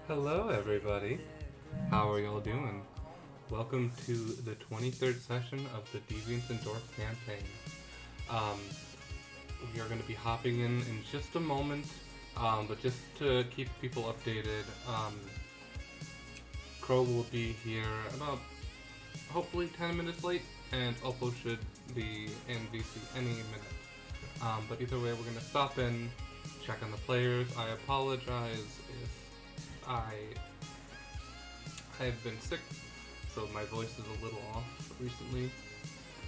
Hello, everybody. How are y'all doing? Welcome to the 23rd session of the Deviants Dorks campaign. We are going to be hopping in just a moment, but just to keep people updated, Crow will be here about hopefully 10 minutes late, and Oppo should be in VC any minute. But either way, we're going to stop in, check on the players. I apologize if I've been sick, so my voice is a little off recently,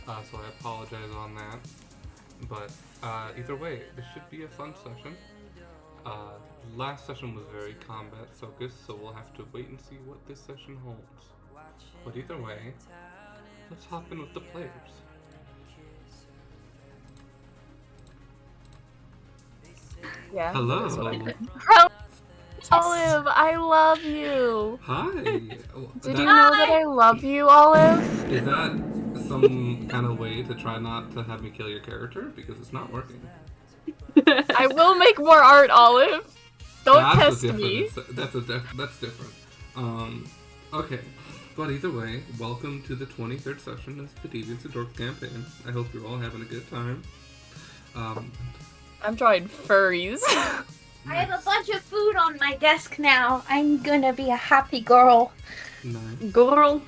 so I apologize on that. But either way, this should be a fun session. Last session was very combat focused, so we'll have to wait and see what this session holds. But either way, let's hop in with the players. Yeah. Hello. Olive, I love you. Hi. Did you know that I love you, Olive? Is that some kind of way to try not to have me kill your character? Because it's not working. I will make more art, Olive. Don't test me. That's different. Okay. But either way, welcome to the 23rd session of the Deviants Dorks campaign. I hope you're all having a good time. I'm drawing furries. I have a bunch of food on my desk now. I'm gonna be a happy girl. Nice. Girl.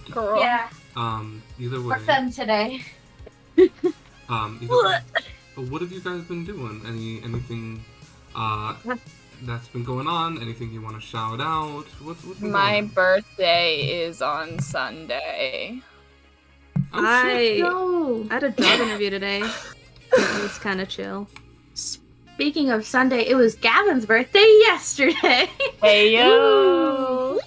Yeah. Either way. We're femme today. Either way. What have you guys been doing? Anything that's been going on? Anything you want to shout out? What's been My going on? birthday is on Sunday. Oh, shit. I had a job interview today. It was kind of chill. Speaking of Sunday, it was Gavin's birthday yesterday. Hey yo!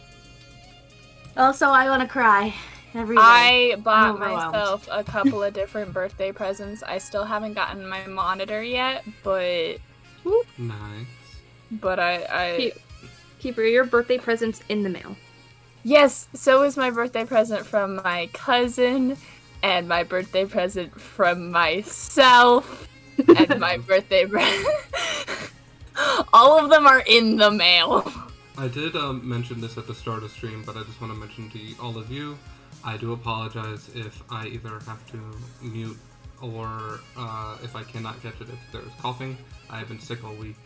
Also, I want to cry every day. I bought overwhelmed. myself a couple of different birthday presents. I still haven't gotten my monitor yet, but Nice. I Keeper, your birthday present's in the mail. Yes, so is my birthday present from my cousin, and my birthday present from myself, and my birthday present. All of them are in the mail. I did mention this at the start of stream, but I just want to mention to all of you, I do apologize if I either have to mute or if I cannot catch it if there's coughing. I have been sick all week.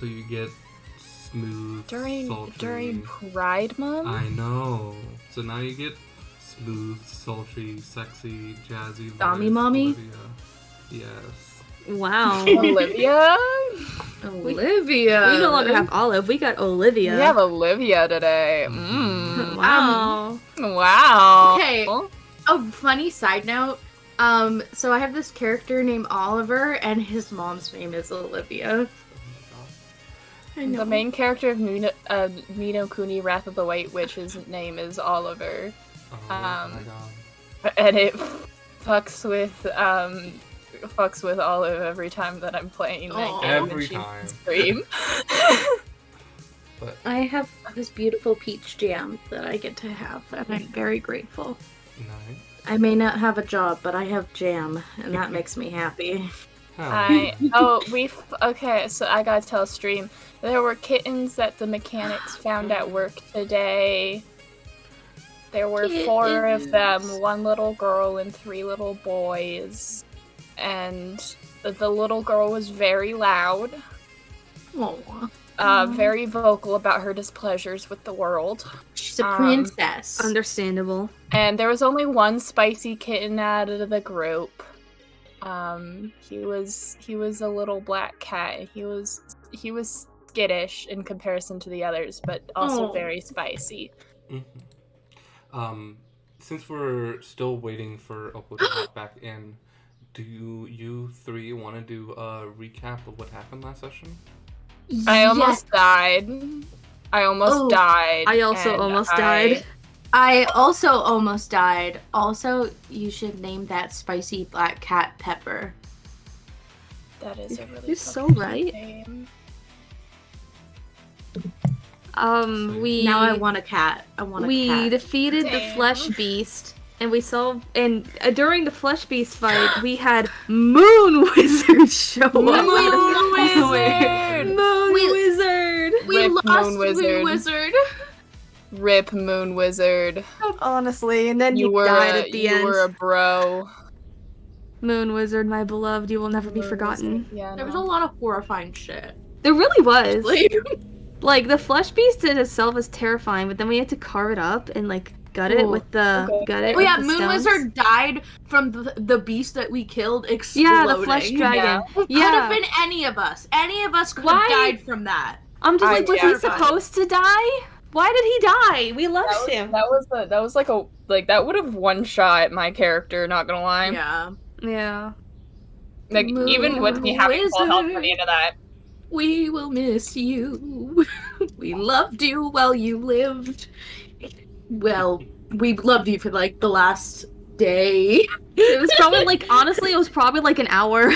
So you get smooth, sultry. During Pride Month? I know. So now you get smooth, sultry, sexy, jazzy voice. Dommy mommy? Olivia. Yes. Wow. Olivia? Olivia. We no longer have Olive, we got Olivia. We have Olivia today. Mm. Wow. Wow. Okay. A funny side note. So I have this character named Oliver, and his mom's name is Olivia. I know. The main character of Nino Kuni, Wrath of the White Witch, his name is Oliver. Oh my god. And it fucks with Olive every time that I'm playing that Aw. game. Every and she time. Scream. But I have this beautiful peach jam that I get to have, and I'm very grateful. nice. I may not have a job, but I have jam, and that makes me happy. Okay, so I gotta tell stream. There were kittens that the mechanics found at work today. There were 4 of them, 1 little girl and 3 little boys. And the little girl was very loud, Aww. very vocal about her displeasures with the world. She's a princess. Understandable. And there was only 1 spicy kitten out of the group. He was a little black cat. He was skittish in comparison to the others, but also Oh. very spicy. Mm-hmm. Since we're still waiting for Oppo to hop back in, do you 3 want to do a recap of what happened last session? I almost died. I almost died. I also and almost died. I also almost died. Also, you should name that spicy black cat Pepper. That is a really You're so fucking right. name. We Now I want a cat. I want a we cat. defeated the Damn. flesh beast, and we saw. And during the flesh beast fight, we had Moon Wizard show up. Moon Wizard! Moon We- Wizard. We lost Moon Moon Wizard. Wizard. Rip Moon Wizard. Honestly, and then You he were died a, at the you end. were a bro. Moon Wizard, my beloved, you will never be Moon forgotten. Wizard. Yeah, There was a no. lot of horrifying shit. There really was. Like, Like, the flesh beast in itself is terrifying, but then we had to carve it up and, like, gut it Ooh, with the... okay. Gut it oh with yeah, the Moon stones. Wizard died from the beast that we killed exploding. Yeah, the flesh dragon. Could have been any of us. Any of us could Why? have died from that. I'm just like, was he terrified. supposed to die? Why did he die? We loved him. That was like a that would have one shot my character. Not gonna lie. Yeah. Yeah. Like even with me having full health Wizard. for the end of that. We will miss you. We loved you while you lived. Well, we loved you for like the last day. It was probably like, honestly, it was probably like an hour.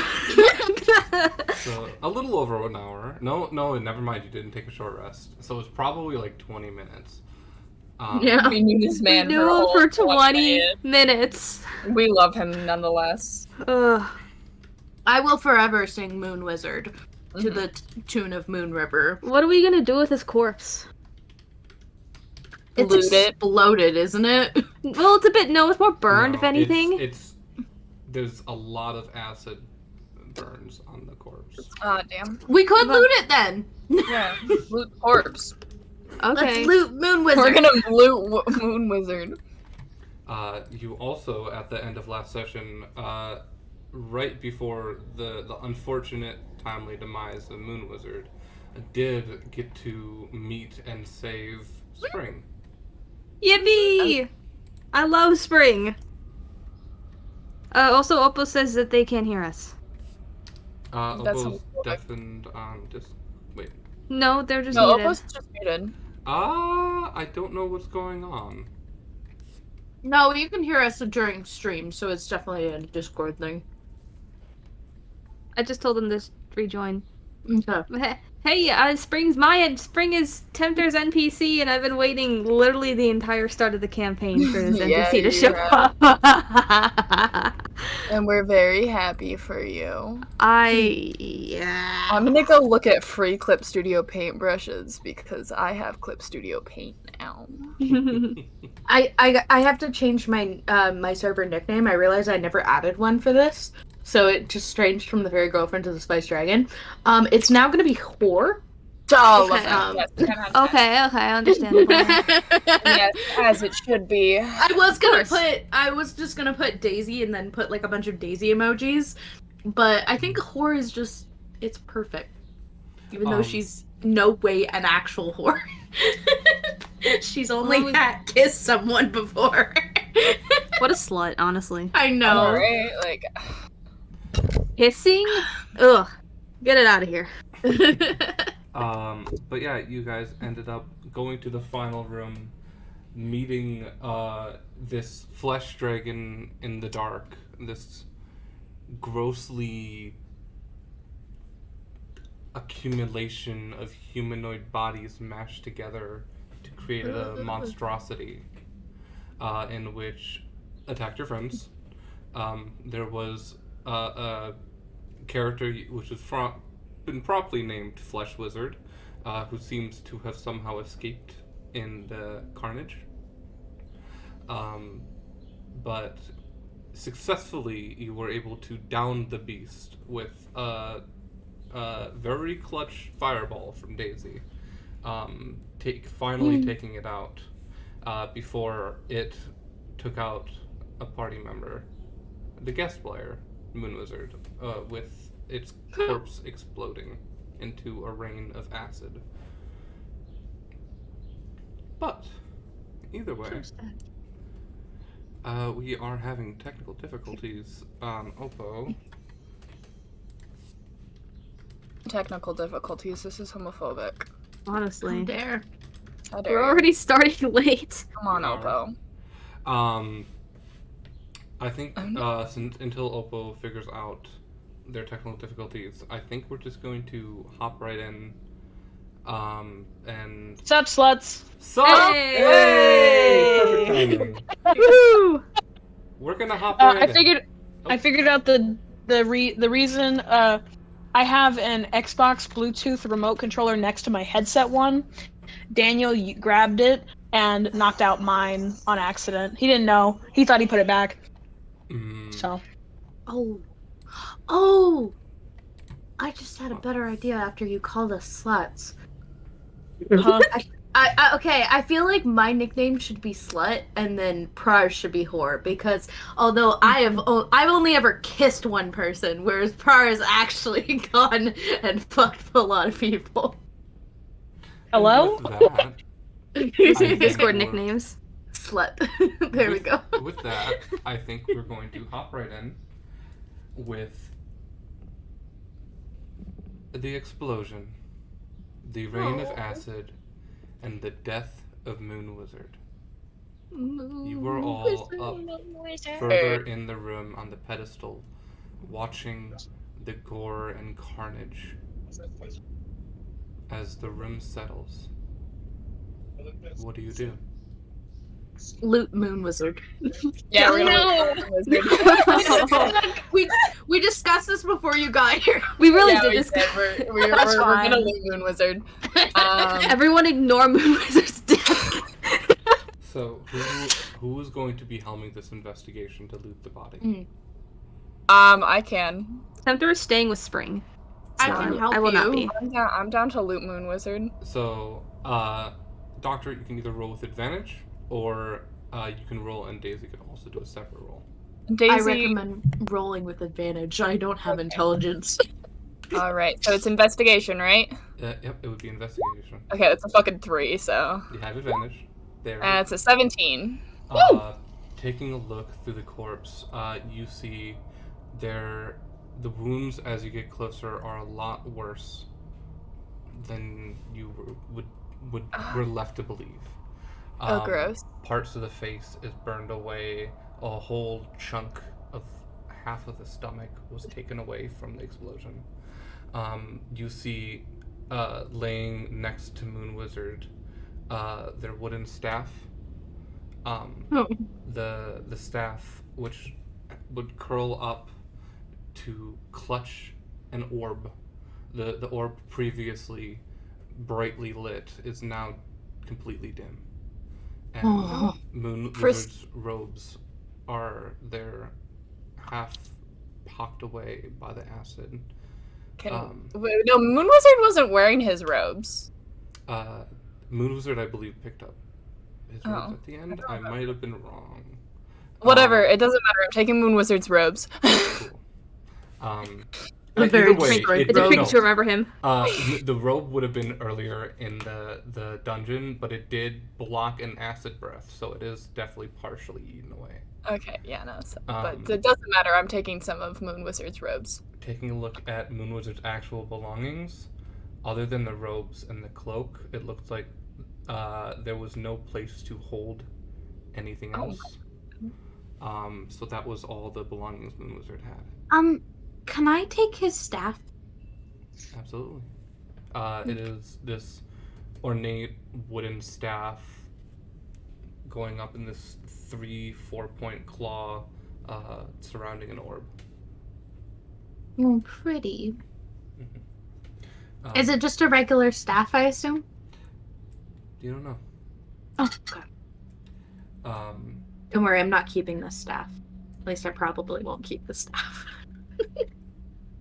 So, a little over an hour. No, never mind. You didn't take a short rest. So it was probably like 20 minutes. Yeah. We knew this man We knew him for for a whole 20 minutes. We love him nonetheless. Ugh. I will forever sing Moon Wizard to the tune of Moon River. What are we gonna do with his corpse? It's Loot it. exploded, isn't it? Well, it's a bit, no, it's more burned, No, if anything. There's a lot of acid burns on the corpse. Ah, damn. We could loot it then. Yeah. Loot corpse. Okay. Let's loot Moon Wizard. We're gonna loot Moon Wizard. You also, at the end of last session, right before the unfortunate timely demise of Moon Wizard, did get to meet and save Spring. Yippee! I love spring. Also, Oppo says that they can't hear us. That's Oppo's homophobic. deafened just wait. No, they're just No, muted. Oppo's just muted. I don't know what's going on. No, you can hear us during stream, so it's definitely a Discord thing. I just told them to rejoin. Okay. Hey, Spring is Tempter's NPC, and I've been waiting literally the entire start of the campaign for this Yeah, NPC to you show have. up. And we're very happy for you. Yeah. I'm gonna go look at free Clip Studio paintbrushes because I have Clip Studio Paint now. I have to change my my server nickname. I realized I never added one for this, so it just changed from the Fairy Girlfriend to the Spice Dragon. It's now gonna be Whore. Oh, Okay. love that. Yes, 10 out of 10. Okay, I understand. Yes, as it should be. I was just gonna put Daisy and then put like a bunch of Daisy emojis, but I think Whore is just it's perfect, even though she's no way an actual whore. She's only kissed someone before. What a slut, honestly. I know. Alright, like Kissing? Ugh. Get it out of here. But yeah, you guys ended up going to the final room, meeting this flesh dragon in the dark, this grossly accumulation of humanoid bodies mashed together to create a monstrosity, in which attacked your friends. There was a character which was been properly named Flesh Wizard, who seems to have somehow escaped in the carnage. But successfully, you were able to down the beast with a very clutch fireball from Daisy, finally taking it out before it took out a party member, the guest player, Moon Wizard, with its corpse exploding into a rain of acid. But either way, we are having technical difficulties on Oppo. technical difficulties. This is homophobic. Honestly. There. How dare We're you. already starting late. Come on, We are. Oppo. I think until Oppo figures out their technical difficulties, I think we're just going to hop right in. And Sup, sluts? Hey! Perfect timing. Woo! We're gonna hop right in. I figured out the reason. I have an Xbox Bluetooth remote controller next to my headset one. Daniel grabbed it and knocked out mine on accident. He didn't know. He thought he put it back. So. Oh! I just had a better idea after you called us sluts. Huh? Okay, I feel like my nickname should be Slut, and then Prar should be Whore, because although I've only ever kissed one person, whereas Prar has actually gone and fucked a lot of people. Hello? Discord nicknames. Slut. There we go. With that, I think we're going to hop right in with the explosion, the rain of acid, and the death of Moon Wizard. You were all up further in the room on the pedestal, watching the gore and carnage as the room settles. What do you do? Loot Moon Wizard. Yeah, we're gonna we discussed this before you got here. We really yeah, did we this. said we're gonna loot Moon Wizard. Everyone ignore Moon Wizard's death. So, who is going to be helming this investigation to loot the body? I can. Tempter is staying with Spring. I can help I will not you. be. I'm down to loot Moon Wizard. So, Doctor, you can either roll with advantage, or you can roll, and Daisy can also do a separate roll. Daisy, I recommend rolling with advantage. I don't have intelligence. All right, so it's investigation, right? Yep, it would be investigation. Okay, it's a fucking 3, so. You have advantage. There. It's a 17. Taking a look through the corpse, you see the wounds as you get closer are a lot worse than you were left to believe. Gross. Parts of the face is burned away. A whole chunk of half of the stomach was taken away from the explosion. You see, laying next to Moon Wizard, their wooden staff. The staff, which would curl up to clutch an orb. The orb previously brightly lit is now completely dim. And Moon Wizard's robes they're half pocked away by the acid. No, Moon Wizard wasn't wearing his robes. Moon Wizard, I believe, picked up his robes at the end. I might have been wrong. Whatever, it doesn't matter. I'm taking Moon Wizard's robes. Cool. A very It's a trick to remember him. The robe would have been earlier in the dungeon, but it did block an acid breath, so it is definitely partially eaten away. Okay, yeah, no, but it doesn't matter. I'm taking some of Moon Wizard's robes. Taking a look at Moon Wizard's actual belongings, other than the robes and the cloak, it looks like there was no place to hold anything else. So that was all the belongings Moon Wizard had. Can I take his staff? Absolutely. It is this ornate wooden staff going up in this 3-4 point claw surrounding an orb. Oh, pretty. Is it just a regular staff, I assume? You don't know. Oh, God. Don't worry, I'm not keeping this staff. At least I probably won't keep the staff.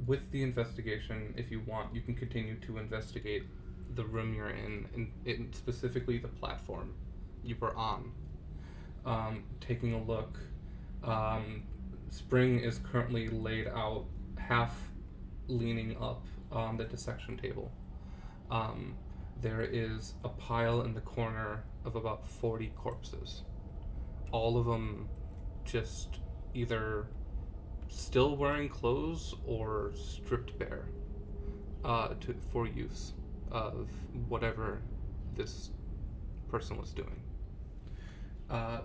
With the investigation, if you want, you can continue to investigate the room you're in specifically the platform you were on. Taking a look, Spring is currently laid out, half leaning up on the dissection table. There is a pile in the corner of about 40 corpses. All of them just either still wearing clothes or stripped bare for use of whatever this person was doing.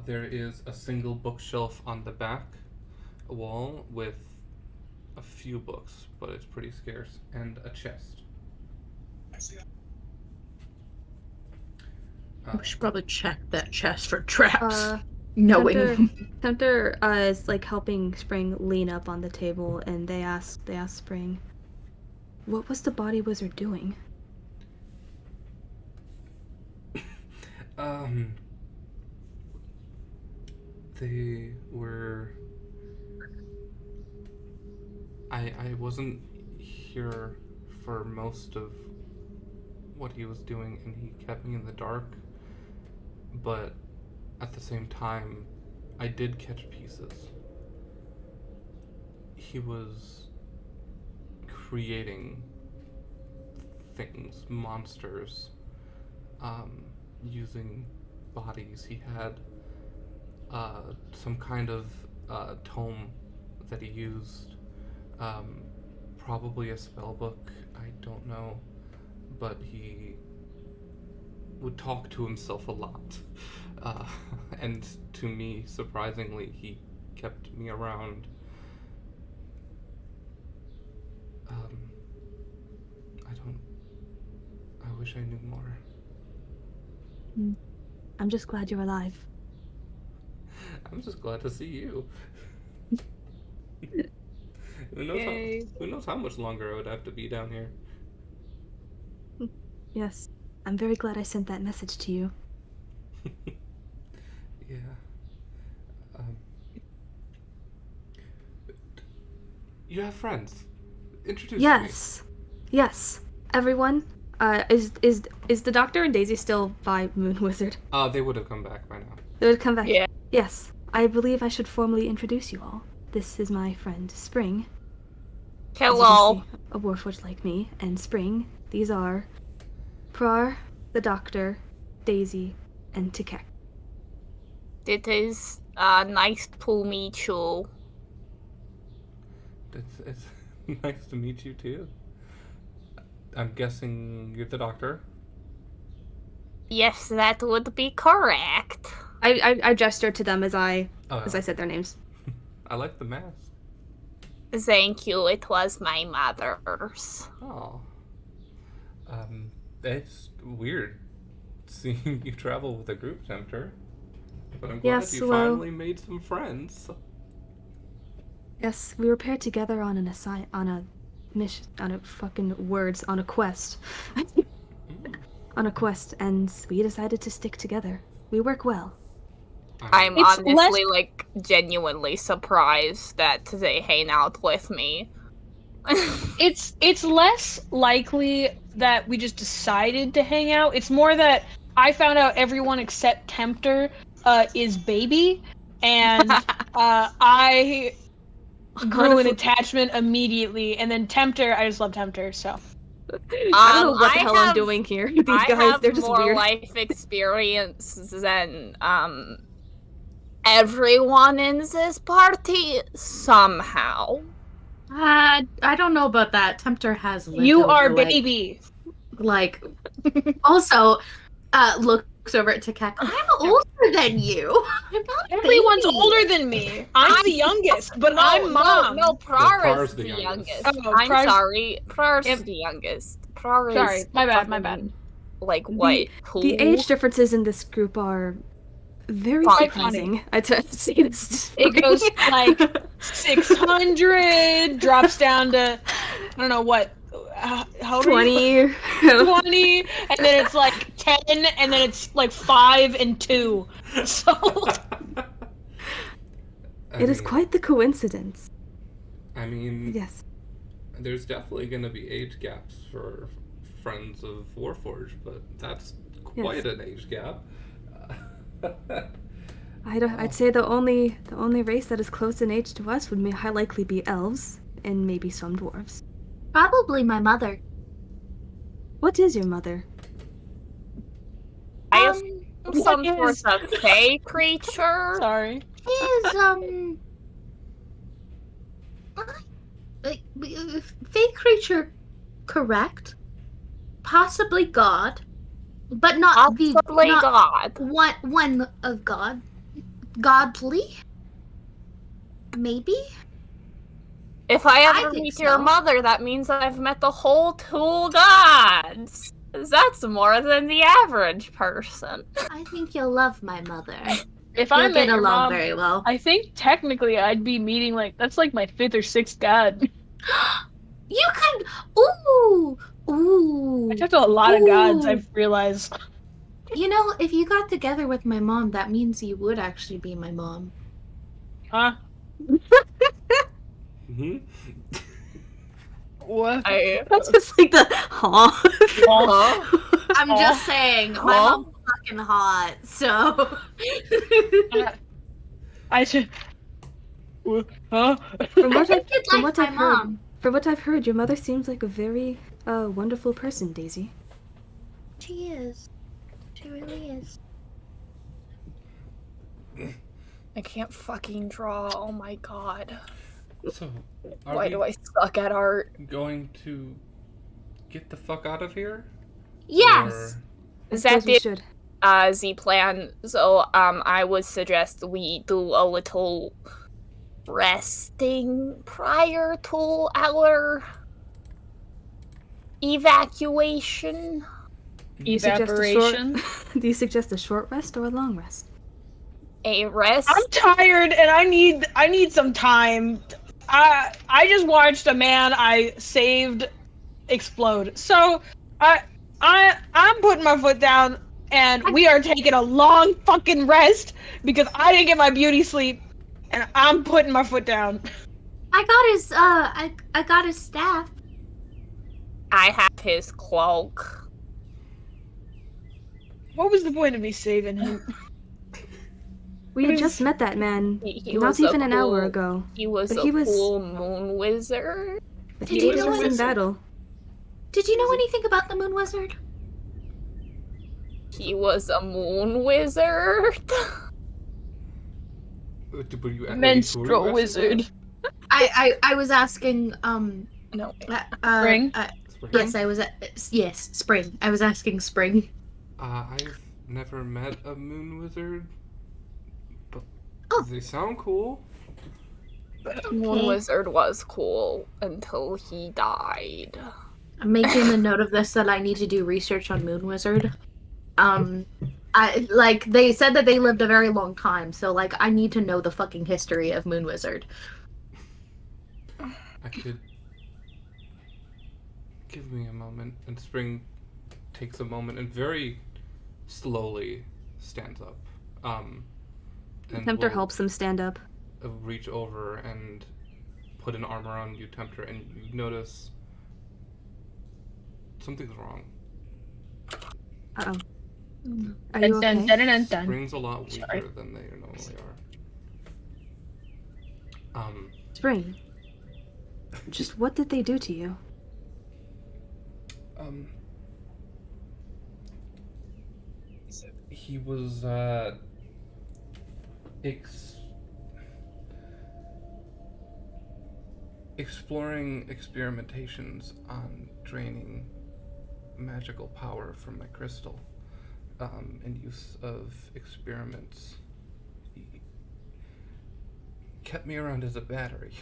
There is a single bookshelf on the back wall with a few books, but it's pretty scarce, and a chest. We should probably check that chest for traps. Tempter is like helping Spring lean up on the table, and they ask Spring, what was the body wizard doing? They were... I wasn't here for most of what he was doing, and he kept me in the dark. But at the same time, I did catch pieces. He was creating things, monsters, using bodies. He had some kind of tome that he used, probably a spell book, I don't know, but he would talk to himself a lot. And to me, surprisingly, he kept me around. I wish I knew more. I'm just glad you're alive. I'm just glad to see you. Who knows how much longer I would have to be down here. Yes, I'm very glad I sent that message to you. Yeah. You have friends. Introduce me. Yes. Everyone, is the Doctor and Daisy still by Moon Wizard? They would have come back by now. They would come back. Yeah. Yes, I believe I should formally introduce you all. This is my friend Spring. Hello. As you can see, a warforged like me, and Spring. These are Prar, the Doctor, Daisy, and Tikek. It is nice to meet you. It's nice to meet you too. I'm guessing you're the Doctor. Yes, that would be correct. I gestured to them as I said their names. I like the mask. Thank you, it was my mother's. Oh. It's weird seeing you travel with a group tempter. But I'm glad you finally made some friends. Yes, we were paired together on a quest. On a quest, and we decided to stick together. We work well. I'm honestly, genuinely surprised that they hang out with me. It's less likely that we just decided to hang out. It's more that I found out everyone except Tempter is baby, and I grew an attachment immediately, and then Tempter, I just love Tempter, so. I don't know what the hell I'm doing here. These guys, they're just more weird. life experience than everyone in this party somehow. I don't know about that. Tempter has lived You over, are baby. Also, looks over at Tikek. I'm older than you. I'm not Everyone's baby. older than me. I'm the youngest, but I'm mom. No, Prar Prar's is the the youngest. youngest. Oh, I'm Prar's- sorry. Prar's the youngest. Prar Sorry, is my bad. what? The age differences in this group are very Quite surprising. I try to see this. It goes like 600, drops down to, I don't know what, how old are you? 20, and then it's like 10, and then it's like 5 and 2. So It is quite the coincidence. I mean, Yes. there's definitely going to be age gaps for friends of Warforged, but that's quite an age gap. I'd say the only race that is close in age to us would likely be elves and maybe some dwarves. Probably my mother. What is your mother? I assume some sort of fey creature. sorry. Is fake creature correct? Possibly God, but not Possibly God. one of God. Godly? Maybe? If I I ever think meet so. your mother, that means I've met the whole 2 gods. That's more than the average person. I think you'll love my mother. If I You'll met get your along mom, very well. I think technically I'd be meeting that's like my 5th or 6th god. You can. Ooh, ooh. I talked to a lot of gods, Ooh. I've realized. You know, if you got together with my mom, that means you would actually be my mom. Huh? Hmm. What? That's just like the huh. Huh? I'm just saying, my Huh? mom's fucking hot, so. I should. Huh? From I what think I've you'd from like what my I've heard, mom. your mother seems like a very wonderful person, Daisy. She is. She really is. I can't fucking draw. Oh my god. So, are Why we do I suck at art? going to get the fuck out of here? Yes. I Is that suppose we the should. the plan? So I would suggest we do a little resting prior to our evacuation. Do you suggest a short? Evaporation. Do you suggest a short rest or a long rest? A rest. I'm tired and I need some time. I just watched a man I saved explode. So I'm putting my foot down and we are taking a long fucking rest because I didn't get my beauty sleep and I'm putting my foot down. I got his I got his staff. I have his cloak. What was the point of me saving him? We had just met that man He not was even a an cool, hour ago. He was But a he was- cool moon wizard. But Did he you was know in what- battle. Did you know anything about the Moon Wizard? He was a moon wizard. Were you Menstrual wizard. I was asking No. Spring? Yes, I was yes, Spring. I was asking Spring. I've never met a moon wizard, but Oh. they sound cool. Moon wizard was cool until he died. I'm making a note of this that I need to do research on Moon Wizard. I like they said that they lived a very long time, so like I need to know the fucking history of Moon Wizard. I could give me a moment, and Spring takes a moment and very slowly stands up. And Tempter will, helps him stand up. Reach over and put an arm around you, Tempter, and you notice something's wrong. Uh-oh. Are you Dun, okay? dun, dun, dun, dun. Spring's a lot weaker Sorry. than they normally are. Spring. Just what did they do to you? He was, exploring experimentations on draining magical power from my crystal, and use of experiments. He kept me around as a battery.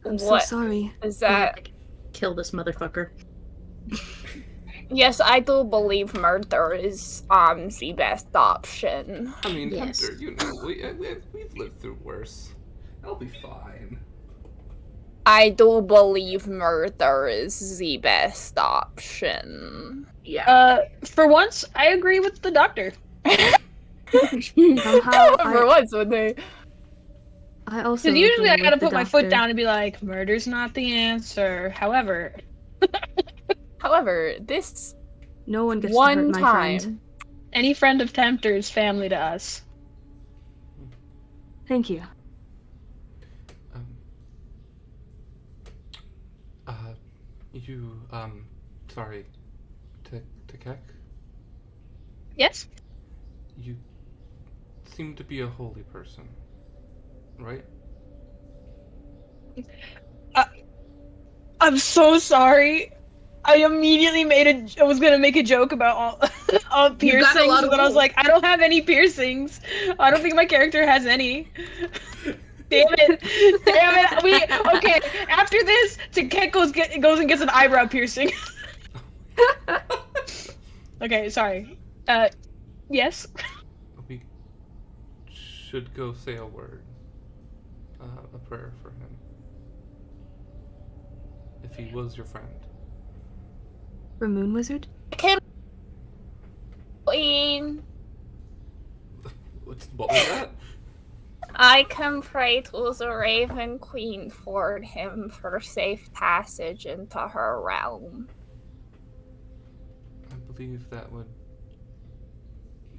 I'm What so sorry. is that? Kill this motherfucker. Yes, I do believe murder is the best option. I mean, Yes. Tempter, you know, we've lived through worse. I'll be fine. I do believe murder is the best option. Yeah. For once, I agree with the doctor. Somehow, For once, would they? I also Because usually I agree gotta with the put my foot doctor. down and be like, murder's not the answer. However, However, this No one gets to one hurt my time, friend. any friend of Tempter is family to us. Thank you. You, sorry, Tekek? Yes? You seem to be a holy person, right? I'm so sorry. I immediately I was gonna make a joke about all You got a piercings, lot of but I was holes. like, I don't have any piercings. I don't think my character has any. Damn it! Damn it! Okay. After this, Tekek goes and gets an eyebrow piercing. Okay, sorry. Yes. We should go say a word. a prayer for him. If he was your friend. For Moon Wizard? Queen, What was that? I can pray to the Raven Queen for him for safe passage into her realm. I believe that would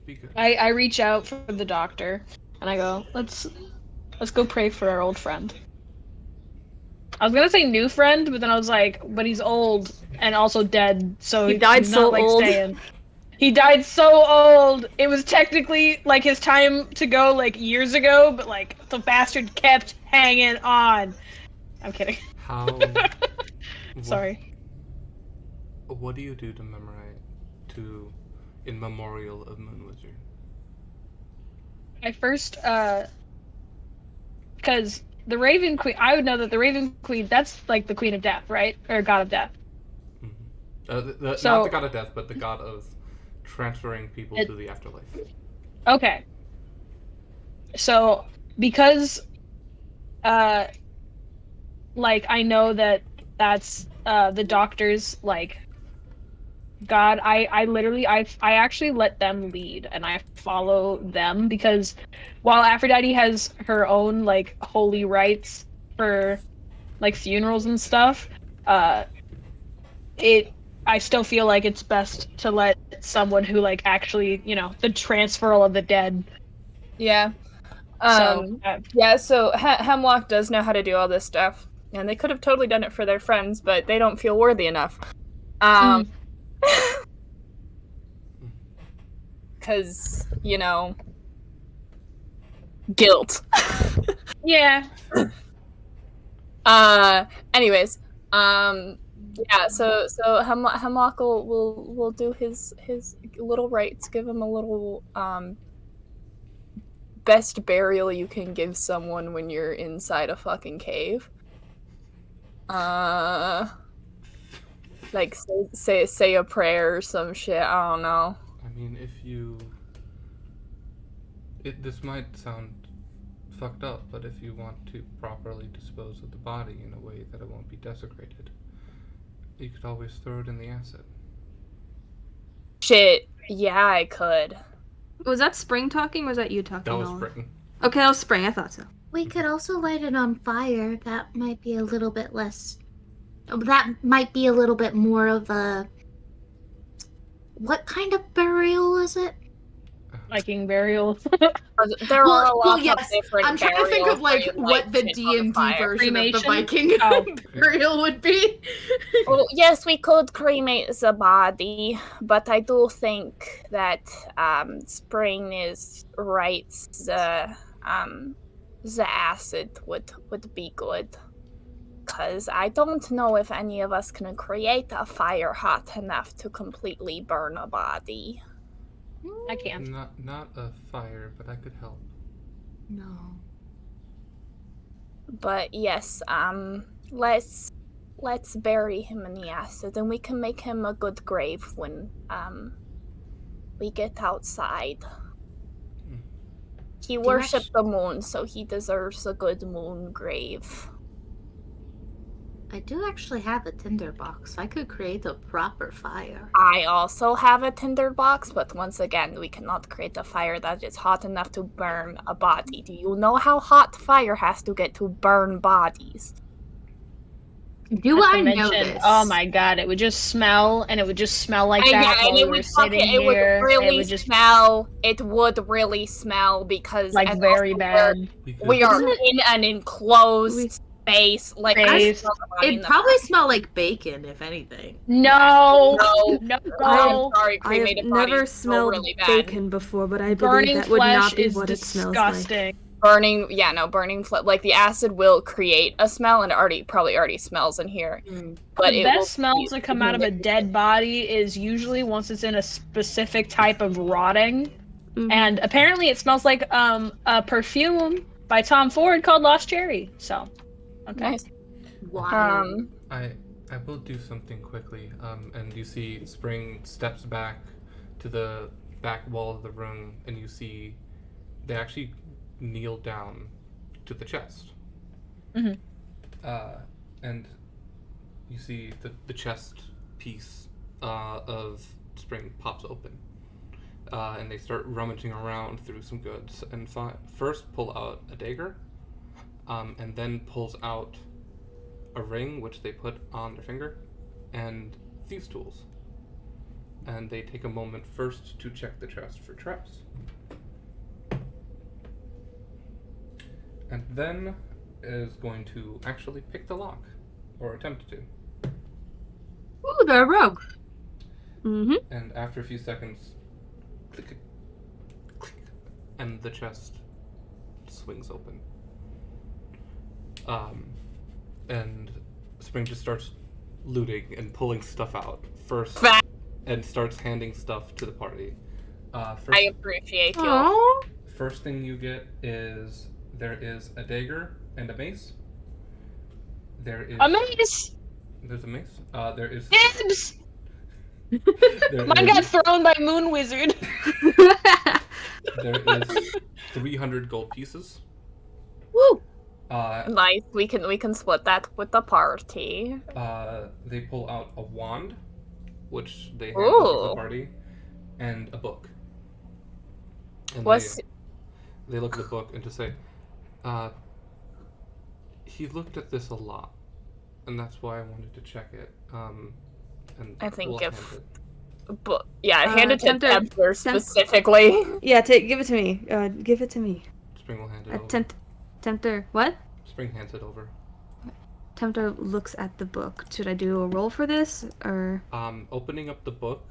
be good. I reach out for the doctor, and I go, let's go pray for our old friend. I was gonna say new friend, but then I was like, but he's old and also dead, so He died he's so not, like, old. staying. He died so old. It was technically like his time to go like years ago, but like the bastard kept hanging on. I'm kidding. How? Sorry. What do you do to memorize in memorial of Moon Wizard? I first, because the Raven Queen, I would know that the Raven Queen, that's like the Queen of Death, right? Or God of Death. Mm-hmm. So- Not the god of death, but the god of transferring people to the afterlife. Okay. So, because, like, I know that that's, the doctor's, like, God, I actually let them lead, and I follow them, because while Aphrodite has her own, like, holy rites for, like, funerals and stuff, I still feel like it's best to let someone who, like, actually, the transferal of the dead. Yeah. So, Yeah, so Hemlock does know how to do all this stuff. And they could have totally done it for their friends, but they don't feel worthy enough. Because, guilt. yeah. Anyways, yeah, so Hemlock will do his little rites, give him a little, best burial you can give someone when you're inside a fucking cave. Like, say a prayer or some shit, I don't know. I mean, this might sound fucked up, but if you want to properly dispose of the body in a way that it won't be desecrated, you could always throw it in the acid. Shit, yeah, I could. Was that Spring talking, or was that you talking? That was Nolan? Spring. Okay, that was Spring. I thought so. We could also light it on fire. That might be a little bit less. That might be a little bit more of a. What kind of burial is it? Viking burial. There are a lot yes. of different I'm trying to think of burials like where you what light the shit on D&D fire. version of the Cremation? Viking burial would be. Well, yes, we could cremate the body, but I do think that Spring is right. The acid would be good, because I don't know if any of us can create a fire hot enough to completely burn a body. I can't. Not a fire, but I could help. No. But yes, let's bury him in the acid, and we can make him a good grave when we get outside. He worshipped the moon, so he deserves a good moon grave. I do actually have a tinderbox. I could create a proper fire. I also have a tinderbox, but once again, we cannot create a fire that is hot enough to burn a body. Do you know how hot fire has to get to burn bodies? Do Not I to know mention, this? oh my god, it would just smell, and it would just smell like And that yeah, while and we it were would sitting it would here. really It would just smell. It would really smell because like and very also bad. We are Isn't it- in an enclosed space. Like Space. It'd probably smell like bacon, if anything. No, No. no, I'm sorry, I have cremated bodies never smell smelled really bad. bacon before, but I believe burning that would flesh not be is what it smells like. disgusting. Burning like the acid will create a smell, and it probably already smells in here. But The it best will smells that come out of a dead body is usually once it's in a specific type of rotting. Mhm. And apparently it smells like a perfume by Tom Ford called Lost Cherry. So, okay. Nice. Wow. I will do something quickly. And you see Spring steps back to the back wall of the room, and you see they actually kneel down to the chest. Mhm. And you see the chest piece of Spring pops open. And they start rummaging around through some goods and first pull out a dagger, and then pulls out a ring which they put on their finger, and thieves' tools. And they take a moment first to check the chest for traps. And then is going to actually pick the lock, or attempt to. Ooh, they're a rogue. Mm-hmm. And after a few seconds, click, click, and the chest swings open. And Spring just starts looting and pulling stuff out first, and starts handing stuff to the party. I appreciate you. Aww. First thing you get is there is a dagger and a mace. There is A mace! There's a mace. There is. Dibs! There Mine got thrown by Moon Wizard. There is 300 gold pieces. Woo! Nice. We can split that with the party. They pull out a wand, which they hand Ooh. over to the party, and a book. And What's they look at the book and just say, he looked at this a lot, and that's why I wanted to check it. And I think we'll if- hand it. hand it to Tempter- Tempter specifically. Yeah, give it to me. Give it to me. Spring will hand it over. Tempter, what? Spring hands it over. Tempter looks at the book. Should I do a roll for this, or? Opening up the book,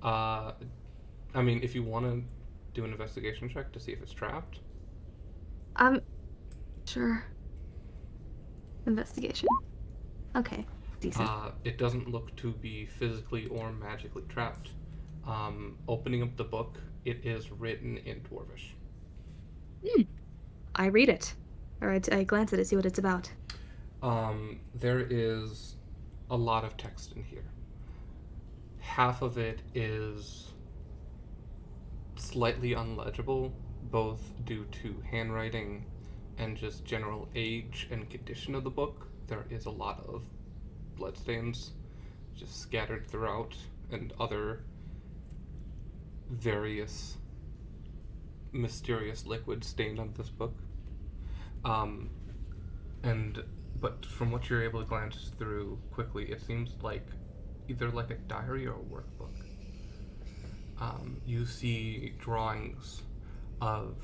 I mean, if you want to do an investigation check to see if it's trapped. Sure. Investigation. Okay, decent. It doesn't look to be physically or magically trapped. Opening up the book, it is written in Dwarvish. I read it. Or I glance at it, see what it's about. There is a lot of text in here. Half of it is slightly unlegible, both due to handwriting and just general age and condition of the book. There is a lot of bloodstains just scattered throughout, and other various mysterious liquids stained on this book. But from what you're able to glance through quickly, it seems like either like a diary or a workbook. You see drawings of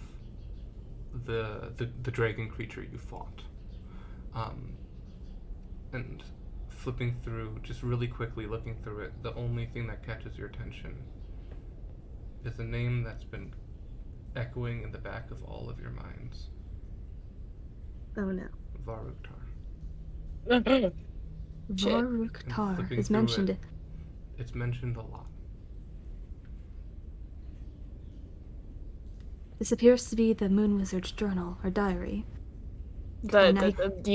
the dragon creature you fought. And flipping through, just really quickly looking through it, the only thing that catches your attention is a name that's been echoing in the back of all of your minds. Oh no. Varuktar. Varuktar flipping is through mentioned. it. It's mentioned a lot. This appears to be the Moon Wizard's journal or diary. You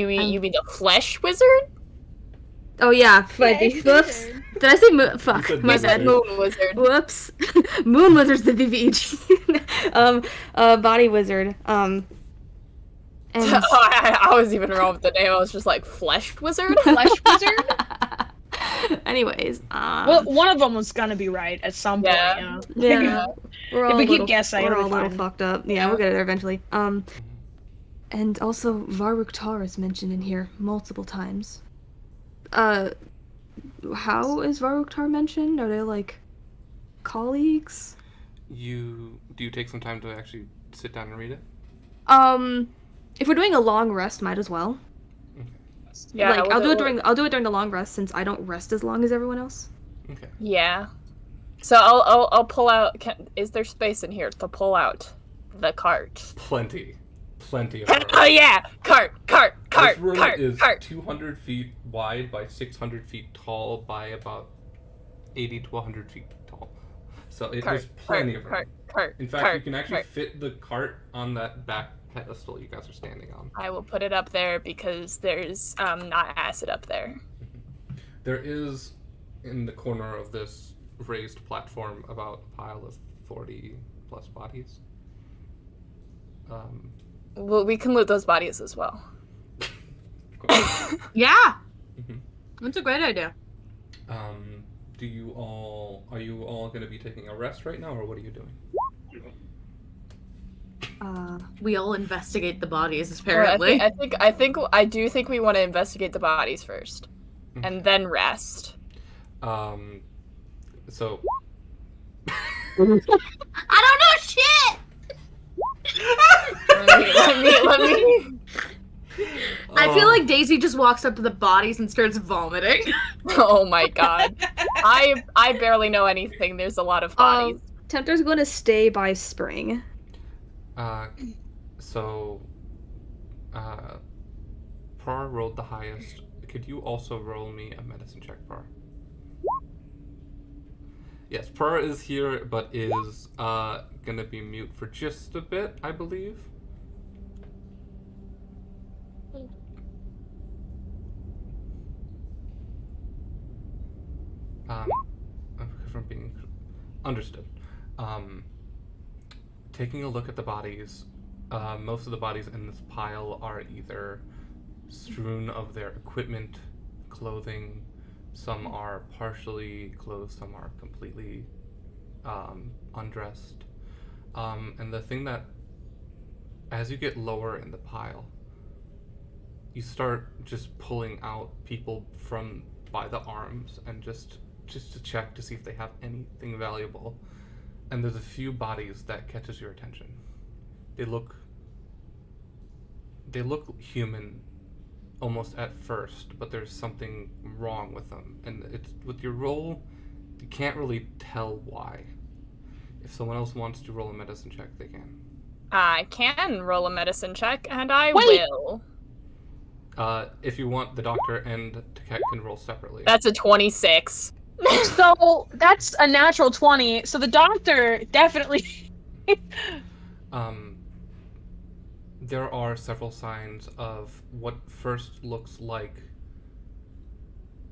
mean the flesh wizard? Oh yeah, whoops. Did I say moon? Fuck, said my Moon bad. Wizard. Moon wizard. Whoops. Moon Wizard's the VVG. Body Wizard. And I was even wrong with the name. I was just like flesh wizard. Flesh Wizard? anyways, Well, one of them was gonna be right at some point, Yeah. you know? yeah, we're all If we keep little, guessing, we're it'll all be a little fine. fucked up. Yeah, we'll get there eventually. And also Varuktar is mentioned in here multiple times. How is Varuktar mentioned? Are they like colleagues? Do you take some time to actually sit down and read it? If we're doing a long rest, might as well. Yeah, like I'll do it during the long rest since I don't rest as long as everyone else. Okay. Yeah. So I'll pull out. Is there space in here to pull out the cart? Plenty of Oh room. yeah, cart. This room Cart. is 200 feet wide by 600 feet tall by about 80 to 100 feet tall. So there's plenty of room. Cart. In fact, you can actually fit the cart on that back pedestal you guys are standing on. I will put it up there because there's not acid up there. There is, in the corner of this raised platform, about a pile of 40 plus bodies. Well, we can loot those bodies as well. Cool. Yeah, Mhm. that's a great idea. Are you all going to be taking a rest right now, or what are you doing? We all investigate the bodies, Well, apparently. I do think we want to investigate the bodies first, Okay. and then rest. So I don't know shit! Let me. I feel like Daisy just walks up to the bodies and starts vomiting. Oh my god. I barely know anything. There's a lot of bodies. Tempter's going to stay by Spring. Prar rolled the highest. Could you also roll me a medicine check, Prar? Yes, Prar is here, but is gonna be mute for just a bit, I believe. From being understood. Taking a look at the bodies, most of the bodies in this pile are either strewn of their equipment, clothing. Some are partially clothed, some are completely undressed. And the thing that, as you get lower in the pile, you start just pulling out people from by the arms and just to check to see if they have anything valuable. And there's a few bodies that catches your attention. They look human almost at first, but there's something wrong with them. And it's with your roll, you can't really tell why. If someone else wants to roll a medicine check, they can. I can roll a medicine check, and I Wait. will. If you want, the doctor and Taket can roll separately. That's a 26. So that's a natural 20. So the doctor definitely. There are several signs of what first looks like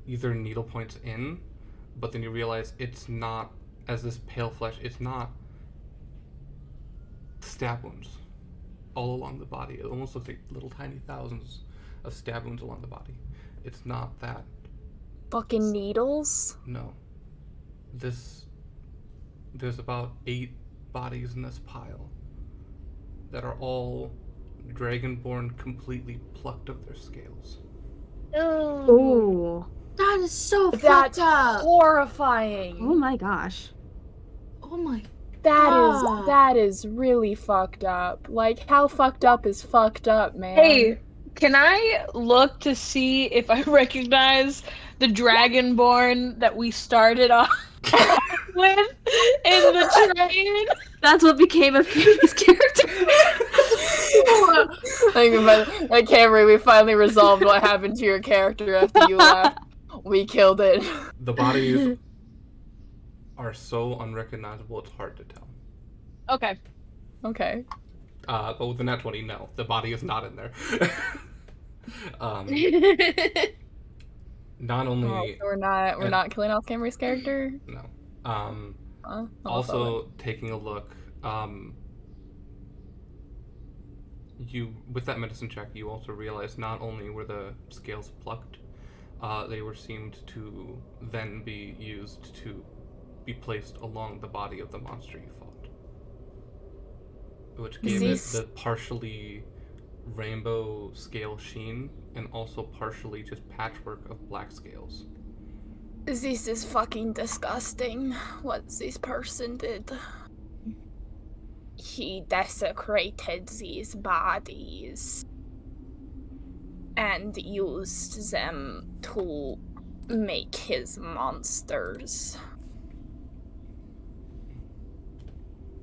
either needle points in, but then you realize it's not, as this pale flesh, it's not stab wounds all along the body. It almost looks like little tiny thousands of stab wounds along the body. It's not that. Fucking needles? No. There's about 8 bodies in this pile that are all dragonborn, completely plucked of their scales. Ooh. That is so That's fucked up. horrifying. Oh my gosh. Oh my. That is really fucked up. Like, how fucked up is fucked up, man? Hey, can I look to see if I recognize the dragonborn that we started off with in the train? That's what became of Katie's character. I can't believe we finally resolved what happened to your character after you left. We killed it. The bodies are so unrecognizable, it's hard to tell. Okay. Okay. But with the nat 20, no, the body is not in there. Not only So we're not killing off Camry's character. no. Also, taking a look, you with that medicine check, you also realize not only were the scales plucked, they were seemed to then be used to be placed along the body of the monster you fought, which gave it the partially rainbow scale sheen and also partially just patchwork of black scales. This is fucking disgusting, what this person did. He desecrated these bodies and used them to make his monsters.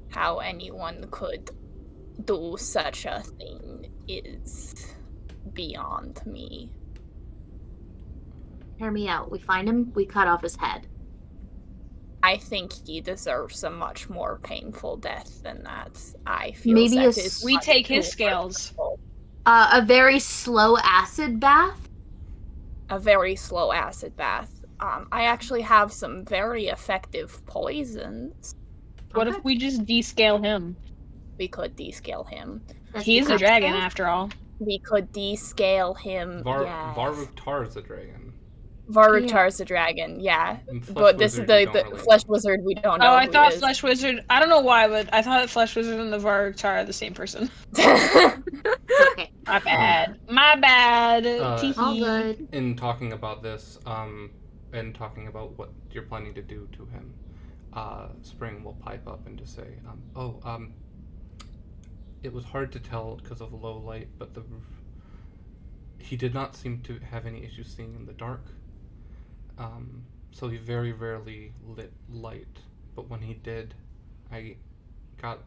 How anyone could do such a thing is beyond me. Hear me out. We find him, we cut off his head. I think he deserves a much more painful death than that. I feel Maybe that a is We much take his too scales. merciful. A very slow acid bath. A very slow acid bath. I actually have some very effective poisons. What if we just descale him? We could descale him. Does He's he a cut dragon scale? after all. we could descale him. Yes. Varuktar's a dragon. Varuktar's a dragon, yeah. And Flesh But this is Wizard, we the don't really Flesh know. Wizard we don't know. Oh, I who thought is. Flesh Wizard. I don't know why, but I thought Flesh Wizard and the Varuktar are the same person. Okay. My bad. My bad. Tee All hee. good. In talking about this, and talking about what you're planning to do to him, Spring will pipe up and just say, it was hard to tell because of the low light, but he did not seem to have any issues seeing in the dark. So he very rarely lit light, but when he did, I got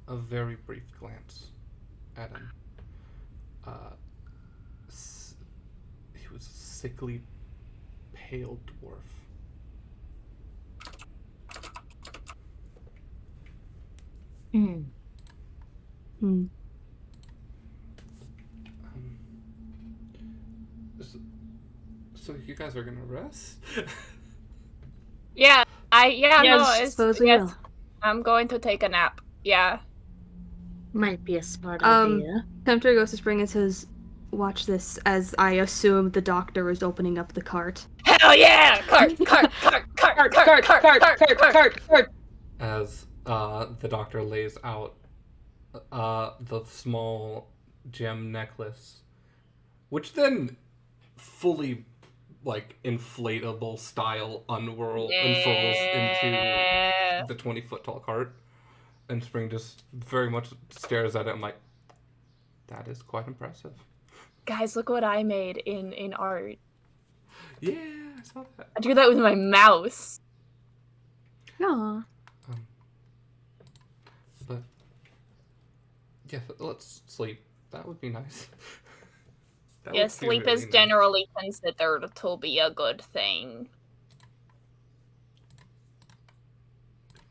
a very brief glance at him. He was a sickly, pale dwarf. So you guys are gonna rest? Yeah, Yes, suppose we will. I'm going to take a nap. Yeah. Might be a smart idea. Tempter goes to Spring and says, "Watch this," as I assume the doctor is opening up the cart. Hell yeah! Cart. As the doctor lays out the small gem necklace, which then fully, like, inflatable style unfurls into the 20-foot tall cart. And Spring just very much stares at it. I'm like, that is quite impressive. Guys, look what I made in art. Yeah, I saw that. I drew that with my mouse. Aww. But yeah, let's sleep. That would be nice. That Yeah, would be sleep really is nice. generally considered to be a good thing.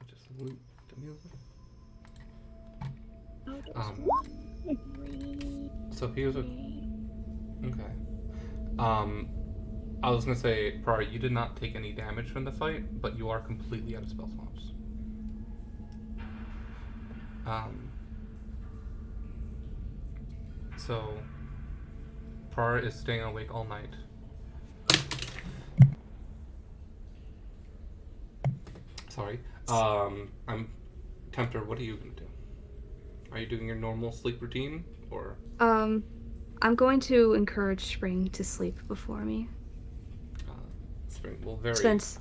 Just loot the music. So here's a. Okay. I was gonna say, Prior, you did not take any damage from the fight, but you are completely out of spell slots. So Prior is staying awake all night. Sorry. I'm Tempter, what are you gonna do? Are you doing your normal sleep routine, or? I'm going to encourage Spring to sleep before me. Spring will very, Since,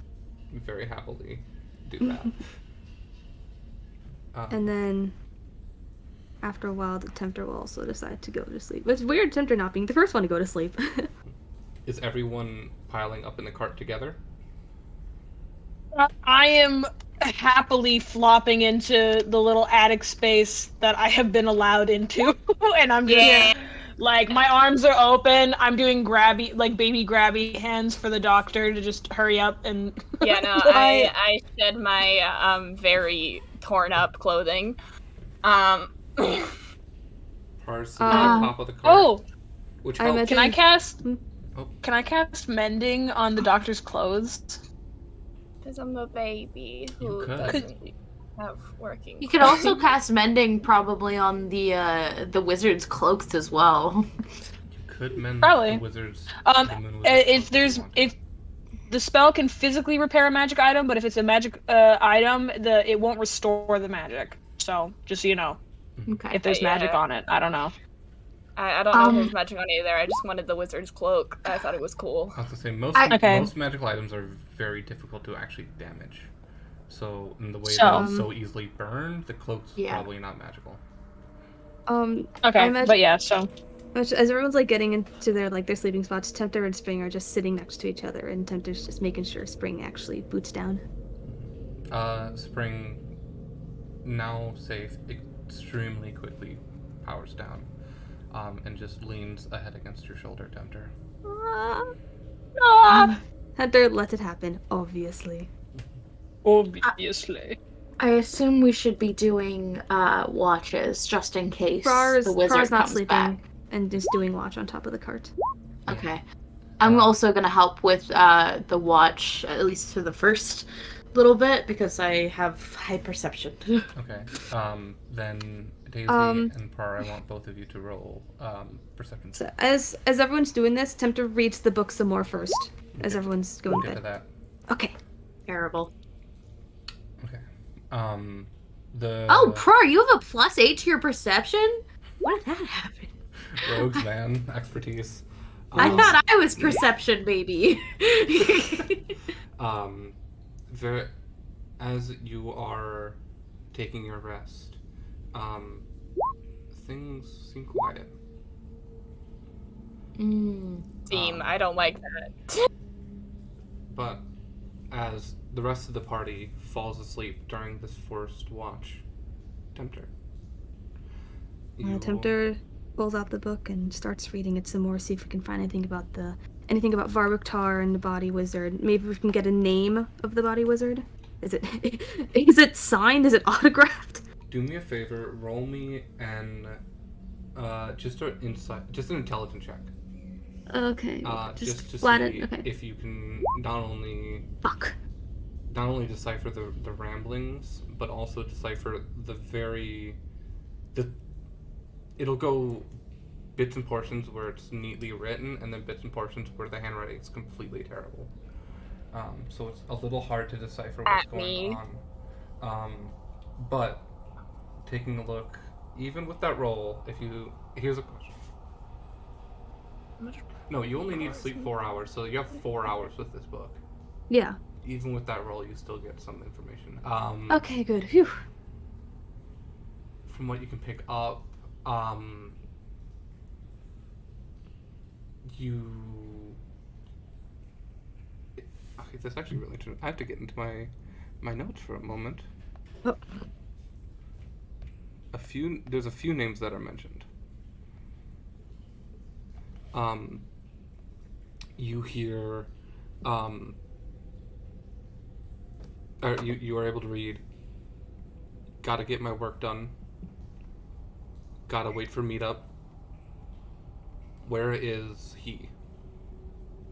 very happily do that. and then, after a while, the Tempter will also decide to go to sleep. It's weird, Tempter not being the first one to go to sleep. Is everyone piling up in the cart together? I am happily flopping into the little attic space that I have been allowed into, and I'm just like, my arms are open. I'm doing grabby, like baby grabby hands for the doctor to just hurry up and. Yeah, no, I shed my very torn up clothing. Prior's sitting on top of the cart. Oh, Which I'm helps. at- can I cast? Oh. Can I cast mending on the doctor's clothes? Because I'm a baby who You could. doesn't have working. You could also cast mending probably on the wizard's cloaks as well. You could mend Probably. the wizard's. the moon wizard's If clothes you want. if the spell can physically repair a magic item, but if it's a magic item, it won't restore the magic. So just so you know, Okay. if there's magic on it, I don't know. I don't know if there's magic on either. I just wanted the wizard's cloak. I thought it was cool. I was gonna say most magical items are very difficult to actually damage. So in the way that it's so easily burned, the cloak's probably not magical. Okay, but yeah, so as everyone's like getting into their sleeping spots, Tempter and Spring are just sitting next to each other, and Tempter's just making sure Spring actually boots down. Spring, now safe, extremely quickly powers down, and just leans ahead against your shoulder, Tempter. Tempter lets it happen, obviously. obviously. I assume we should be doing watches just in case the wizard Prar's not comes sleeping back. and just doing watch on top of the cart. Okay. I'm also gonna help with the watch, at least for the first little bit because I have high perception. Okay. Then Daisy and Par, I want both of you to roll perception. So as everyone's doing this, Tempter reads the book some more first. As everyone's going We'll to get to bed. that. Okay. Terrible. Okay. Oh, Prar, you have a +8 to your perception? When did that happen? Rogues, man, expertise. I thought I was perception, baby. As you are taking your rest, things seem quiet. I don't like that. But as the rest of the party falls asleep during this forced watch, Tempter. Tempter pulls out the book and starts reading it some more, see if we can find anything about Varuktar and the body wizard. Maybe we can get a name of the body wizard. Is it signed? Is it autographed? Do me a favor, roll me just an intelligence check. Okay. Just to flat see it. Okay. if you can not only decipher the ramblings, but also decipher it'll go bits and portions where it's neatly written, and then bits and portions where the handwriting is completely terrible. So it's a little hard to decipher what's going on. But taking a look, even with that roll, here's a question. No, you only need to sleep 4 hours, so you have 4 hours with this book. Yeah. Even with that roll, you still get some information. Okay, good. Phew. From what you can pick up, Okay, that's actually really interesting. I have to get into my notes for a moment. Oh. There's a few names that are mentioned. You hear, or you are able to read, gotta get my work done, gotta wait for meetup, where is he?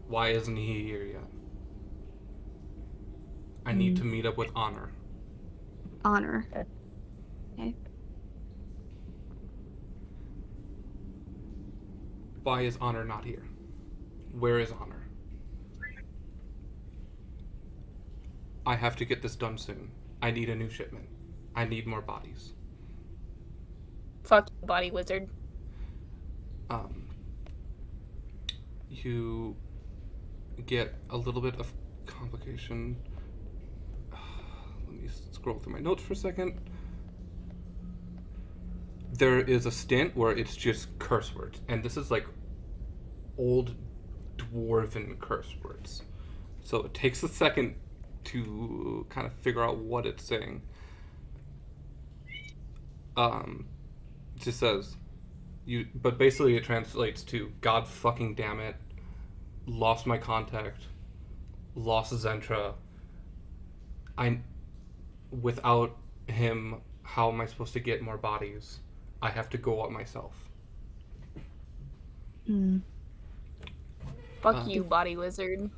Why isn't he here yet? I need to meet up with Honor. Honor. Okay. Why is Honor not here? Where is Honor? I have to get this done soon. I need a new shipment. I need more bodies. Fuck you, body wizard. You get a little bit of complication. Let me scroll through my notes for a second. There is a stint where it's just curse words, and this is like old dwarven curse words. So it takes a second to kind of figure out what it's saying. It just says, but basically it translates to God fucking damn it, lost my contact, lost Zentra. Without him, how am I supposed to get more bodies? I have to go up myself. Fuck you, body wizard.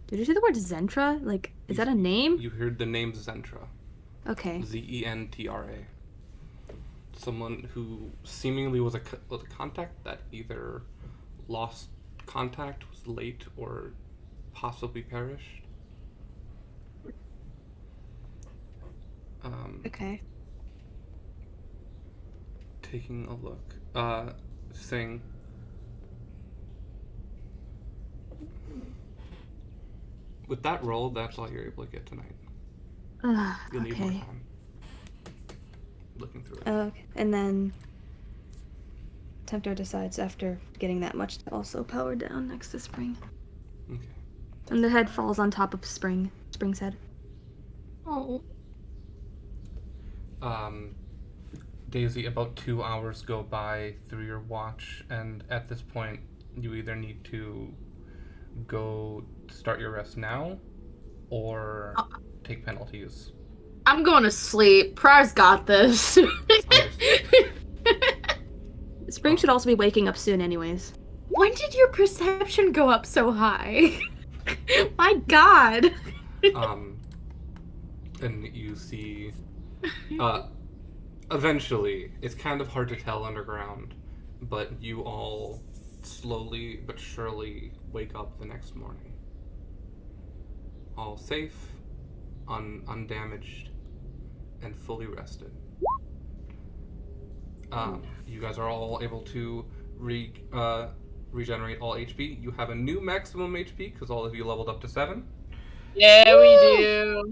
Did you say the word Zentra? Like, is that a name? You heard the name Zentra. Okay. Zentra. Someone who seemingly was a contact that either lost contact, was late, or possibly perished. Okay. Taking a look. Saying, with that roll, that's all you're able to get tonight. You'll need more time. Looking through it. Okay. And then Tempter decides after getting that much to also power down next to Spring. Okay. And the head falls on top of Spring's head. Oh. Daisy, about 2 hours go by through your watch, and at this point, you either need to go start your rest now, or take penalties. I'm going to sleep. Prar's got this. Spring should also be waking up soon anyways. When did your perception go up so high? My god. and you see, eventually, it's kind of hard to tell underground, but you all slowly but surely wake up the next morning. All safe, undamaged, and fully rested. You guys are all able to regenerate all HP. You have a new maximum HP because all of you leveled up to 7. Yeah, we do.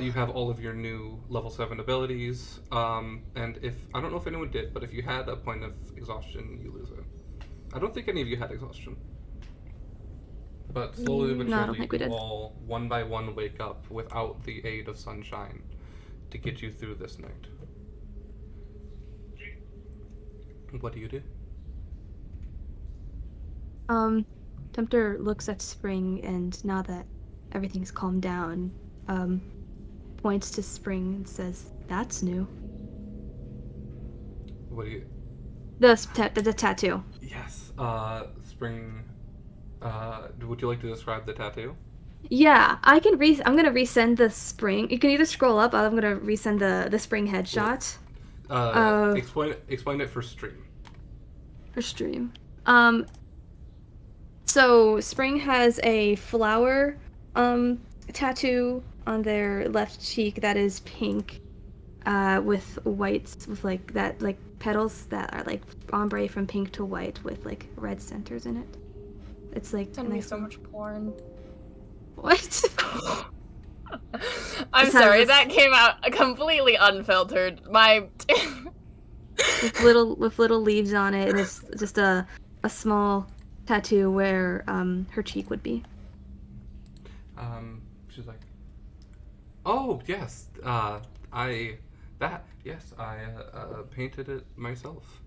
You have all of your new level 7 abilities. And if I don't know if anyone did, but if you had a point of exhaustion, you lose it. I don't think any of you had exhaustion. But slowly but No, I don't surely, think we you did. all one by one wake up without the aid of sunshine to get you through this night. What do you do? Tempter looks at Spring, and now that everything's calmed down, points to Spring and says, "That's new." What do you? The tattoo. Yes. Spring. Would you like to describe the tattoo? Yeah, I can I'm gonna resend the Spring. You can either scroll up. I'm gonna resend the Spring headshot. Explain it for stream. For stream. So Spring has a flower tattoo on their left cheek that is pink, with whites, with like petals that are like ombre from pink to white with like red centers in it. It's like Send me so much porn. What? I'm This has sorry, this- that came out completely unfiltered. with little leaves on it, and it's just a small tattoo where her cheek would be. She's like, oh yes, I painted it myself.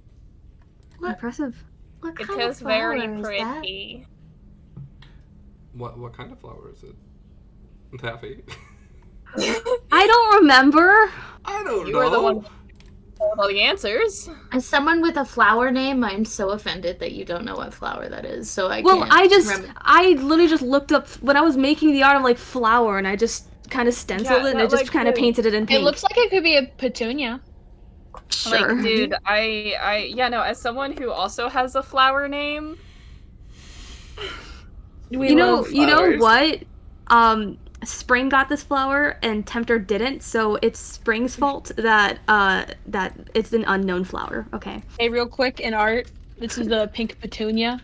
Impressive. What It kind of is very flower is that? pretty. What kind of flower is it? Taffy. I don't remember. I don't You know. were the one with all the answers. As someone with a flower name, I'm so offended that you don't know what flower that is. So I Well, can't I literally just looked up when I was making the art. I'm like flower, and I just kind of stenciled Yeah, it and that, I just like, kind of the- painted it in pink. It looks like it could be a petunia. Sure. Like, dude, as someone who also has a flower name, you know flowers. what? Spring got this flower and Tempter didn't, so it's Spring's fault that it's an unknown flower. Okay. Hey, real quick, in art, this is the pink petunia.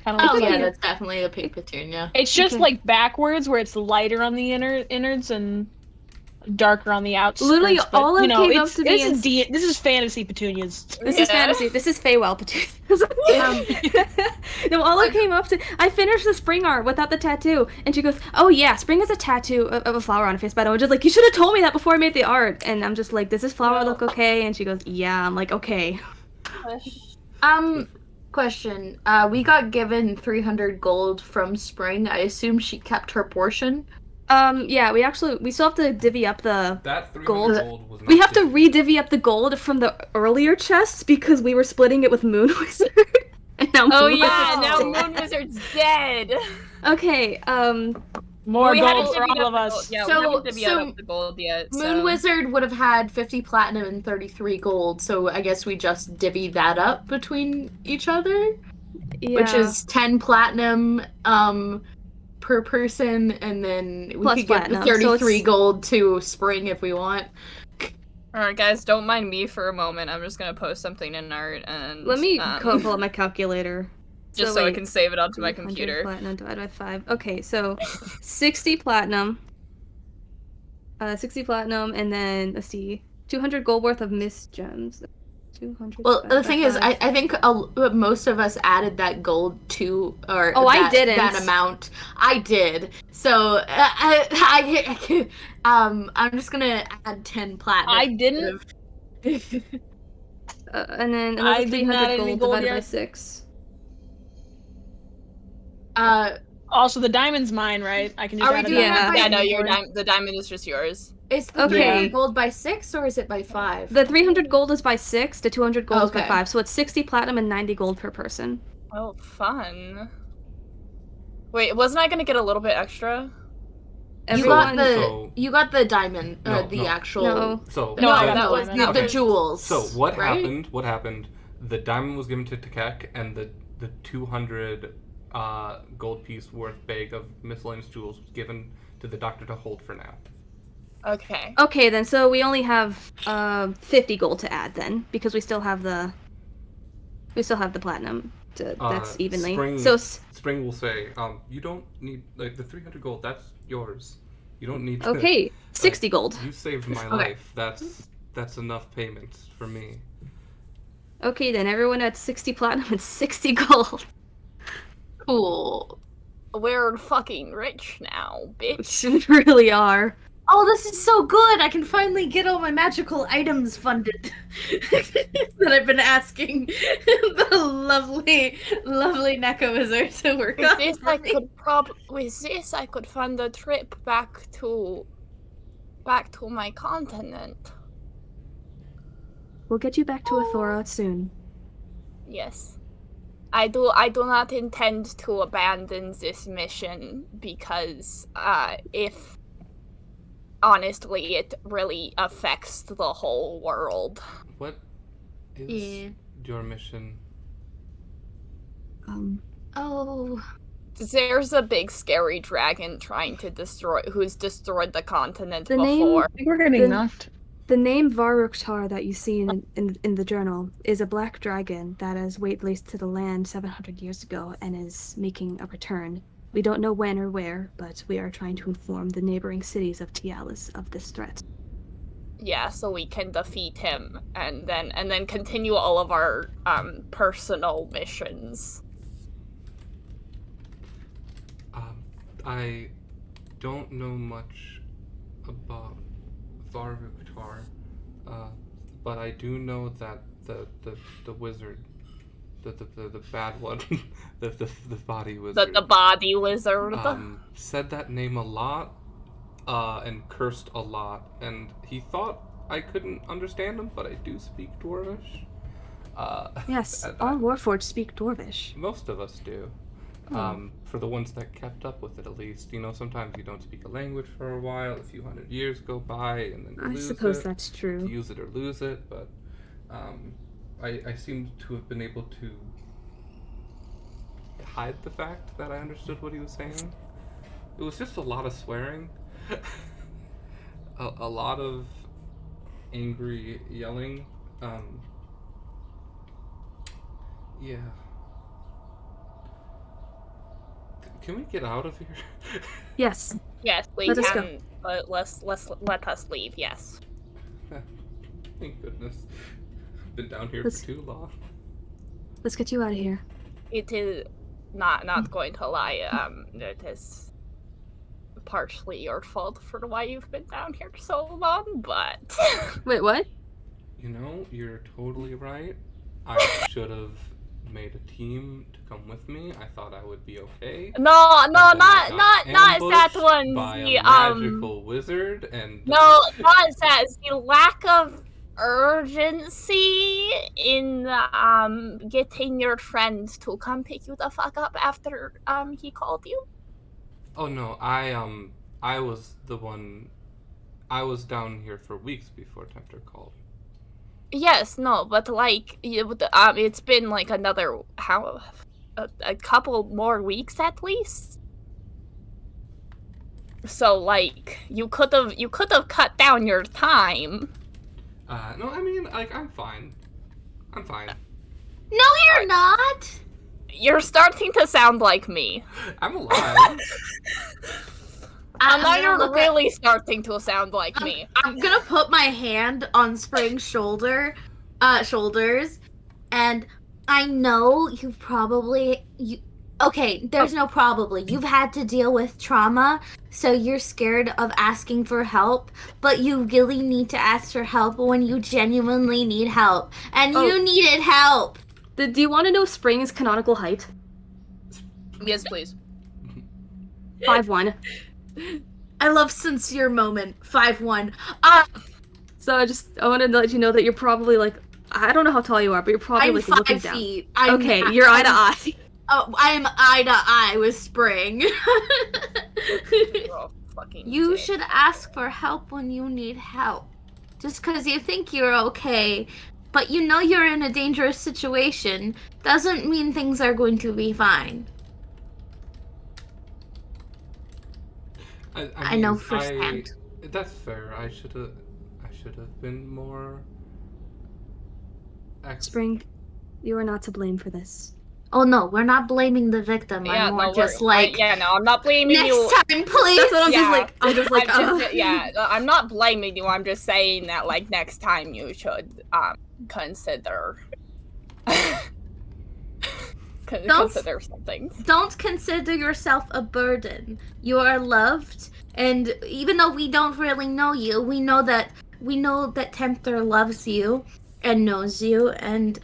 Kind of Oh looks yeah, like that's definitely a pink petunia. It's just Okay. like backwards, where it's lighter on the innards and darker on the outskirts. Literally, but, all you it know, came up it's, to me this and- is this is fantasy petunias. This is Yeah. fantasy. This is Feywild petunias. No, all it came up to. I finished the Spring art without the tattoo, and she goes, "Oh yeah, Spring has a tattoo of a flower on her face." By the way, just like you should have told me that before I made the art. And I'm just like, "Does this flower look okay?" And she goes, "Yeah." I'm like, "Okay." Question. We got given 300 gold from Spring. I assume she kept her portion. Yeah, we still have to divvy up the. That 300 Gold. gold was not We have to given. re-divvy up the gold from the earlier chests because we were splitting it with Moon Wizard. And now oh Moon yeah, Wizard's now dead. Moon Wizard's dead. Okay, More We haven't gold for divvied all up of the us. gold. Yeah, So- we haven't divvied so up the gold yet. Moon so. Wizard would have had 50 platinum and 33 gold, so I guess we just divvy that up between each other, which yeah. is 10 platinum per person, and then we Plus could give the platinum, so 33 it's- gold to Spring if we want. Alright, guys, don't mind me for a moment. I'm just gonna post something in art and Let me pull up my calculator. just so I wait, can save it onto my 300 computer. Platinum divided by 5. Okay, so 60 platinum. 60 platinum, and then let's see, 200 gold worth of mist gems. 200. Well, the divided thing by is, 5. I think most of us added that gold to, or Oh, I that, didn't. that amount. I did. So I'm just gonna add 10 platinum. I didn't. And then I another didn't add 300 any gold gold divided by yet. 6. Also, the diamond's mine, right? I can just Are we add a doing diamond. that by- Yeah, no, the diamond is just yours. Is the Okay. 300 gold by 6 or is it by 5? The 300 gold is by 6, the 200 gold is by Okay. 5, so it's 60 platinum and 90 gold per person. Oh, fun. Wait, wasn't I gonna get a little bit extra? Everyone. You got the diamond, No, the no. actual. No. So No, I got that the was diamond. the jewels. So what right? happened? What happened? The diamond was given to Tekek, and the 200 gold piece worth bag of miscellaneous jewels was given to the doctor to hold for now. Okay. Okay, then. So we only have 50 gold to add then, because we still have the platinum. That's evenly. Spring will say, you don't need like the 300 gold. That's yours. You don't need to. Okay, 60 gold. You saved my life. That's enough payments for me. Okay, then everyone at 60 platinum and 60 gold. Cool. We're fucking rich now, bitch. We really are. Oh, this is so good! I can finally get all my magical items funded that I've been asking the lovely Neko Wizard to work With on. this, I could fund a trip back to my continent. We'll get you back to Athora soon. Yes. I do not intend to abandon this mission because if honestly it really affects the whole world. What is your mission? Oh. There's a big scary dragon who's destroyed the continent before. I think we're getting knocked. The name Varuktar that you see in the journal is a black dragon that has waitlaced to the land 700 years ago and is making a return. We don't know when or where, but we are trying to inform the neighboring cities of Tialis of this threat. Yeah, so we can defeat him and then continue all of our personal missions. I don't know much about Varuktar, but I do know that the wizard, the bad one, the body wizard, The body wizard. said that name a lot, and cursed a lot, and he thought I couldn't understand him, but I do speak Dwarvish. Yes, all Warforged speak Dwarvish. Most of us do. For the ones that kept up with it, at least. You know, sometimes you don't speak a language for a while, a few hundred years go by, and then you lose it. I suppose that's true. You use it or lose it, but I seem to have been able to hide the fact that I understood what he was saying. It was just a lot of swearing, a lot of angry yelling. Yeah. Can we get out of here? Yes. Yes, we Let us can. go. But let us leave. Yes. Thank goodness. I've been down here Let's- for too long. Let's get you out of here. It is not going to lie. It is partially your fault for why you've been down here so long, but Wait, what? You know, you're totally right. I should have made a team to come with me. I thought I would be okay. no, And then I not got that ambushed one. by The a magical wizard, and no, not that. The lack of urgency in getting your friend to come pick you the fuck up after he called you. Oh no, I was the one. I was down here for weeks before Tempter called. Yes, no, but like it's been like another a couple more weeks at least. So like you could have cut down your time. No, I mean, like, I'm fine. I'm fine. No, you're not. You're starting to sound like me. I'm alive. And now gonna you're look really starting to sound like me. I'm gonna put my hand on Spring's shoulders, and I know you've probably okay, there's no probably. You've had to deal with trauma, so you're scared of asking for help, but you really need to ask for help when you genuinely need help. And you needed help. Do you want to know Spring's canonical height? Yes, please. 5'1". I love sincere moment. 5'1". So I wanted to let you know that you're probably like, I don't know how tall you are, but you're probably I'm like 5 looking down. feet. Okay, you're eye to eye. Oh, I am eye to eye with Spring. Oh, fucking You dick. should ask for help when you need help. Just because you think you're okay, but you know you're in a dangerous situation, doesn't mean things are going to be fine. I know firsthand. That's fair. I should have been more. Spring, you are not to blame for this. Oh no, we're not blaming the victim. I'm more just like, I'm not blaming next you. time, please. That's what I'm just like, I'm not blaming you. I'm just saying that, like, next time you should consider consider something. Don't consider yourself a burden. You are loved, and even though we don't really know you, we know that Tempter loves you and knows you, and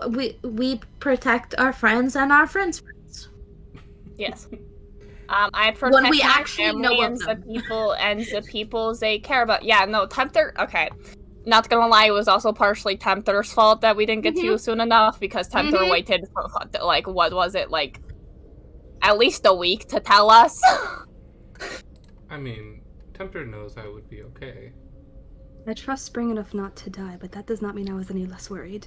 we protect our friends and our friends' friends. Yes. I protect When we my actually family know of and them. the people they care about. Yeah, no, Tempter. Okay, not gonna lie, it was also partially Tempter's fault that we didn't get to you soon enough, because Tempter waited for, like, what was it, like, at least a week to tell us. I mean, Tempter knows I would be okay. I trust Spring enough not to die, but that does not mean I was any less worried.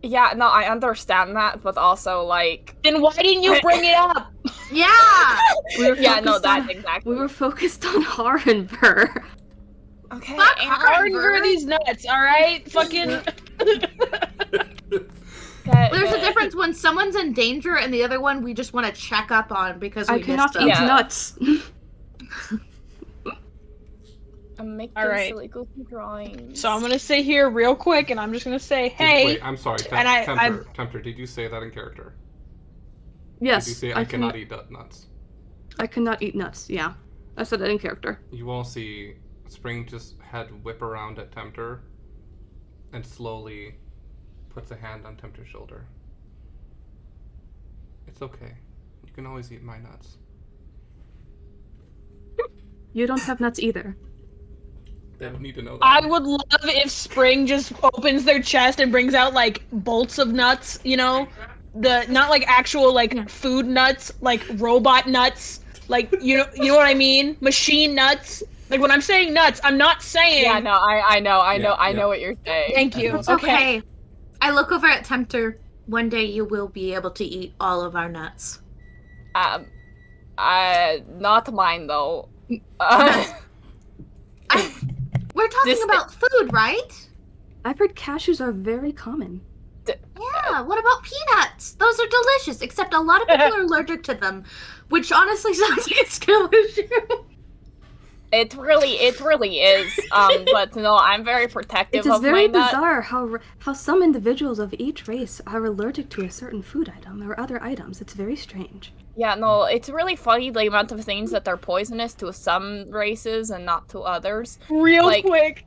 Yeah, no, I understand that, but also, like... Then why didn't you bring it up? Yeah! Exactly. We were focused on Harenver. Okay, Fuck Hardenver these nuts, alright? Fucking... There's a difference when someone's in danger and the other one we just want to check up on because we cannot missed them. eat nuts. I'm making silly goofy drawings. So I'm gonna sit here real quick, and I'm just gonna say, hey. Wait, I'm sorry, Tempter, did you say that in character? Yes. Did you say I cannot eat nuts? I cannot eat nuts, yeah. I said that in character. You all see Spring just head whip around at Tempter and slowly puts a hand on Tempter's shoulder. It's okay. You can always eat my nuts. You don't have nuts either. They don't need to know that. I would love if Spring just opens their chest and brings out, like, bolts of nuts, you know? Not, like, actual, like, food nuts, like, robot nuts, like, you know what I mean? Machine nuts. Like, when I'm saying nuts, I'm not saying... Yeah, no, I know what you're saying. Thank you. It's okay. I look over at Tempter. One day you will be able to eat all of our nuts. Not mine, though. We're talking about food, right? I've heard cashews are very common. Yeah, what about peanuts? Those are delicious, except a lot of people are allergic to them, which honestly sounds like a skill issue. It really is. But no, I'm very protective of my It is very nut. bizarre how some individuals of each race are allergic to a certain food item or other items. It's very strange. Yeah, no, it's really funny the amount of things that are poisonous to some races and not to others. Real quick.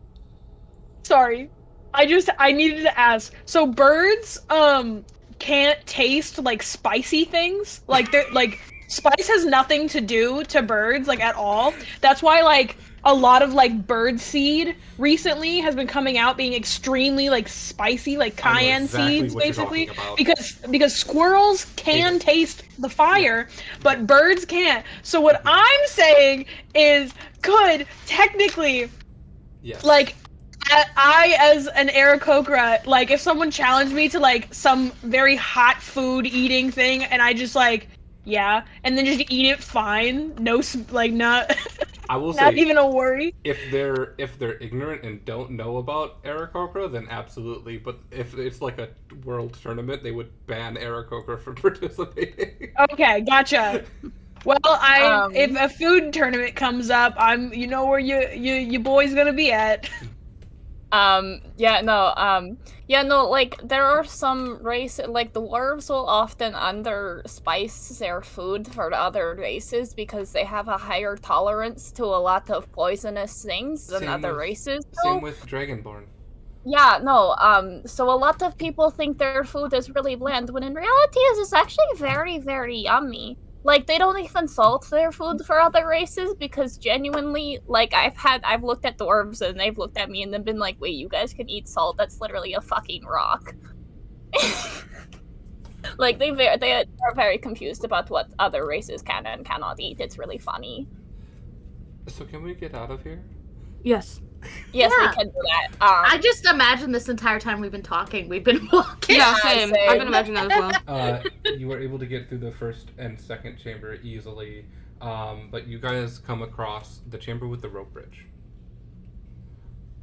Sorry. I needed to ask. So birds, can't taste, like, spicy things? Like, they're, like, spice has nothing to do to birds, like, at all. That's why, like, a lot of, like, bird seed recently has been coming out being extremely, like, spicy, like cayenne seeds, basically. Because squirrels can taste the fire, but birds can't. So what I'm saying is, could technically, like, I, as an Aarakocra, like, if someone challenged me to, like, some very hot food eating thing, and I just, like, yeah, and then just eat it fine, no, like, not... I will not say, even a worry. If they're ignorant and don't know about Aarakocra, then absolutely. But if it's like a world tournament, they would ban Aarakocra from participating. Okay, gotcha. Well, if a food tournament comes up, you know where you boy's gonna be at. Like, there are some races, like, the dwarves will often underspice their food for the other races because they have a higher tolerance to a lot of poisonous things than other races. Same with Dragonborn. Yeah, no, so a lot of people think their food is really bland, when in reality it's actually very, very yummy. Like, they don't even salt their food for other races because genuinely, like, I've looked at dwarves and they've looked at me and then been like, wait, you guys can eat salt? That's literally a fucking rock. Like, they are very confused about what other races can and cannot eat. It's really funny. So can we get out of here? Yes. Yes, Yeah. we can do that. I just imagine this entire time we've been talking, we've been walking. Yeah, same. same. I've been imagining that as well. You were able to get through the first and second chamber easily, but you guys come across the chamber with the rope bridge.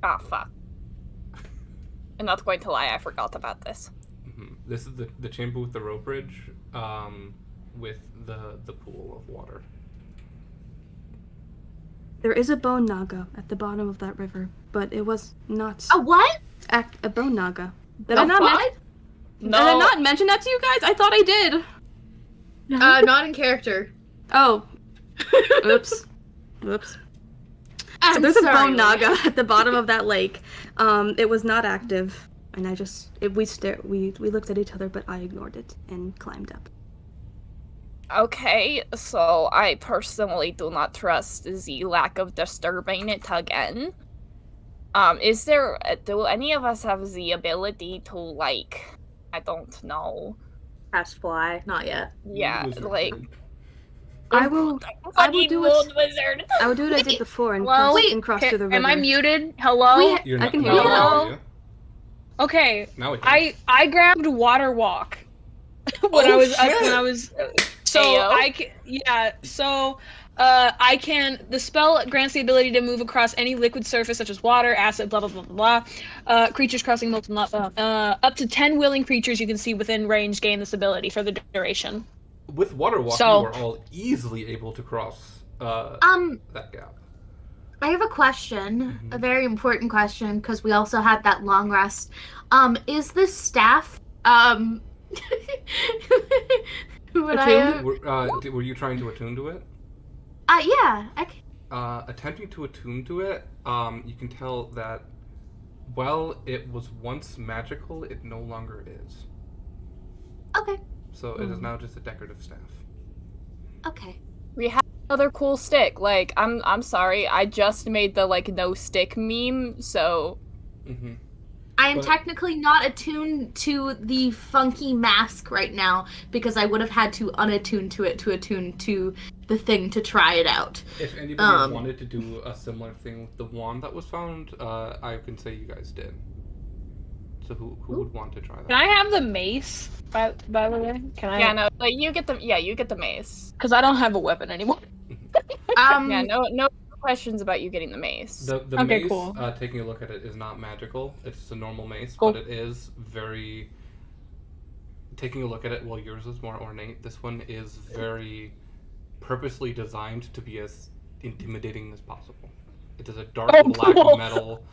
Ah, fuck. I'm not going to lie, I forgot about this. Mm-hmm. This is the chamber with the rope bridge, with the pool of water. There is a bone naga at the bottom of that river, but it was not A what? a bone naga. Did A I not what? Did I not mention that to you guys? I thought I did. Not in character. Oh. Oops. Oops. I'm So there's sorry. a bone naga at the bottom of that lake. It was not active, and we looked at each other, but I ignored it and climbed up. Okay, so I personally do not trust the lack of disturbing it again. Do any of us have the ability to, like, I don't know. Cast fly. Not yet. Yeah, Wizard. like, I will fucking do moon it. wizard. I would do what I did before and Hello? cross through the river. Am I muted? Hello? You're I not, can now hear we you. can hear you. Okay, Now we can. I grabbed water walk when Oh, I was shit. so Ayo. I can I can the spell grants the ability to move across any liquid surface such as water, acid, blah blah blah blah blah. Creatures crossing multiple up to 10 willing creatures you can see within range gain this ability for the duration. With water walk, So- you are all easily able to cross that gap. I have a question, a very important question, because we also had that long rest. Is this staff, would I, Were you trying to attune to it? yeah, Attempting to attune to it, you can tell that while it was once magical, it no longer is. okay, So it is now just a decorative staff. okay. We have another cool stick. Like, I'm sorry, I just made the, like, no stick meme, so... Mm-hmm. I am But- technically not attuned to the funky mask right now, because I would have had to unattune to it to attune to the thing to try it out. If anybody wanted to do a similar thing with the wand that was found, I can say you guys did. So who would want to try that? Can I have the mace? By the way, can I? Yeah, no, like, you get the mace. Because I don't have a weapon anymore. Yeah, no questions about you getting the mace. The Okay, mace, cool. taking a look at it, is not magical. It's a normal mace, Cool. but it is very... Taking a look at it, well, yours is more ornate. This one is very purposely designed to be as intimidating as possible. It is a dark black cool. metal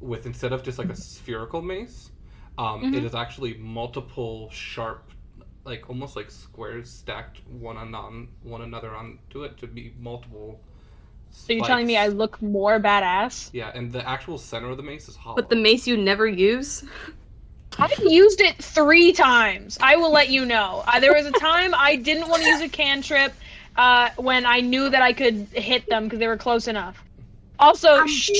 with, instead of just like a spherical mace, it is actually multiple sharp, like almost like squares stacked one another onto it to be multiple So you're telling me I spikes. look more badass? Yeah, and the actual center of the mace is hollow. But the mace you never use? I've used it 3 times. I will let you know. There was a time I didn't want to use a cantrip when I knew that I could hit them because they were close enough. Also, Is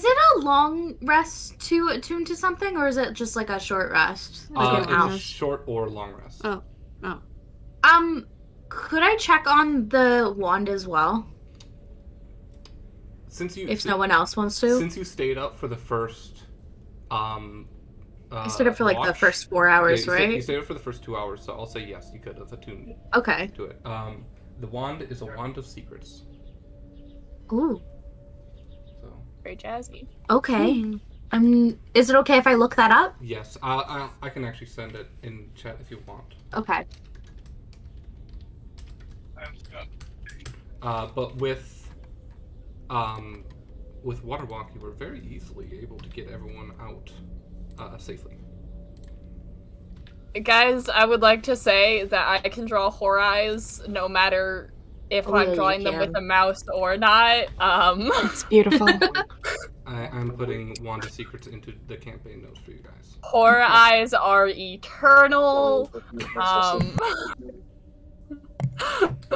it a long rest to attune to something, or is it just like a short rest? Like an It's hour? a short or long rest. Oh. Could I check on the wand as well? Since you If no one else wants to? since you stayed up for the first I stood up for like the watch, first 4 hours, you right? stayed up for the first 2 hours, so I'll say yes, you could have attuned Okay. to it. The wand is a wand of secrets. Ooh. So Very jazzy. Okay. Is it okay if I look that up? yes, I can actually send it in chat if you want. Okay. But with Waterwalk, you were very easily able to get everyone out safely. Guys, I would like to say that I can draw horror eyes no matter if Oh, yeah, I'm you drawing them can. with a mouse or not. It's beautiful. I'm putting Wand of Secrets into the campaign notes for you guys. Horror eyes are eternal.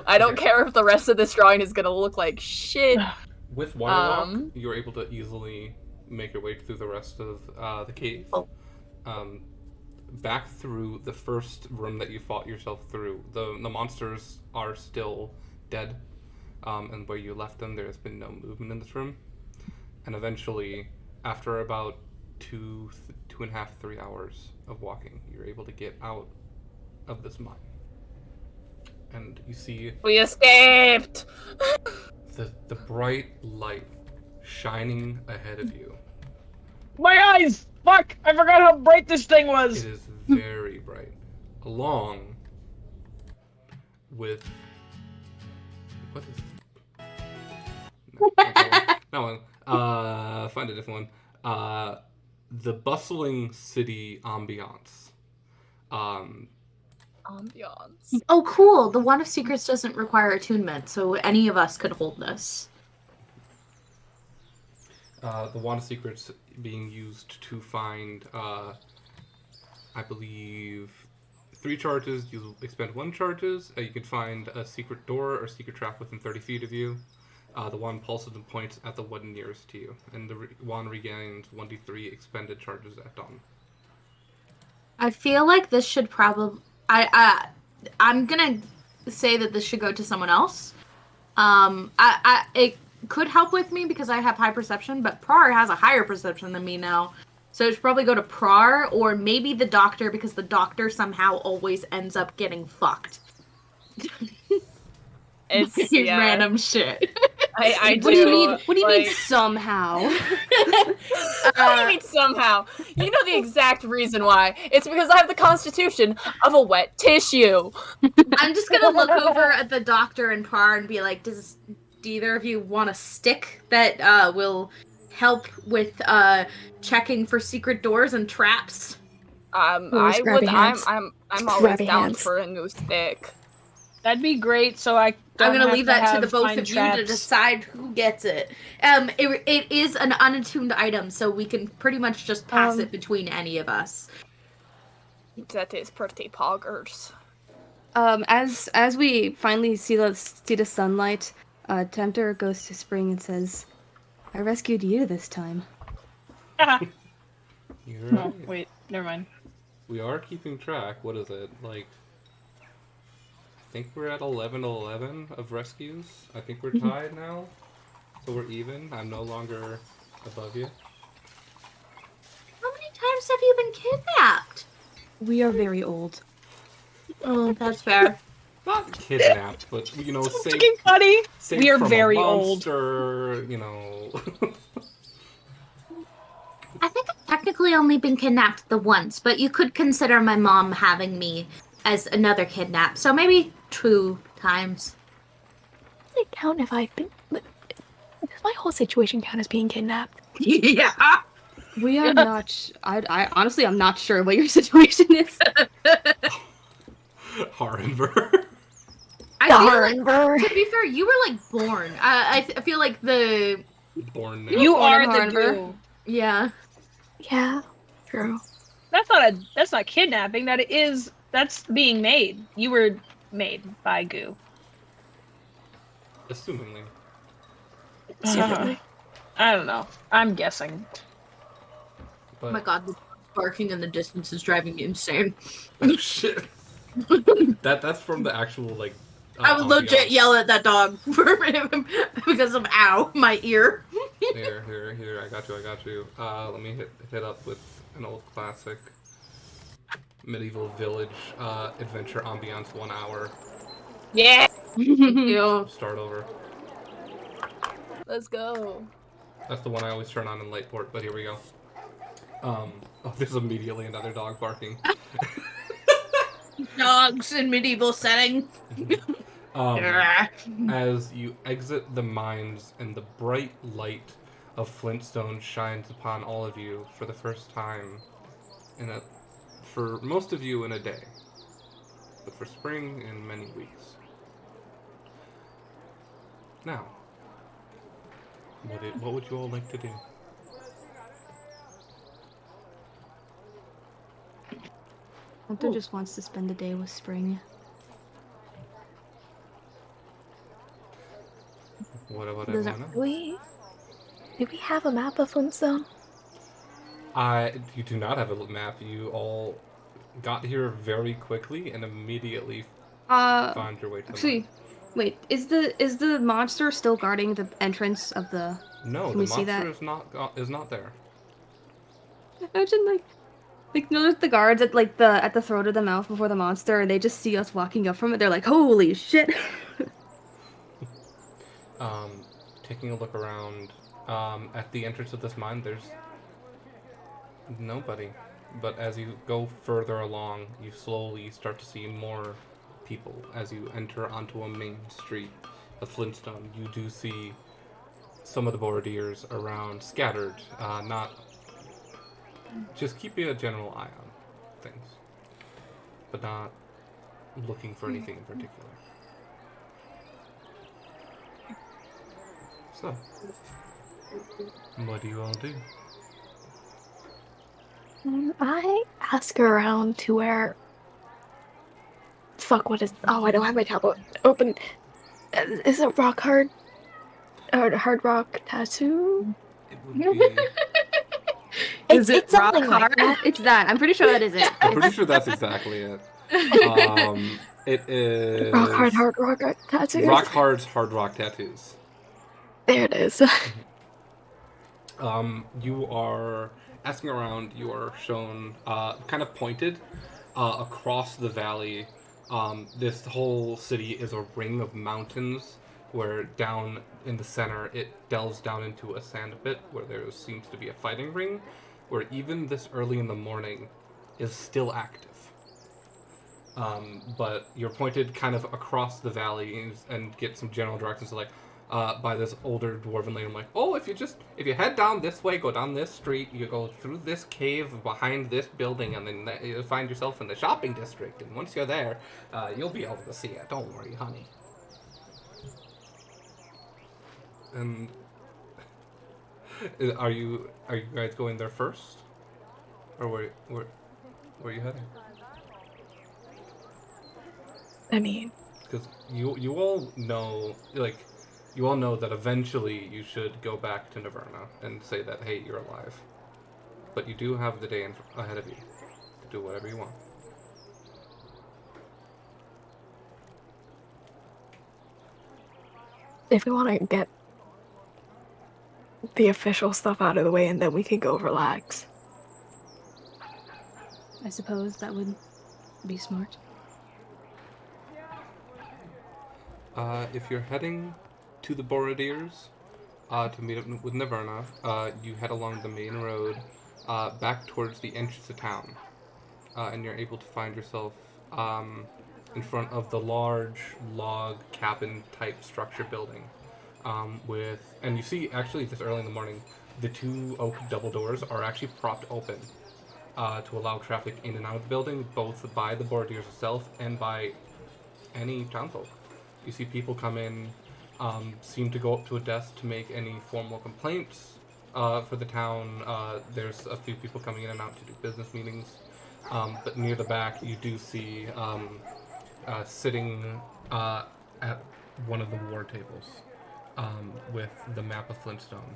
I don't care if the rest of this drawing is gonna look like shit. With Waterwalk, you're able to easily make your way through the rest of the cave. Back through the first room that you fought yourself through. The monsters are still dead. And where you left them, there has been no movement in this room. And eventually, after about 2.5, 3 hours of walking, you're able to get out of this mine. And you see We escaped! the bright light shining ahead of you. My eyes! Fuck! I forgot how bright this thing was! It is very bright. Along with... What is this? No, find a different one. The bustling city ambiance. Ambiance. Oh, cool. The Wand of Secrets doesn't require attunement, so any of us could hold this. The Wand of Secrets being used to find, I believe, 3 charges. You expend 1 charges. You can find a secret door or secret trap within 30 feet of you. The wand pulses and points at the one nearest to you, and the wand regains 1d3 expended charges at dawn. I feel like this should probably... I'm gonna say that this should go to someone else. It could help with me because I have high perception, but Prar has a higher perception than me now. So it should probably go to Prar, or maybe the doctor, because the doctor somehow always ends up getting fucked. It's random shit. I do. What do you mean somehow? What do you mean somehow? You know the exact reason why. It's because I have the constitution of a wet tissue. I'm just gonna look over at the doctor and Prar and be like, do either of you want a stick that will help with checking for secret doors and traps? I'm Always grabby hands. I'm always Grabby down hands. for a new stick. That'd be great, so I don't I'm gonna have leave that to the have both mind of you traps. to decide who gets it. It is an unattuned item, so we can pretty much just pass it between any of us. That is pretty poggers. As we finally see the sunlight, Tempter goes to Spring and says, "I rescued you this time." You're No, right. wait, never mind. We are keeping track. What is it? Like, I think we're at 11 of rescues. I think we're tied now. So we're even. I'm no longer above you. How many times have you been kidnapped? We are very old. Oh, that's fair. Not kidnapped, but, you know, saved, Fucking funny. saved We are from very a old. monster, you know. I think I've technically only been kidnapped the once, but you could consider my mom having me as another kidnap, so maybe 2 times. Does it count if I've been... Does my whole situation count as being kidnapped? Yeah. We are not. I honestly, I'm not sure what your situation is. Harenver. I feel Darn, like, to be fair, you were like born. I feel like the Born now. You born are in the Harvard. goo. yeah. Yeah, true. That's not kidnapping. That's being made. You were made by goo. Assumingly. Secretly. I don't know. I'm guessing. But, Oh my god, the barking in the distance is driving me insane. Oh, shit. That's from the actual, like... I would legit ambiance. yell at that dog because of ow, my ear. Here, I got you. Let me hit up with an old classic medieval village adventure ambiance 1 hour. Yeah, Ew. Start over. let's go. That's the one I always turn on in Lateport, but here we go. Oh, there's immediately another dog barking. Dogs in medieval setting. As you exit the mines and the bright light of Flintstone shines upon all of you for the first time, for most of you in a day, but for Spring in many weeks. Now, what would you all like to do? Tempter just wants to spend the day with Spring. What I Does it- wanna? Do we have a map of Flintstone? You do not have a map. You all got here very quickly and immediately found your way to the Actually, mine. Wait, is the monster still guarding the entrance of the? No, Can the we see that? monster is not there. Imagine like notice the guards at the throat of the mouth before the monster, and they just see us walking up from it. They're like, "Holy shit!" Taking a look around, at the entrance of this mine, there's nobody. But as you go further along, you slowly start to see more people. As you enter onto a main street of Flintstone, you do see some of the Bordiers around, scattered. Not just keeping a general eye on things, but not looking for anything in particular. So, what do you all do? I ask around to where. Fuck, what is. Oh, I don't have my tablet open. Is it rock hard? Or hard rock tattoo? It would be. Is it it's something rock like hard? that. It's that. I'm pretty sure that is it. I'm pretty sure that's exactly it. It is Rock hard tattoo. Rock Hard's Hard Rock Tattoos. There it is. You are asking around. You are shown, kind of pointed, across the valley. This whole city is a ring of mountains, where down in the center it delves down into a sand pit where there seems to be a fighting ring, where even this early in the morning is still active. But you're pointed kind of across the valley and get some general directions, like by this older dwarven lady. I'm like, oh, if you head down this way, go down this street, you go through this cave behind this building, and then you'll find yourself in the shopping district. And once you're there, you'll be able to see it. Don't worry, honey. And are you guys going there first, or where are you heading? I mean, Because you all know, like, you all know that eventually you should go back to Naverna and say that, hey, you're alive. But you do have the day ahead of you to do whatever you want. if we want to get the official stuff out of the way and then we can go relax. I suppose that would be smart. If you're heading to the Borodiers to meet up with Naverna, you head along the main road back towards the entrance of town. And you're able to find yourself in front of the large log cabin type structure building. And you see, actually, this early in the morning, the two oak double doors are actually propped open to allow traffic in and out of the building, both by the Borodiers itself and by any townfolk. You see people come in, seem to go up to a desk to make any formal complaints for the town. There's a few people coming in and out to do business meetings. But near the back, you do see sitting at one of the war tables with the map of Flintstone.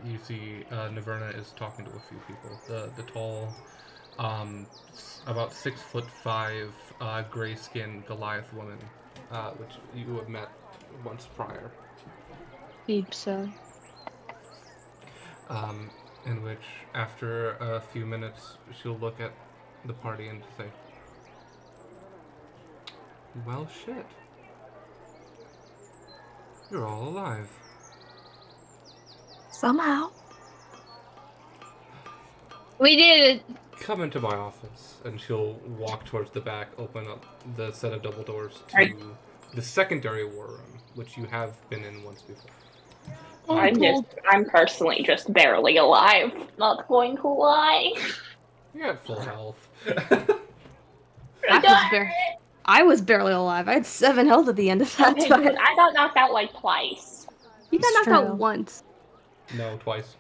You see Naverna is talking to a few people. The tall, about 6'5", gray-skinned Goliath woman, which you have met once prior. Deep so. In which, after a few minutes, she'll look at the party and say, well, shit. You're all alive. Somehow. We did it. Come into my office. And she'll walk towards the back, open up the set of double doors to the secondary war room, which you have been in once before. I'm personally just barely alive. Not going to lie. You're at full health. I was barely alive. I had 7 health at the end of that Okay, time. good. I got knocked out like twice. You got It's knocked true. out once. No, twice.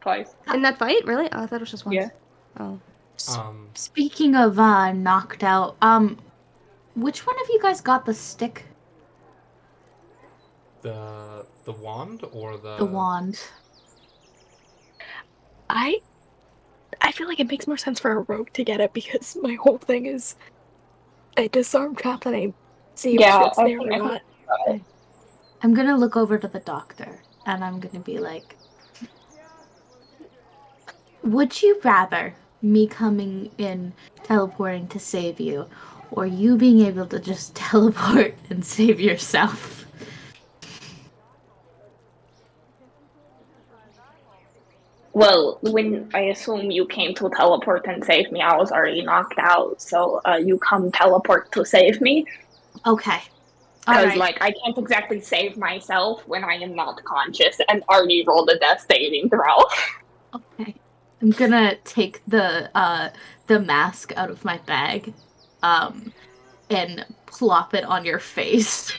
Twice. In that fight? Really? Oh, I thought it was just once. Yeah. Oh. Speaking of knocked out, which one of you guys got the stick? The wand or The wand. I feel like it makes more sense for a rogue to get it because my whole thing is I disarm traps and I See if Yeah, shit's I there think or I not. think I'm gonna look over to the doctor and I'm gonna be like, would you rather me coming in teleporting to save you, or you being able to just teleport and save yourself? Well, when I assume you came to teleport and save me, I was already knocked out. So you come teleport to save me, Okay. because Alright. like I can't exactly save myself when I am not conscious and already rolled a death saving throw. Okay. I'm gonna take the mask out of my bag, and plop it on your face.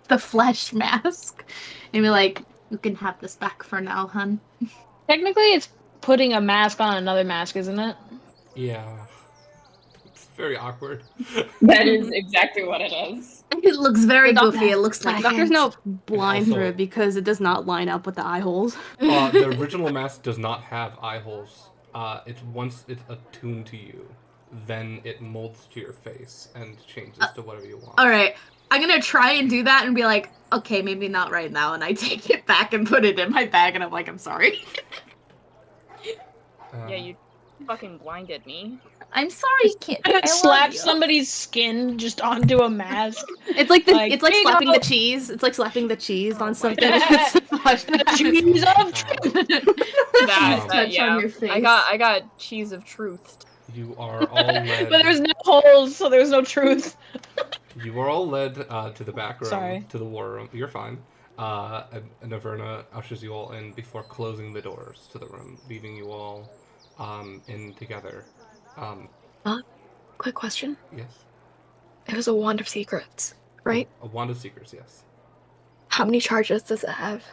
The flesh mask. And be like, you can have this back for now, hun. Technically, it's putting a mask on another mask, isn't it? Yeah. It's very awkward. That is exactly what it is. It looks very The goofy. It looks like Doctor's now And blind also- through it because it does not line up with the eye holes. The original mask does not have eye holes. It's once it's attuned to you, then it molds to your face and changes to whatever you want. Alright. I'm gonna try and do that and be like, okay, maybe not right now, and I take it back and put it in my bag and I'm like, I'm sorry. Yeah, you fucking blinded me. I'm sorry, kid. I love Slap you. somebody's skin just onto a mask. It's like Like, it's like here you slapping go. the cheese. It's like slapping the cheese Oh on my something. Cheese of truth. That, touch yeah. on your face. I got cheese of truth. You are all led. But there's no holes, so there's no truth. You are all led to the back room, Sorry. to the war room. You're fine. And Averna ushers you all in before closing the doors to the room, leaving you all in together. Quick question. Yes. It was a wand of secrets, right? A wand of secrets, yes. How many charges does it have?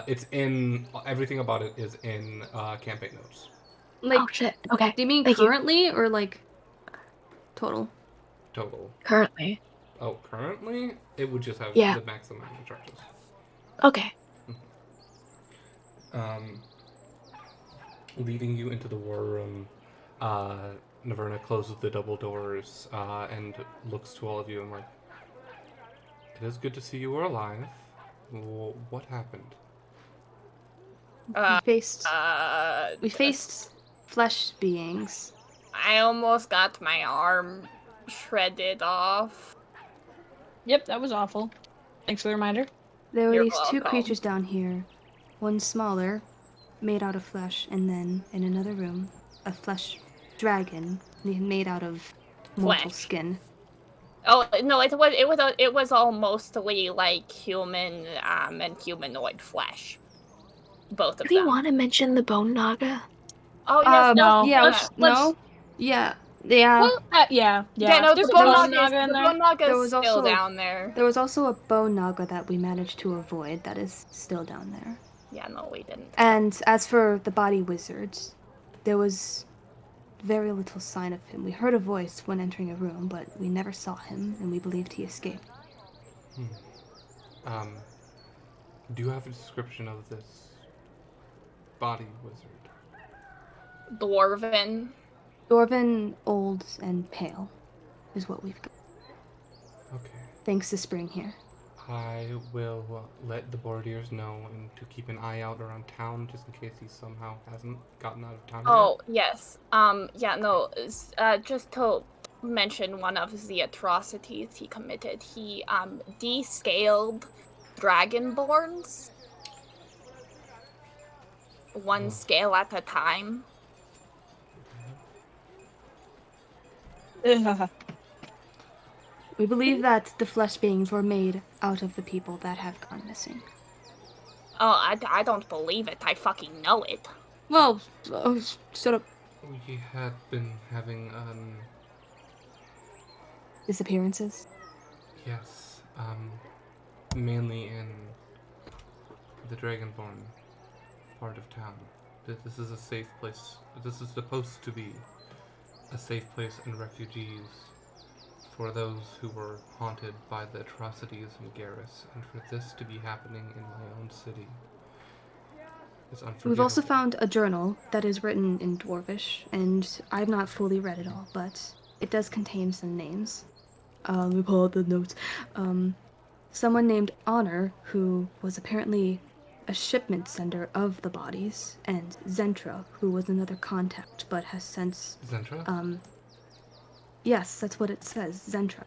It's in everything about it is in campaign notes. Like, Oh shit. Okay. do you mean Thank you. currently or like total? Total. Currently. Oh, currently it would just have Yeah. the maximum amount of charges. Okay. Leading you into the war room, Naverna closes the double doors and looks to all of you and like, it is good to see you were alive. What happened? We faced flesh beings. I almost got my arm shredded off. Yep, that was awful. Thanks for the reminder. There were You're these two welcome. creatures down here. One smaller, made out of flesh, and then in another room, a flesh dragon made out of mortal Flesh. skin. Oh no, it was all mostly like human and humanoid flesh. Both of Do we them. want to mention the bone naga? Oh yes, No. Yeah, let's- no? Yeah. Yeah. Well, yeah. no, There's the a bone bone naga naga in there. There is was still also- down there. There was also a bone naga that we managed to avoid that is still down there. Yeah, no, we didn't. And as for the body wizards, there was very little sign of him. We heard a voice when entering a room, but we never saw him, and we believed he escaped. Do you have a description of this body wizard? Dwarven. Dwarven, old, and pale is what we've got. Okay. Thanks to Spring here. I will let the Bordiers know and to keep an eye out around town just in case he somehow hasn't gotten out of town Oh yes. Yeah, no. Just to mention one of the atrocities he committed, he descaled dragonborns. One scale at a time. Ugh. We believe that the flesh beings were made out of the people that have gone missing. Oh, I don't believe it. I fucking know it. Well, shut up. We had been having, Disappearances? yes, mainly in the Dragonborn part of town. This is a safe place. This is supposed to be a safe place and refugees for those who were haunted by the atrocities in Garrus, and for this to be happening in my own city is unforgivable. We've also found a journal that is written in Dwarvish, and I've not fully read it all, but it does contain some names. Let me pull out the notes. Someone named Honor, who was apparently a shipment sender of the bodies, and Zentra, who was another contact, but has since... Zentra? Yes, that's what it says, Zentra.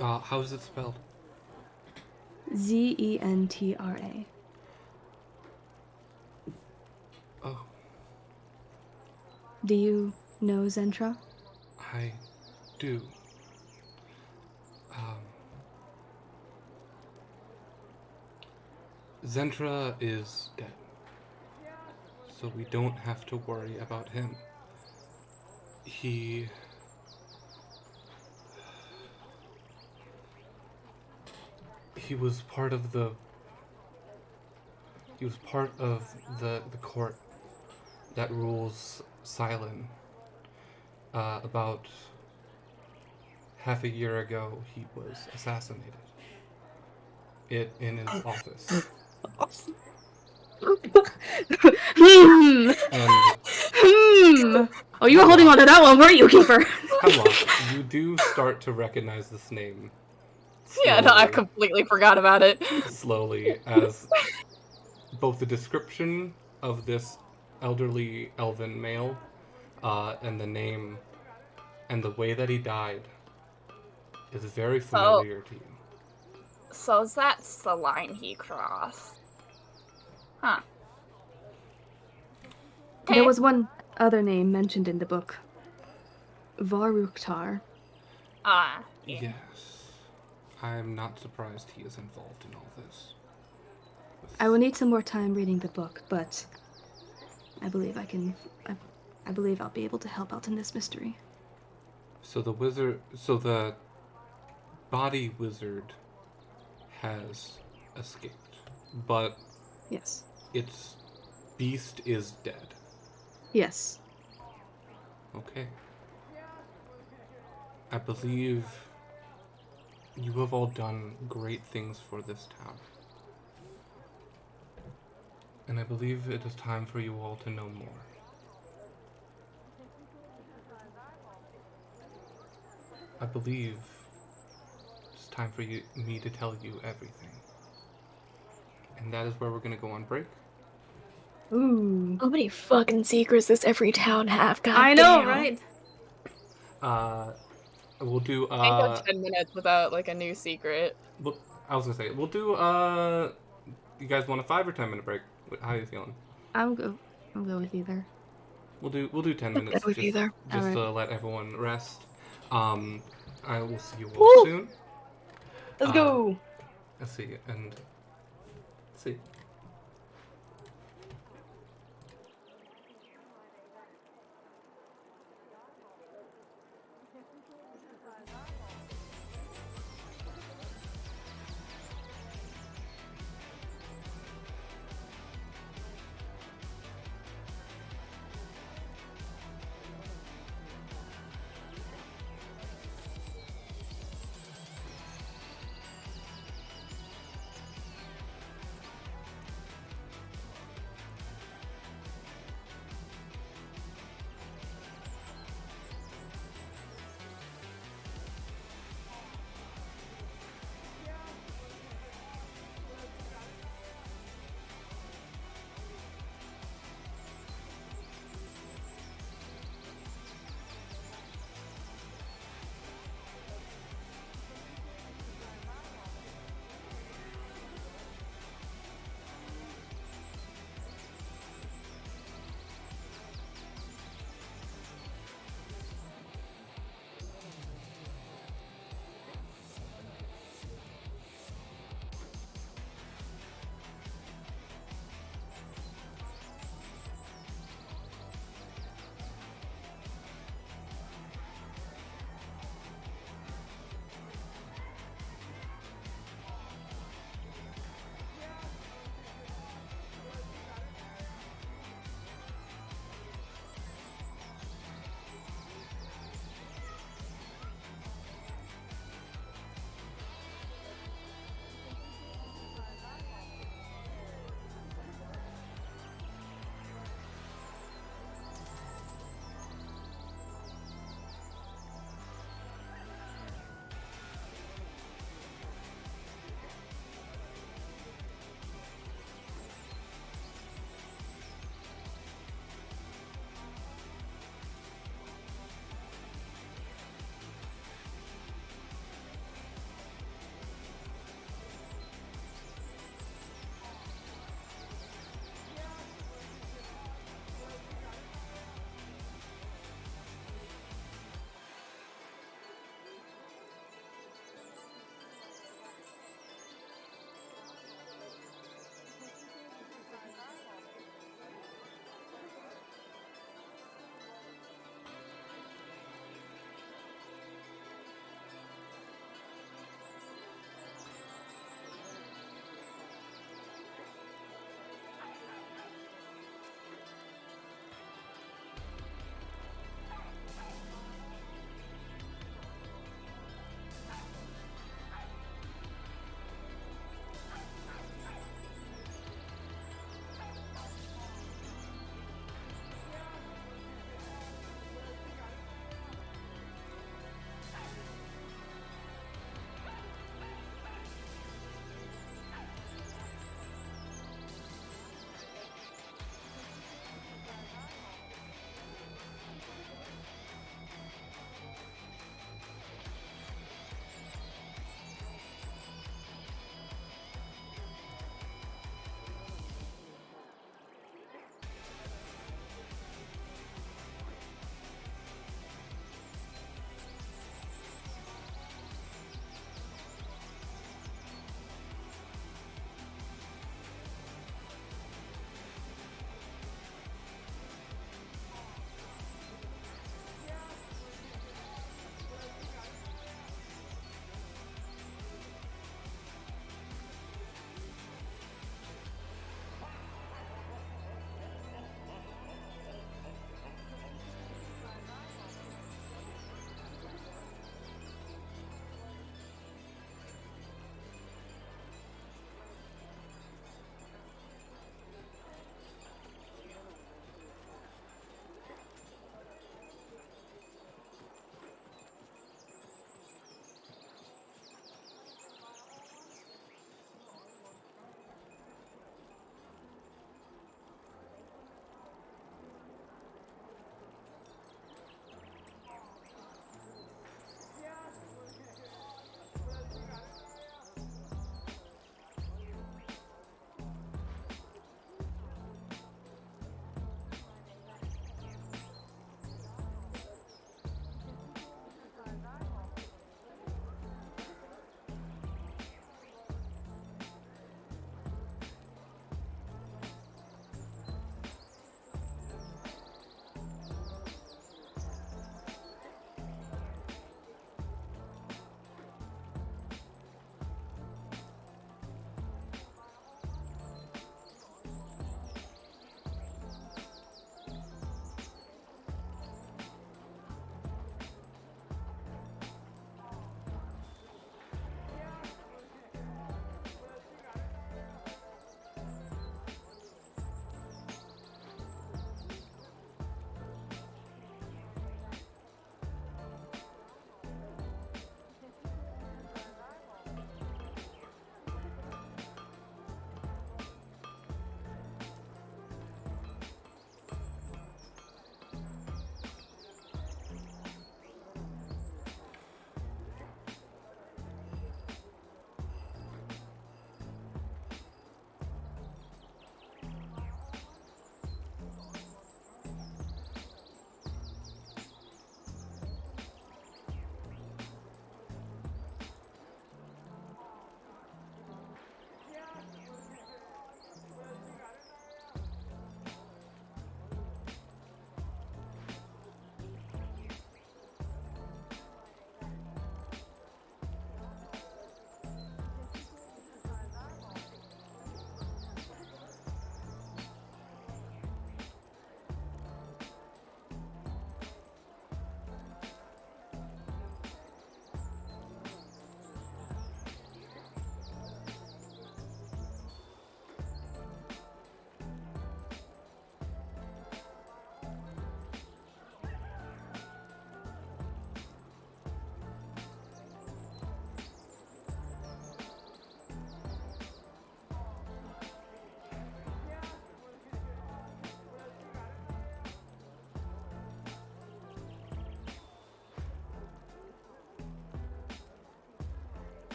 How is it spelled? Zentra. Oh, Do you know Zentra? I do. Zentra is dead, so we don't have to worry about him. He was part of the the court that rules Cylon. About half a year ago, he was assassinated. In his office. And Oh, you were holding on to that one, weren't you, Keeper? Hemlock, you do start to recognize this name. Yeah, no, I completely forgot about it. Slowly, as both the description of this elderly elven male, and the name, and the way that he died, is very familiar to you. So that's the line he crossed. Huh. There was one other name mentioned in the book. Varuktar. Yeah. Yes. I'm not surprised he is involved in all this. I will need some more time reading the book, but I believe I believe I'll be able to help out in this mystery. So the body wizard has escaped, but Yes. its beast is dead. Yes. Okay. I believe you have all done great things for this town. And I believe it is time for you all to know more. I believe it's time for me to tell you everything. And that is where we're going to go on break. Ooh. How many fucking secrets does every town have? God I know, damn. right? We'll do, Can't go 10 minutes without, like, a new secret. Well, I was going to say, we'll do, you guys want a 5 or 10 minute break? How are you feeling? I'll go with either. We'll do 10 minutes with just either. to let everyone rest. I will see you all soon. Let's go. Let's see, and let's see.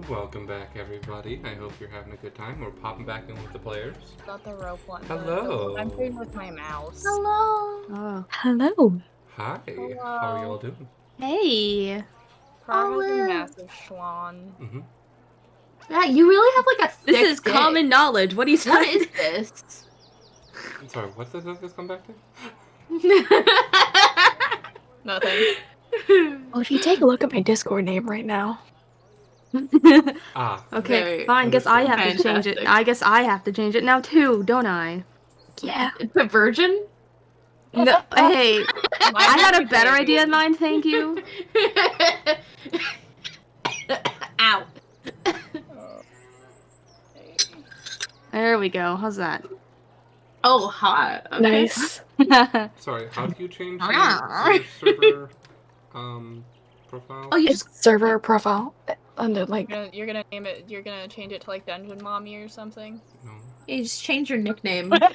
Welcome back, everybody. I hope you're having a good time. We're popping back in with the players. Not the rope one. Hello. I'm playing with my mouse. Hello. Oh. Hello. Hi. Hello. How are you all doing? Hey. Prague has a Olive. massive schlong. Mm-hmm. Yeah, you really have like a thick This is dick. common knowledge. What are you What talking is this? Sorry, what does this come back to? Nothing. Well, if you take a look at my Discord name right now. Ah. Okay, Very fine. Guess I have to change it. fantastic. I guess I have to change it now too, don't I? Yeah. The virgin? No, hey, Mine I had a would be better baby. idea in mind. Thank you. Ow. Oh. There we go. How's that? Oh, hot. Okay. Nice. Sorry, how do you change your server profile? Oh, you It's just server profile under like You're gonna name it. You're gonna change it to like Dungeon Mommy or something. No. you just change your nickname. That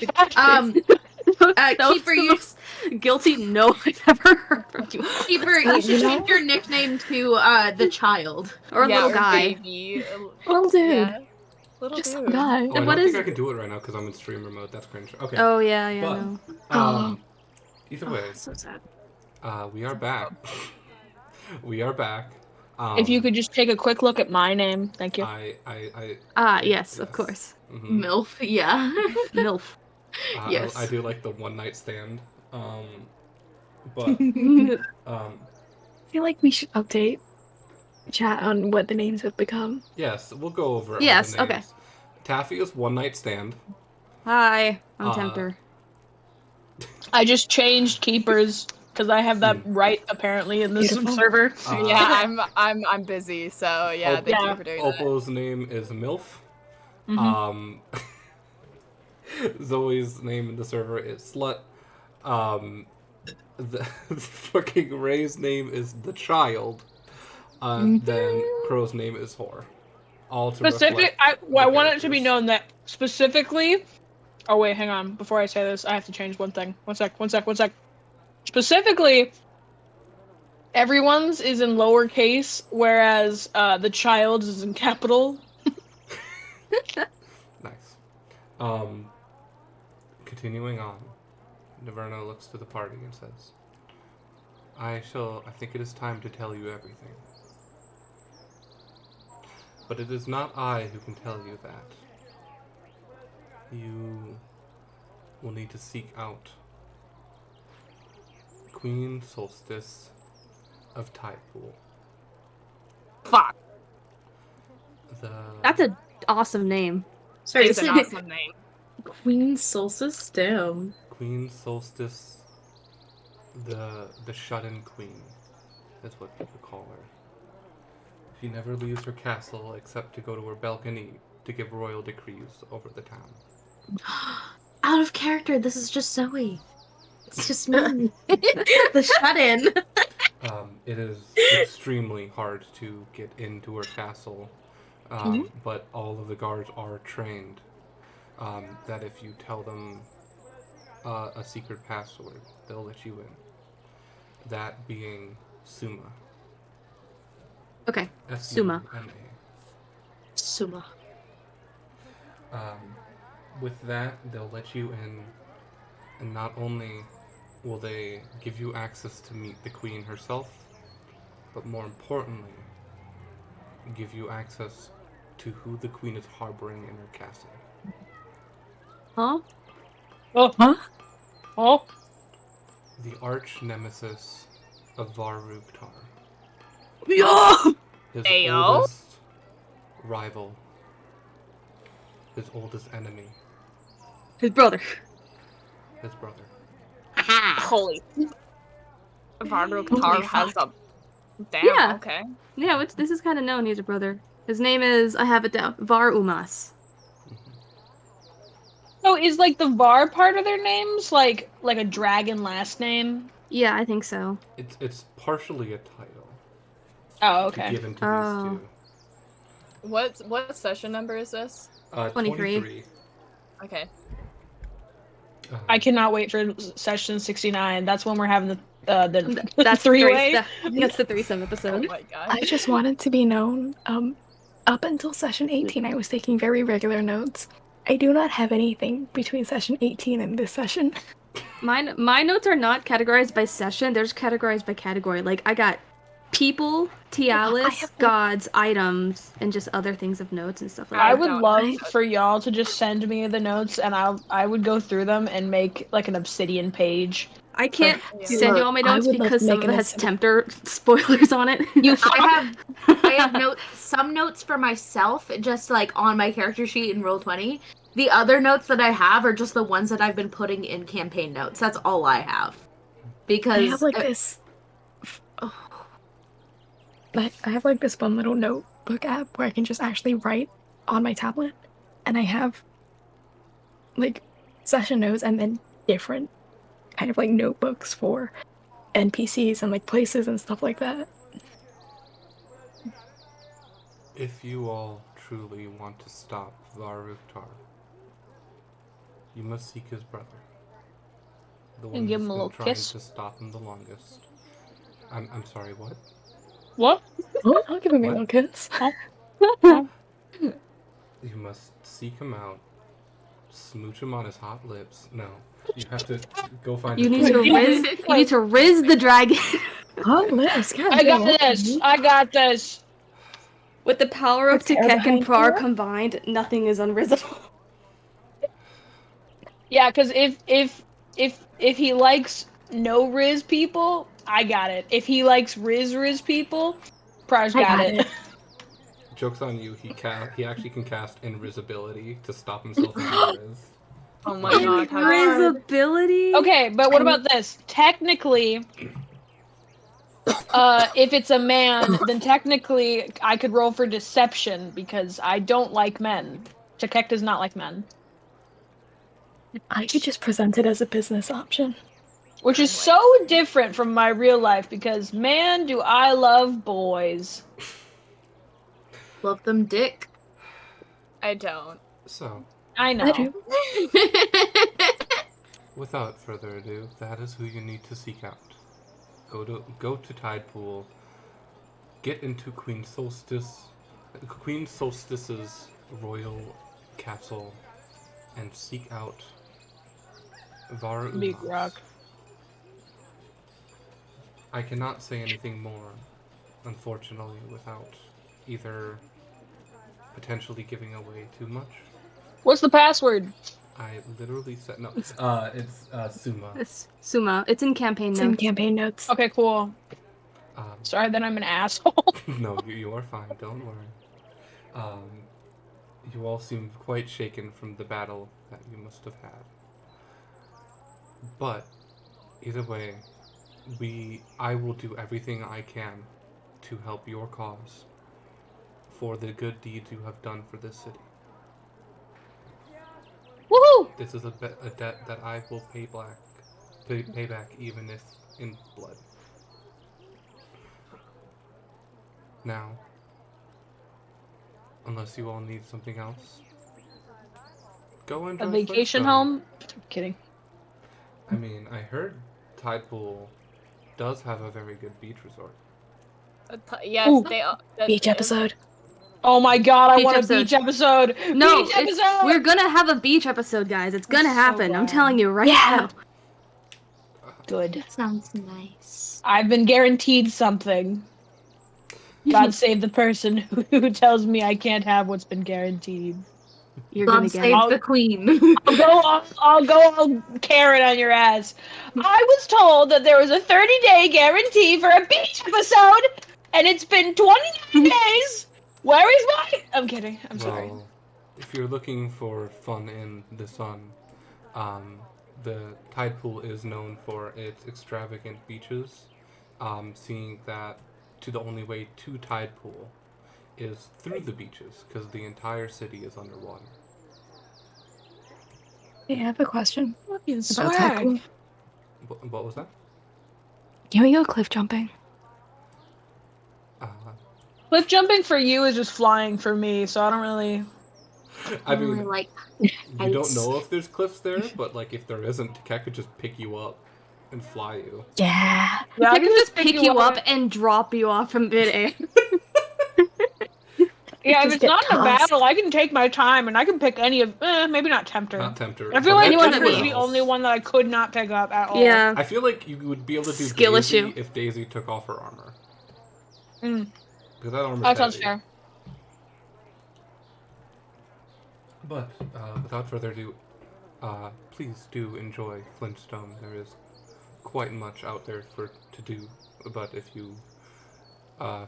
was Keeper, the you most guilty no I've ever heard from you. Keeper, you should You know? change your nickname to the child. Or a Yeah, little guy. Baby. little dude. Yeah. Little Just dude. guy. Oh, I What don't is- think I can do it right now because I'm in streamer mode. That's cringe. Okay. Oh yeah, But, no. Either way, So sad. we are back. We are back. If you could just take a quick look at my name, thank you. Yes, of course. Mhm. MILF, yeah. MILF. Yes. I do like the one night stand. But I feel like we should update chat on what the names have become. yes, we'll go over. all Yes, the okay. names. Taffy is one night stand. Hi, I'm Tempter. I just changed keepers because I have that right apparently in this Beautiful. server. Yeah, I'm busy, so yeah, thank you for doing that. Opo's name is MILF. Mhm. Zoe's name in the server is Slut. The fucking Ray's name is The Child. Then Crow's name is Whore. All to Specific. reflect I the want it to be characters. known that specifically. Oh wait, hang on. Before I say this, I have to change one thing. One sec. Specifically, everyone's is in lowercase, whereas the child's is in capital. Nice. Continuing on, Naverna looks to the party and says, I think it is time to tell you everything. But it is not I who can tell you that. You will need to seek out Queen Solstice of Tidepool. Fuck. That's an awesome name. Sorry, It's an awesome name. Queen Solstice? Damn. Queen Solstice, the shut-in queen, is what people call her. She never leaves her castle except to go to her balcony to give royal decrees over the town. Out of character, this is just Zoe. It's just me. The shut-in. It is extremely hard to get into her castle, but all of the guards are trained that if you tell them a secret password, they'll let you in. That being Suma. Okay, S-U-M-A. Suma. With that, they'll let you in, and not only will they give you access to meet the queen herself, but more importantly, give you access to who the queen is harboring in her castle. huh? Oh. The arch nemesis of Varuktar. His Ayo. oldest rival. His oldest enemy. His brother. His brother. Holy. Varuktar has a. Damn. Yeah. Okay. Yeah, this is kind of known. He's a brother. His name is, I have it down, Var Umas. So is like the Var part of their names like a dragon last name? Yeah, I think so. It's partially a title Oh, to okay. give into Oh. these two. What session number is this? 23. Okay. I cannot wait for session 69. That's when we're having the That's three-way. That's the threesome Oh episode. my god. I just want it to be known, Up until session 18, I was taking very regular notes. I do not have anything between session 18 and this session. My notes are not categorized by session. They're just categorized by category. Like, I got people, Tialis, gods, items, and just other things of notes and stuff like that. I would love for y'all to just send me the notes, and I would go through them and make like an obsidian page. I can't send you all my notes because some of it has Tempter spoilers on it. I have some notes for myself, just like on my character sheet in Roll20. The other notes that I have are just the ones that I've been putting in campaign notes. That's all I have. Because I have like this. I have like this fun little notebook app where I can just actually write on my tablet, and I have like session notes and then different kind of like notebooks for NPCs and like places and stuff like that. If you all truly want to stop Varuktar, you must seek his brother. The one And give who's him a been little trying kiss. to stop him the longest. I'm sorry, what? What? I'll give him a little kiss. You must seek him out, smooch him on his hot lips. No, you have to go find. You need to riz the dragon. Hot lips. I got this. I got this. With the power of Tekek and Prar combined, nothing is unrizzable. Yeah, because if he likes no Riz people, I got it. If he likes Riz people, Praj got it. Joke's on you. He actually can cast Invisibility to stop himself from Riz. Oh my god. Invisibility? Okay, but what about this? Technically, if it's a man, then technically I could roll for deception because I don't like men. Tekek does not like men. I could just present it as a business option. Which is so different from my real life because, man, do I love boys. Love them dick. I don't. So, I know. I do. without further ado, that is who you need to seek out. Go to Tide Pool. Get into Queen Solstice's royal castle and seek out Vara Big Umas. rock. I cannot say anything more, unfortunately, without either potentially giving away too much. What's the password? I literally said no. It's Suma. It's Suma. It's in campaign It's notes. in campaign notes. Okay, cool. Sorry that I'm an asshole. No, you are fine. Don't worry. You all seem quite shaken from the battle that you must have had. But either way, I will do everything I can to help your cause for the good deeds you have done for this city. Woohoo! This is a debt that I will pay back even if in blood. Now, unless you all need something else, go enjoy A vacation Flintstone. home? I'm kidding. I mean, I heard Tide Pool does have a very good beach resort. Yes, Ooh. they are. Beach episode. Oh my god, I Beach want a episode. beach episode! No, beach episode! we're gonna have a beach episode, guys. It's gonna so happen. I'm glad. telling you right now. Good. That sounds nice. I've been guaranteed something. God save the person who tells me I can't have what's been guaranteed. You're God gonna get save it. the queen. I'll go all Karen on your ass. I was told that there was a 30-day guarantee for a beach episode, and it's been 29 days. Where is my... I'm kidding. I'm sorry. Well, if you're looking for fun in the sun, the Tide Pool is known for its extravagant beaches. Seeing that the only way to Tide Pool is through the beaches, because the entire city is underwater. Yeah, I have a question Fucking about swag. Tide Pool. What was that? Can we go cliff jumping? Cliff jumping for you is just flying for me, so I don't really... I mean, like you don't heights. know if there's cliffs there, but like if there isn't, Cat could just pick you up and fly you. Yeah. I can just pick you up and drop you off from midair. Yeah, if Just it's get not in a tossed. battle, I can take my time and I can pick any of. Maybe not Tempter. Not Tempter. I feel but like anyone Tempter that is the else. only one that I could not pick up at all. Yeah. I feel like you would be able to do Skill Daisy issue. if Daisy took off her armor. Mm. Because that armor's That sounds heavy. fair. But without further ado, please do enjoy Flintstone. There is quite much out there to do. But if you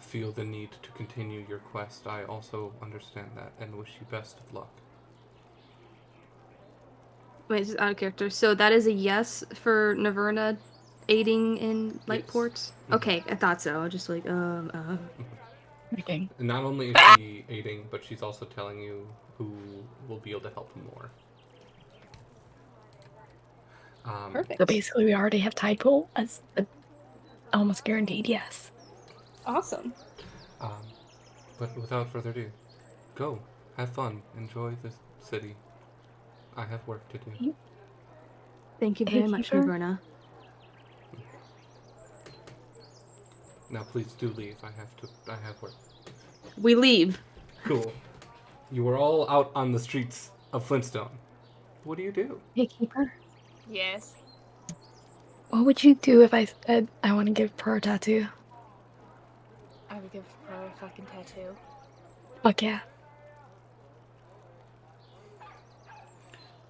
feel the need to continue your quest, I also understand that and wish you best of luck. Wait, this is out of character. So that is a yes for Naverna aiding in Lightport? Okay, I thought so. Just like, Okay. And not only is she aiding, but she's also telling you who will be able to help more. Perfect. So basically, we already have tide pool as a almost guaranteed yes. Awesome. But without further ado, go. Have fun. Enjoy the city. I have work to do. Thank you very Hey, much, Keeper. Naverna. Now please do leave. I have work. We leave. Cool. You are all out on the streets of Flintstone. What do you do? Hey, Keeper. Yes. What would you do if I said I want to give her a tattoo? I would give her a fucking tattoo. Fuck yeah.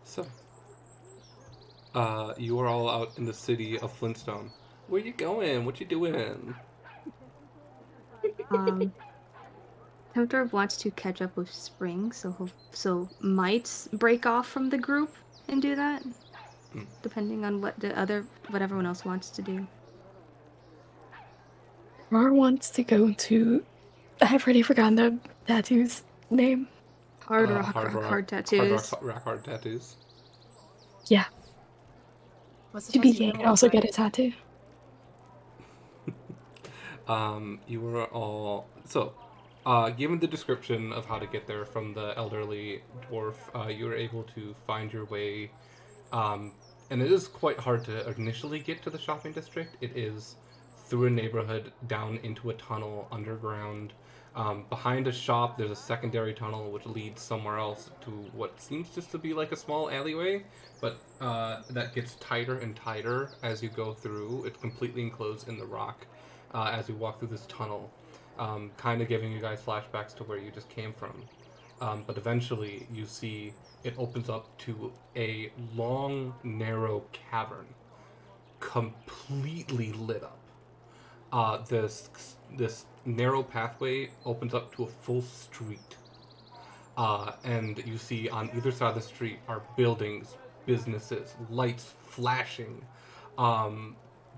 So, you are all out in the city of Flintstone. Where you going? What you doing? Tempter wants to catch up with Spring, so might break off from the group and do that, depending on what everyone else wants to do. Mar wants to go to. I've already forgotten the tattoo's name. Hard tattoos. Hard tattoos. Yeah. What's the To tattoo be gonna can look also like? get a tattoo. You were all given the description of how to get there from the elderly dwarf, you were able to find your way. And it is quite hard to initially get to the shopping district. It is through a neighborhood, down into a tunnel underground. Behind a shop, there's a secondary tunnel which leads somewhere else to what seems just to be like a small alleyway, but that gets tighter and tighter as you go through. It's completely enclosed in the rock as you walk through this tunnel, kind of giving you guys flashbacks to where you just came from. But eventually you see it opens up to a long, narrow cavern, completely lit up. This narrow pathway opens up to a full street. And you see on either side of the street are buildings, businesses, lights flashing,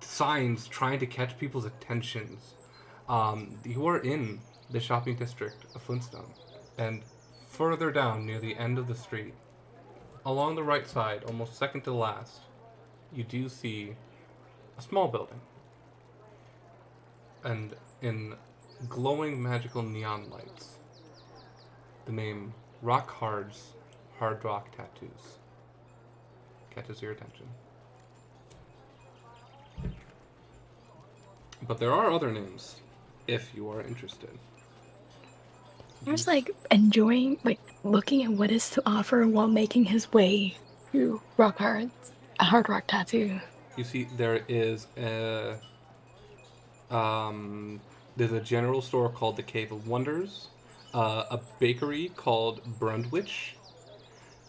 signs trying to catch people's attentions. You are in the shopping district of Flintstone. And further down near the end of the street, along the right side, almost second to last, you do see a small building. And in glowing magical neon lights, the name Rock Hard's Hard Rock Tattoos catches your attention. But there are other names, if you are interested. I was like enjoying, like looking at what is to offer while making his way to a Hard Rock Tattoo. You see, there is there's a general store called the Cave of Wonders, a bakery called Brundwich,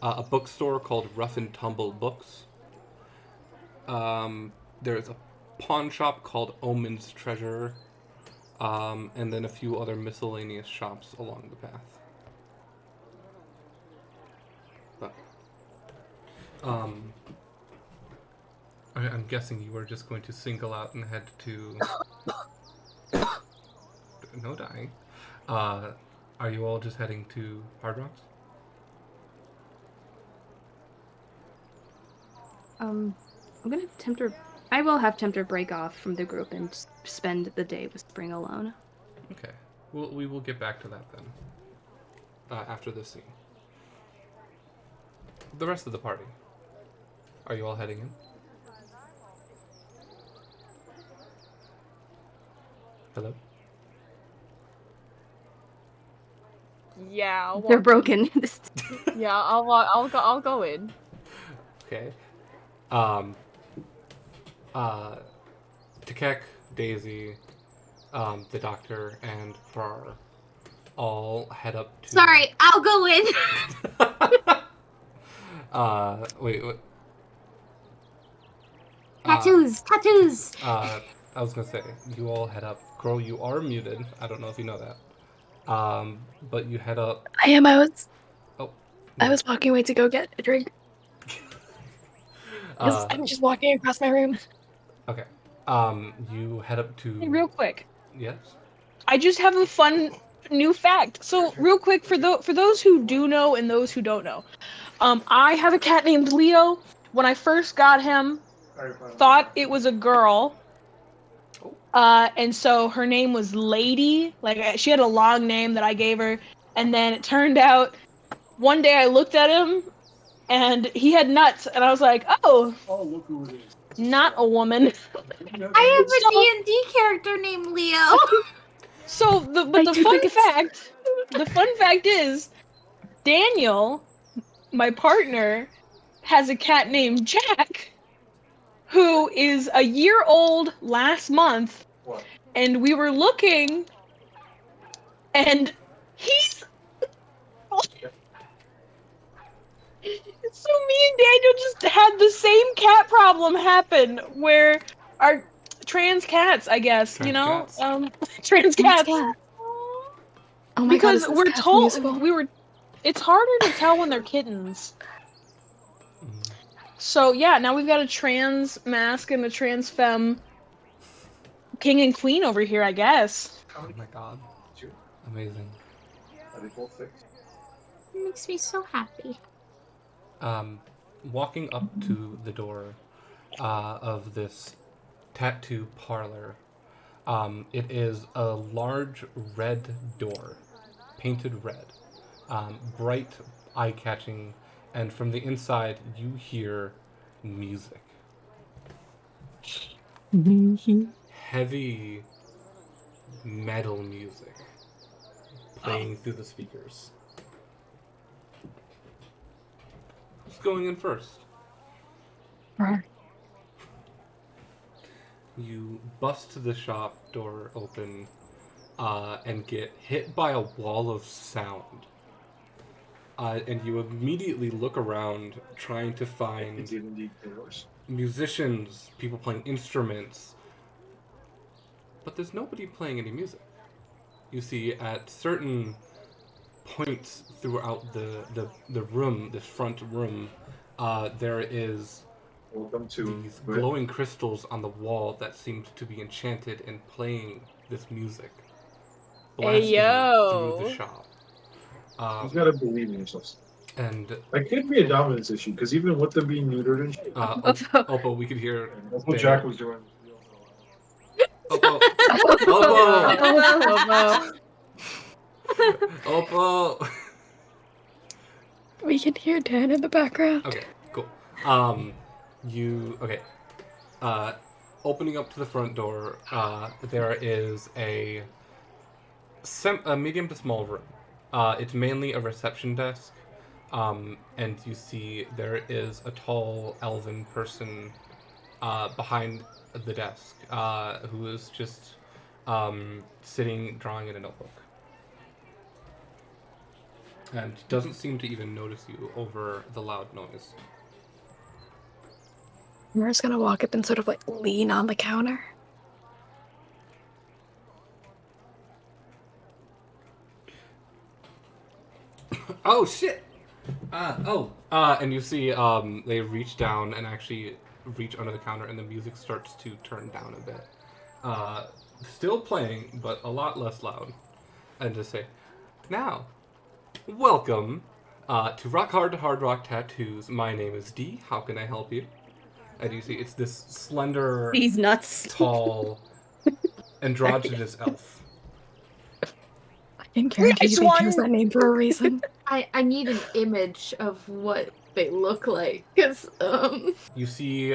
a bookstore called Rough and Tumble Books. There's a pawn shop called Omen's Treasure, and then a few other miscellaneous shops along the path. But, I'm guessing you were just going to single out and head to... No dying. Are you all just heading to Hard Rocks? I'm gonna have Tempter. I will have Tempter break off from the group and spend the day with Spring alone. Okay. We will get back to that then. After this scene. The rest of the party. Are you all heading in? Hello? Yeah, I'll They're walk broken. in. Yeah, I'll go in. Okay. Takek, Daisy, the doctor, and Frar all head up to. Sorry, I'll go in. Wait. What? Tattoos. I was gonna say, you all head up. Girl, you are muted. I don't know if you know that. But you head up. I am. Oh. I was walking away to go get a drink. I'm just walking across my room. Okay. You head up to. Hey, real quick. Yes. I just have a fun new fact. So, real quick, for those who do know and those who don't know, I have a cat named Leo. When I first got him, thought it was a girl. And so her name was Lady. Like, she had a long name that I gave her. And then it turned out, one day I looked at him, and he had nuts. And I was like, oh, look who it is. Not a woman. I have a D&D character named Leo. So, the fun fact is, Daniel, my partner, has a cat named Jack, who is a year old last month. What? And we were looking, and he's. So me and Daniel just had the same cat problem happen, where our trans cats, I guess, Trans you know, cats. trans cats. Oh my Because god, is this we're Cats told musical? it's harder to tell when they're kittens. So yeah, now we've got a trans mask and a trans femme king and queen over here, I guess. Oh my god. Amazing. Are they both fixed? It makes me so happy. Walking up to the door of this tattoo parlor, it is a large red door, painted red, bright, eye-catching, and from the inside you hear music. Heavy metal music playing through the speakers. Who's going in first? You bust the shop door open and get hit by a wall of sound. And you immediately look around trying to find musicians, people playing instruments. But there's nobody playing any music. You see, at certain points throughout the room, this front room, there is these glowing crystals on the wall that seemed to be enchanted and playing this music, blasting through the shop. You've got to believe in yourself. And that could be a dominance issue, because even with them being neutered and shit. Oppo, we could hear. That's what Jack was doing. Oppo! Oppo! We can hear Dan in the background. Okay, cool. Opening up to the front door, there is a medium to small room. It's mainly a reception desk, and you see there is a tall elven person behind the desk who is just sitting, drawing in a notebook. And doesn't seem to even notice you over the loud noise. We're just gonna walk up and sort of like lean on the counter. Oh shit! And you see they reach down and actually reach under the counter, and the music starts to turn down a bit. Still playing, but a lot less loud. And just say, now, welcome to Rock Hard to Hard Rock Tattoos. My name is D. How can I help you? And you see it's this slender, He's nuts. tall, androgynous elf. I can guarantee you they chose that name for a reason. I need an image of what they look like, because You see,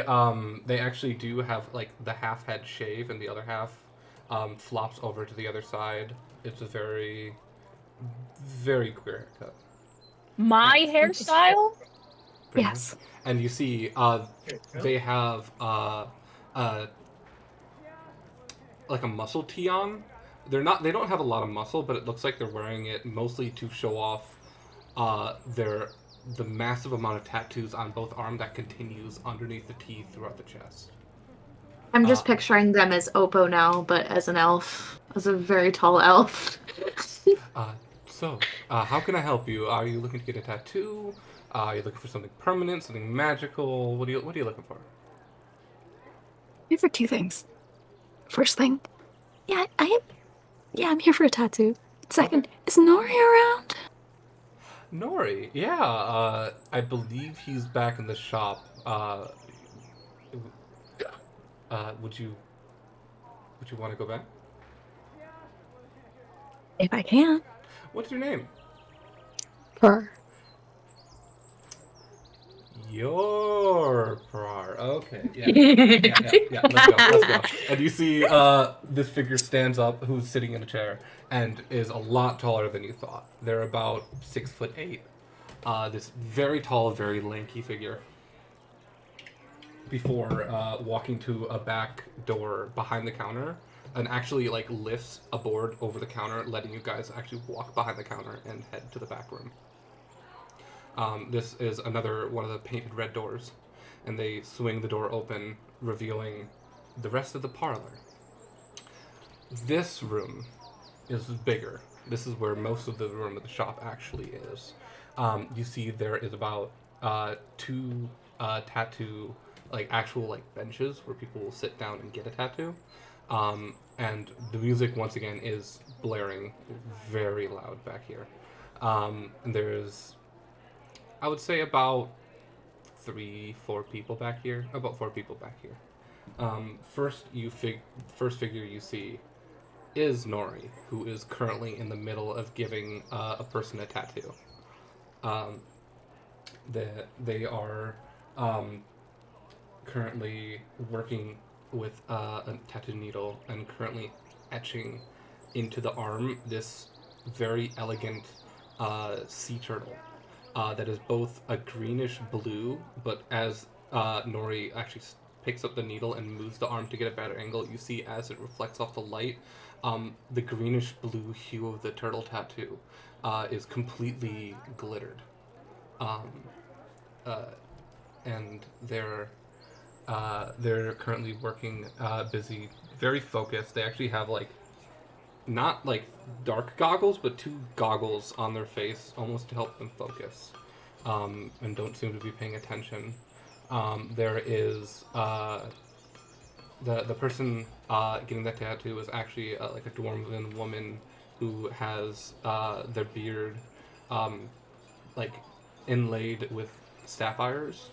they actually do have like the half head shave, and the other half flops over to the other side. It's a very very queer haircut. My hairstyle? Pretty Yes. much. And you see, they have like a muscle tee on. They don't have a lot of muscle, but it looks like they're wearing it mostly to show off the massive amount of tattoos on both arms that continues underneath the tee throughout the chest. I'm just picturing them as Oppo now, but as an elf. As a very tall elf. So, how can I help you? Are you looking to get a tattoo? Are you looking for something permanent, something magical? What are you looking for? Here for two things. First thing, I'm here for a tattoo. Second, is Nori around? Nori, yeah. I believe he's back in the shop. Would you want to go back? If I can. What's your name? For Your Prar. Okay, yeah. Let's go. And you see this figure stands up, who's sitting in a chair, and is a lot taller than you thought. They're about 6'8". This very tall, very lanky figure. Before walking to a back door behind the counter, and actually like lifts a board over the counter, letting you guys actually walk behind the counter and head to the back room. This is another one of the painted red doors, and they swing the door open, revealing the rest of the parlor. This room is bigger. This is where most of the room of the shop actually is. You see there is about 2 tattoo, like actual like benches where people will sit down and get a tattoo. And the music once again is blaring very loud back here. And there's, I would say, about 3-4 people back here. About 4 people back here. First figure you see is Nori, who is currently in the middle of giving a person a tattoo. They are currently working with a tattoo needle and currently etching into the arm this very elegant sea turtle that is both a greenish blue, but as Nori actually picks up the needle and moves the arm to get a better angle, you see as it reflects off the light, the greenish blue hue of the turtle tattoo is completely glittered. And they're currently working, busy, very focused. They actually have like, not like dark goggles, but 2 goggles on their face, almost to help them focus, and don't seem to be paying attention. There is the person getting that tattoo is actually like a dwarven woman who has their beard like inlaid with sapphires.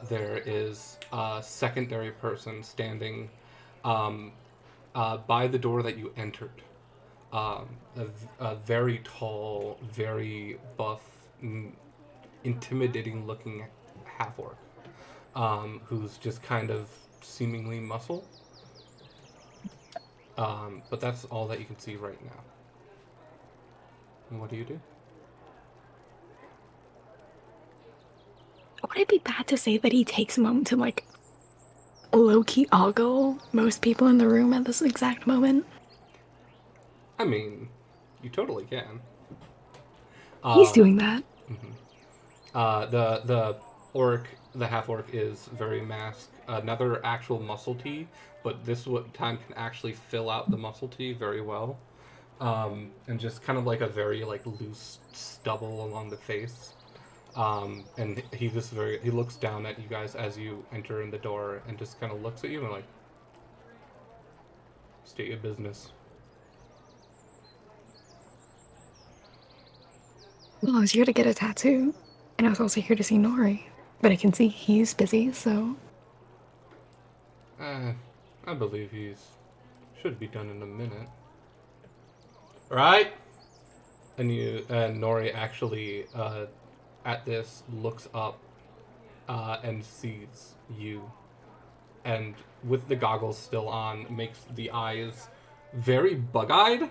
There is a secondary person standing by the door that you entered. A very tall, very buff, intimidating looking half-orc, who's just kind of seemingly muscle. But that's all that you can see right now. And what do you do? would it be bad to say that he takes a moment to like low-key ogle most people in the room at this exact moment? I mean, you totally can. He's doing that. Mm-hmm. The orc, the half orc, is very masked. Another actual muscle tee, but this time can actually fill out the muscle tee very well, and just kind of like a very like loose stubble along the face. And he looks down at you guys as you enter in the door, and just kind of looks at you and like, state your business. Well, I was here to get a tattoo, and I was also here to see Nori. But I can see he's busy, so... I believe should be done in a minute. Right? And Nori actually, at this, looks up, and sees you. And with the goggles still on, makes the eyes very bug-eyed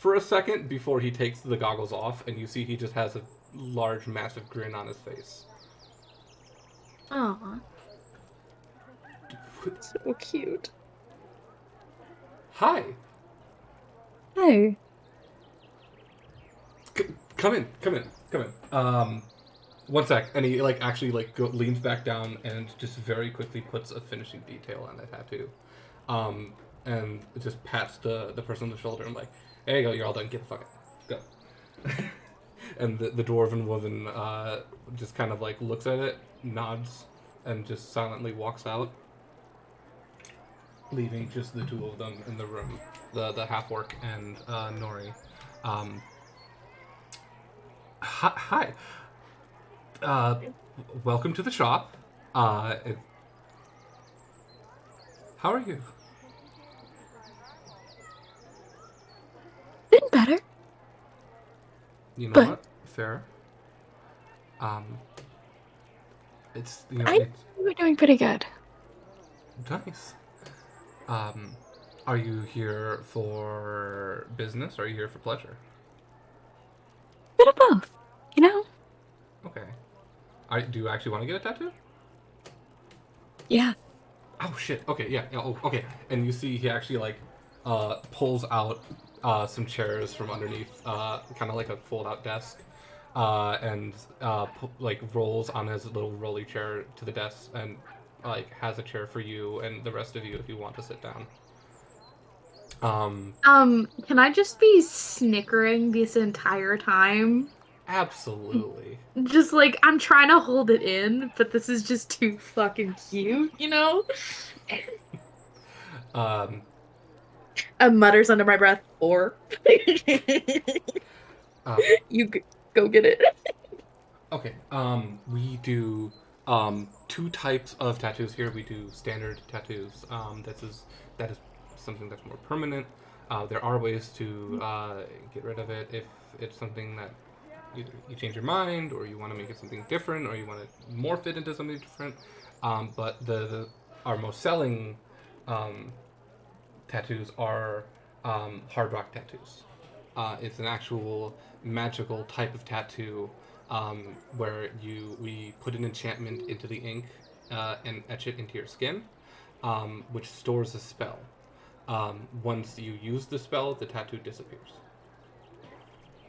for a second before he takes the goggles off, and you see he just has a large, massive grin on his face. Aw. So cute. Hi. Hey. Come in. One sec. And he actually leans back down and just very quickly puts a finishing detail on the tattoo. And just pats the person on the shoulder and there you go, you're all done. Get the fuck out. Go. And the dwarven woman just kind of looks at it, nods, and just silently walks out, leaving just the two of them in the room, the half-orc and Nori. Hi. Welcome to the shop. How are you? Been better. You know But- what? Fair. It's We're doing pretty good. nice. Are you here for business or are you here for pleasure? Bit of both, you know? Okay. Do you actually want to get a tattoo? Yeah. Oh shit. Okay. Yeah. Oh, okay. And you see he actually pulls out some chairs from underneath, kind of like a fold-out desk, and rolls on his little rolly chair to the desk and has a chair for you and the rest of you if you want to sit down. Can I just be snickering this entire time? Absolutely. Just I'm trying to hold it in, but this is just too fucking cute, you know? Mutters under my breath, or you go get it. Okay. We do two types of tattoos here. We do standard tattoos. That is something that's more permanent. There are ways to get rid of it if it's something that either you change your mind, or you want to make it something different, or you want to morph it into something different. But our most selling tattoos are hard rock tattoos. It's an actual magical type of tattoo where we put an enchantment into the ink and etch it into your skin, which stores a spell. Once you use the spell, the tattoo disappears.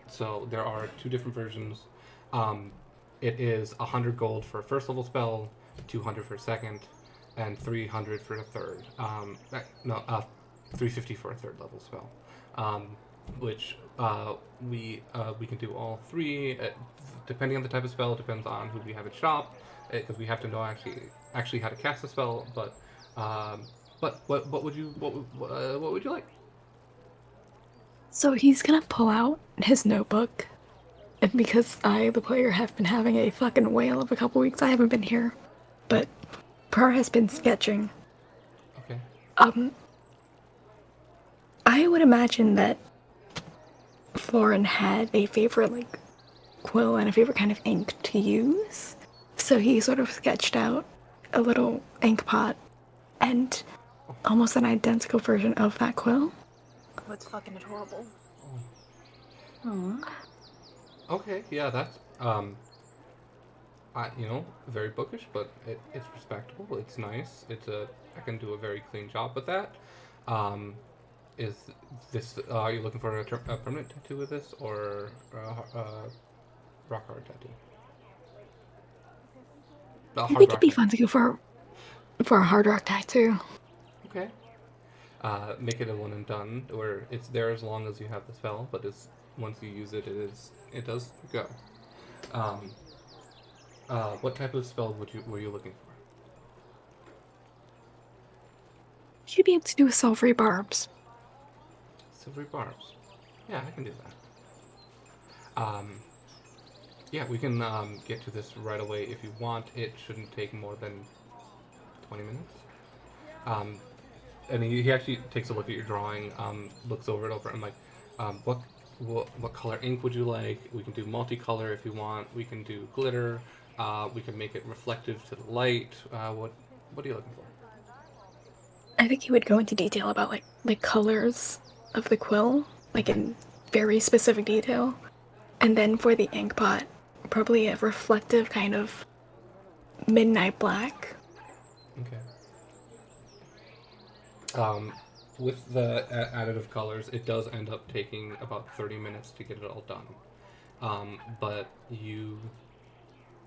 So there are two different versions. It is 100 gold for a first level spell, 200 for a second, and 300 for a third. 350 for a third level spell. Which we can do all three. Depending on the type of spell, depends on who we have at shop, because we have to know actually how to cast the spell. But what would you like? So he's gonna pull out his notebook, and because I, the player, have been having a fucking whale of a couple weeks, I haven't been here, but Per has been sketching. Okay. I would imagine that Florin had a favorite quill and a favorite kind of ink to use, so he sort of sketched out a little ink pot and almost an identical version of that quill. Oh, it's fucking adorable. Aww. Okay, yeah, that's very bookish, but it's respectable. It's nice. I can do a very clean job with that. Is this? Are you looking for a permanent tattoo with this, or a rock hard tattoo? I think it'd be fun to go for a hard rock tattoo. Okay. Make it a one and done, where it's there as long as you have the spell, but once you use it, it does go. What type of spell were you looking for? Should be able to do with silvery barbs. Silvery barbs. Yeah, I can do that. Yeah, we can get to this right away if you want. It shouldn't take more than 20 minutes. And he actually takes a look at your drawing, looks over it and what color ink would you like? We can do multicolor if you want. We can do glitter. We can make it reflective to the light. What are you looking for? I think he would go into detail about like colors of the quill, like in very specific detail. And then for the ink pot, probably a reflective kind of midnight black. Okay. With the additive colors, it does end up taking about 30 minutes to get it all done. But you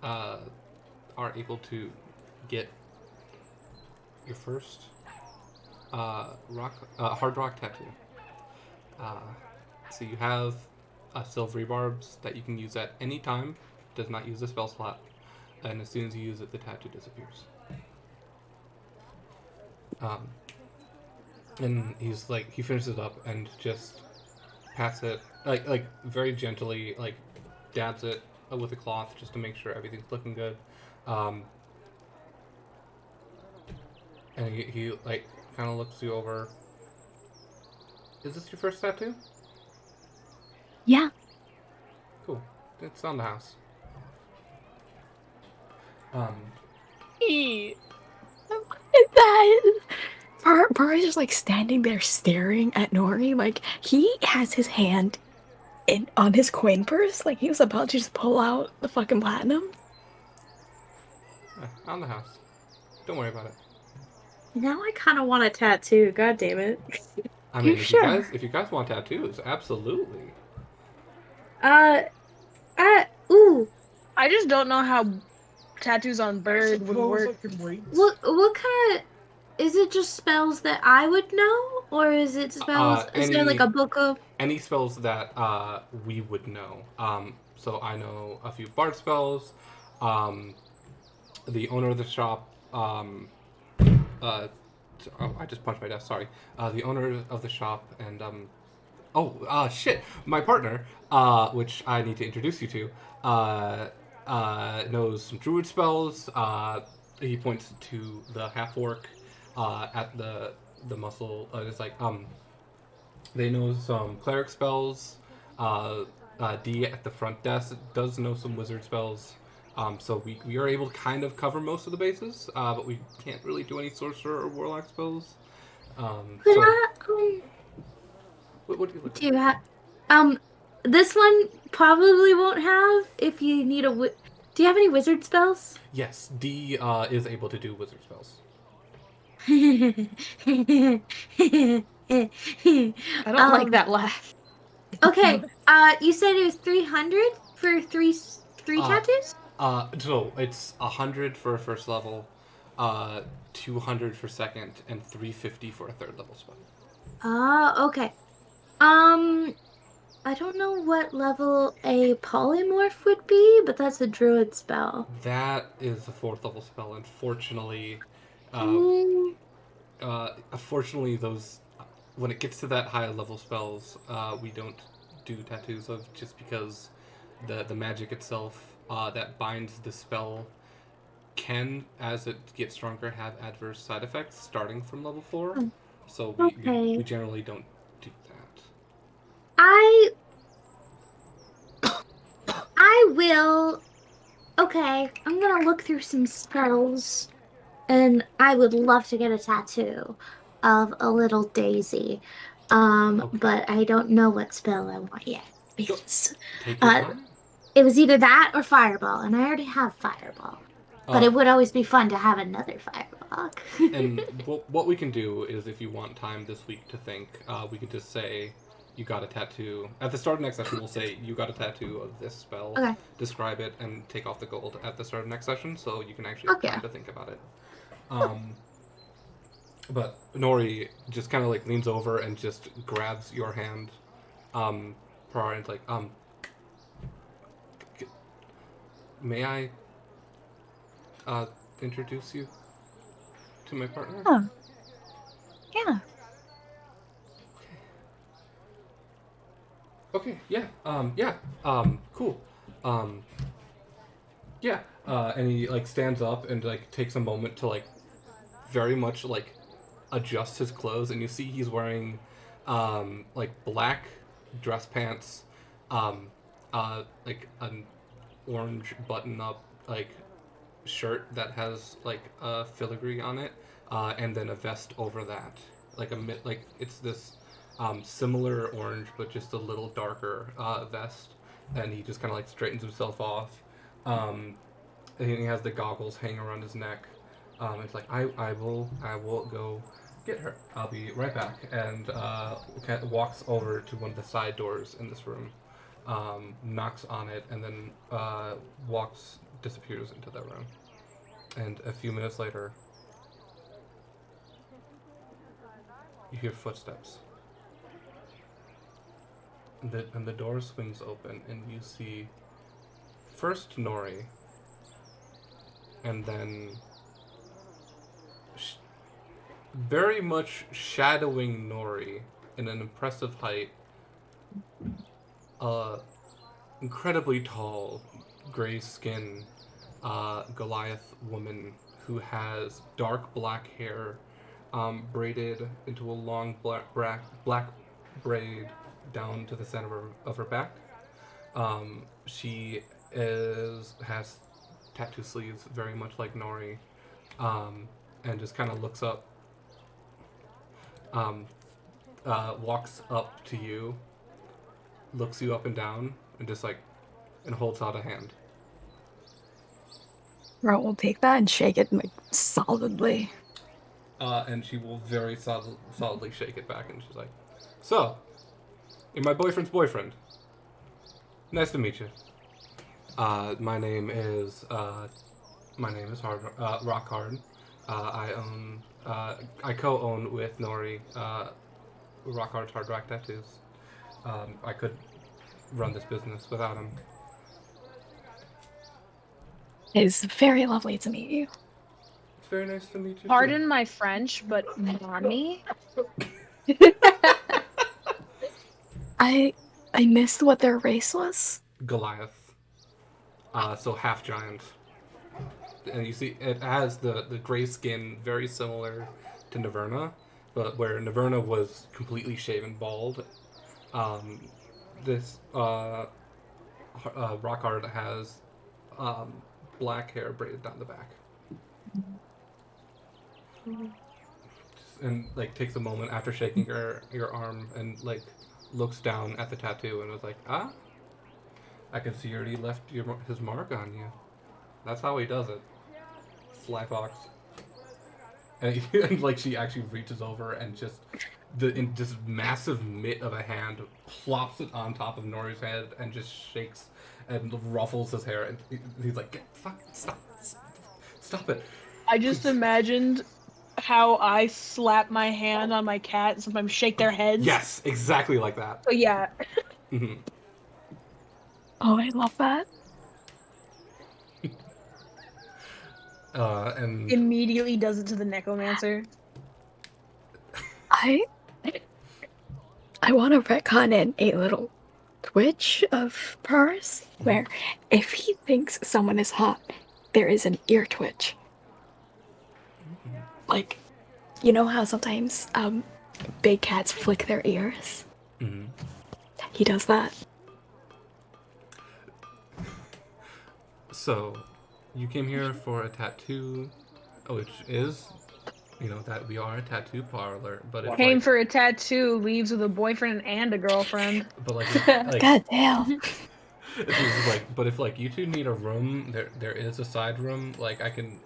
are able to get your first hard rock tattoo. So you have silvery barbs that you can use at any time. Does not use the spell slot, and as soon as you use it, the tattoo disappears. And he's like, he finishes up and just pats it like very gently, like dabs it with a cloth just to make sure everything's looking good. And he like kind of looks you over. Is this your first tattoo? Yeah. Cool. It's on the house. Para's just like standing there staring at Nori. Like he has his hand on his coin purse. Like he was about to just pull out the fucking platinum. On the house. Don't worry about it. Now I kind of want a tattoo. God damn it. I mean, if sure? you guys want tattoos, absolutely. Ooh. I just don't know how tattoos on bird would work. What kind of... Is it just spells that I would know? Or is it spells... is there like a book of... Any spells that we would know. So I know a few bard spells. The owner of the shop... I just punched my desk, sorry. The owner of the shop and... shit! My partner, which I need to introduce you to, knows some druid spells. He points to the half-orc at the muscle. It's like, they know some cleric spells. D at the front desk does know some wizard spells. So we are able to kind of cover most of the bases, but we can't really do any sorcerer or warlock spells. What do you look Do you have... this one probably won't have if you need a... Do you have any wizard spells? Yes, D is able to do wizard spells. I don't like that laugh. Okay, you said it was 300 for three tattoos? So it's 100 for a first level, 200 for second, and 350 for a third level spell. Okay. I don't know what level a polymorph would be, but that's a druid spell. That is a fourth level spell. Unfortunately, unfortunately, those when it gets to that high level spells, we don't do tattoos of, just because the magic itself that binds the spell can, as it gets stronger, have adverse side effects starting from level 4. So we generally don't do that. I will... Okay, I'm gonna look through some spells, and I would love to get a tattoo of a little daisy. But I don't know what spell I want yet. Because, Take your time. it was either that or fireball, and I already have fireball. But it would always be fun to have another fireball. And what we can do is, if you want time this week to think, we could just say you got a tattoo. At the start of next session, we'll say you got a tattoo of this spell. Okay. Describe it and take off the gold at the start of next session, so you can actually have time to think about it. But Nori just kind of like leans over and just grabs your hand, and it's like, may I introduce you to my partner? Oh. Yeah. Okay, yeah, cool. Yeah, and he, like, stands up and, like, takes a moment to, like, very much, like, adjust his clothes, and you see he's wearing, like, black dress pants, like, an orange button-up, like, shirt that has, like, a filigree on it, and then a vest over that. Like, it's this similar orange, but just a little darker vest, and he just kind of like straightens himself off. And he has the goggles hanging around his neck. It's like I will go get her. I'll be right back. And walks over to one of the side doors in this room, knocks on it, and then disappears into that room. And a few minutes later, you hear footsteps. And the door swings open, and you see first Nori, and then very much shadowing Nori in an impressive height, incredibly tall, gray skin, Goliath woman who has dark black hair, braided into a long black braid down to the center of her back. She has tattoo sleeves very much like Nori, and just kind of looks up, walks up to you, looks you up and down, and just and holds out a hand. Ro will take that and shake it solidly. And she will very solidly shake it back, and she's like, "So, you're my boyfriend's boyfriend. Nice to meet you. My name is Rock Hard. I co-own with Nori Rock Hard Rock Tattoos. I could run this business without him." It's very lovely to meet you. It's very nice to meet you. Pardon my French, but mommy? I missed what their race was. Goliath. So half giant. And you see it has the gray skin very similar to Naverna, but where Naverna was completely shaven bald, this Rockhard has black hair braided down the back. And takes a moment after shaking your arm and looks down at the tattoo and was like, I can see you already left his mark on you. That's how he does it. Sly Fox. And she actually reaches over and just in this massive mitt of a hand plops it on top of Nori's head and just shakes and ruffles his hair, and he's like, stop it. I just imagined how I slap my hand on my cat and sometimes shake their heads. Yes, exactly like that. So yeah. Mm-hmm. Oh, I love that. And immediately does it to the necromancer. I want to retcon in a little twitch of hers, where if he thinks someone is hot, there is an ear twitch. Like, you know how sometimes big cats flick their ears? Mm-hmm. He does that. So, you came here for a tattoo, which is, that we are a tattoo parlor, but if Came for a tattoo, leaves with a boyfriend and a girlfriend. But God damn. But if you two need a room, there is a side room. I can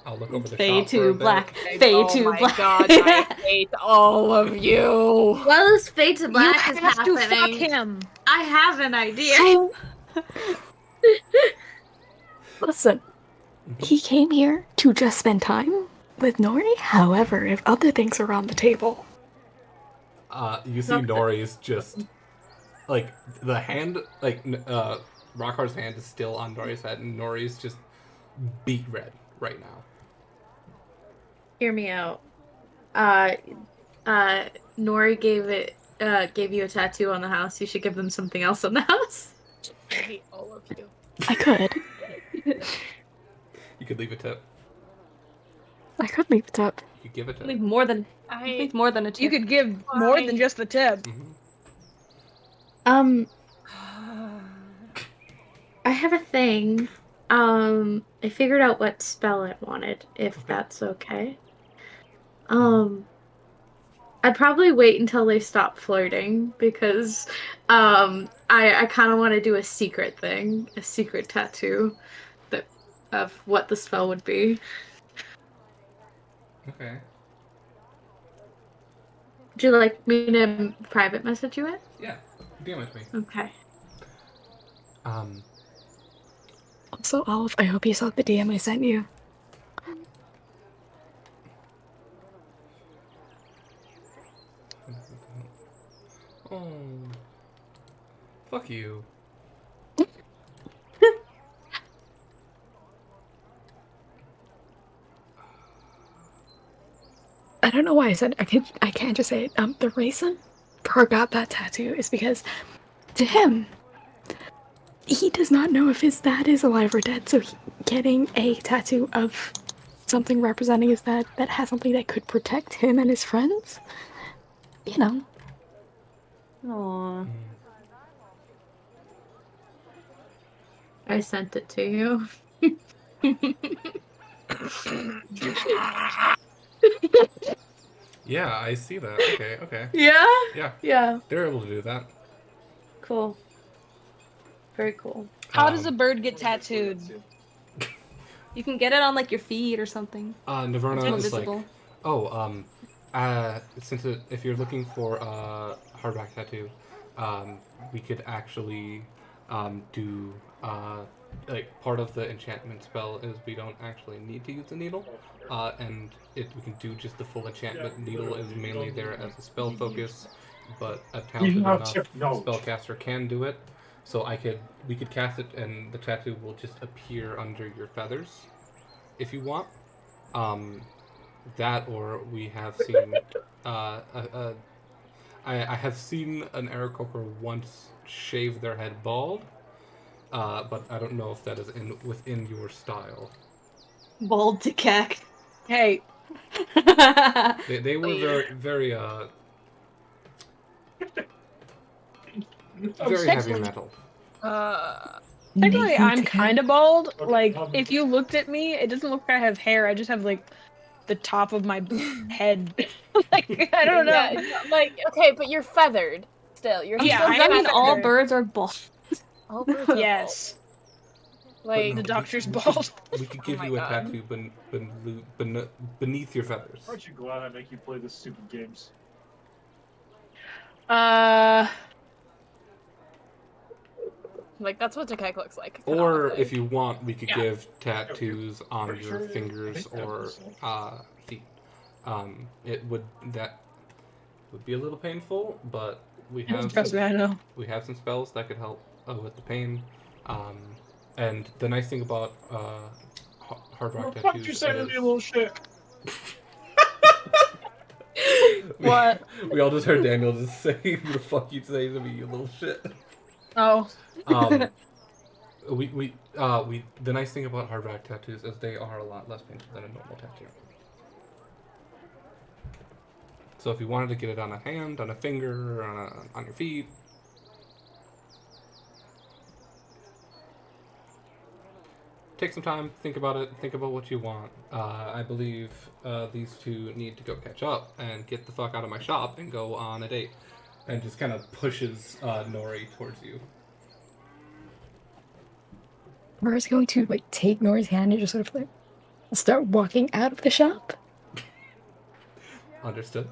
I'll look over the Fade shop for a to bit. black. Fade to black. God, I hate all of you. While this fade to black You is have to happening, fuck him. I have an idea. Listen, he came here to just spend time with Nori. However, if other things are on the table, you see Nori's just the hand, Rockhard's hand is still on Nori's head, and Nori's just beet red right now. Hear me out. Nori gave you a tattoo on the house. You should give them something else on the house. I hate all of you. I could. You could leave a tip. I could leave it up. You could give a tip. Leave more than a tip. You could give more than just the tip. Mm-hmm. I have a thing. I figured out what spell it wanted, if that's okay. I I'd probably wait until they stop flirting because I kind of want to do a secret thing, a secret tattoo that of what the spell would be. Okay. Would you like me to private message you it? Yeah. DM with me. Okay. Also, Olive, I hope you saw the DM I sent you. Oh. Fuck you. I don't know why I said I can't just say it. The reason Pearl got that tattoo is because to him, he does not know if his dad is alive or dead, so getting a tattoo of something representing his dad that has something that could protect him and his friends, you know. Aww. I sent it to you. Yeah, I see that. Okay. Yeah? Yeah. Yeah. They're able to do that. Cool. Very cool. How does a bird get tattooed? You can get it on like your feet or something. Naverna It's is like, invisible. if you're looking for a hardback tattoo, we could actually do like part of the enchantment spell is we don't actually need to use the needle, and we can do just the full enchantment. Needle is mainly there as a spell focus, but a talented enough spellcaster can do it. So we could cast it, and the tattoo will just appear under your feathers, if you want. That, or we have seen, I have seen an Aarakocra once shave their head bald, but I don't know if that is within your style. Bald to cack. Hey. They were very very heavy metal. Technically, I'm kind of bald. Like, if you looked at me, it doesn't look like I have hair. I just have, like, the top of my head. Like, I don't know. Yeah, like, okay, but you're feathered still. You're Yeah, still I Does that mean have all hair. birds are bald? all birds are Yes. bald. Like, The doctor's bald. We could give Oh my you a God. tattoo beneath your feathers. Aren't you glad I make you play this stupid games? like that's what Jakek looks like. Or canonically. if you want, we could give tattoos on your fingers or feet. That would be a little painful, but we have Trust me, I know. we have some spells that could help with the pain. And the nice thing about hard rock tattoos What the fuck you say to me, is little shit? What? we all just heard Daniel just say, "Who the fuck you say to me, you little shit." Oh. The nice thing about hard rock tattoos is they are a lot less painful than a normal tattoo. So if you wanted to get it on a hand, on a finger, on your feet, take some time, think about it, think about what you want. I believe these two need to go catch up and get the fuck out of my shop and go on a date. And just kind of pushes Nori towards you. Nora's going to like take Nora's hand and just sort of like start walking out of the shop. Understood.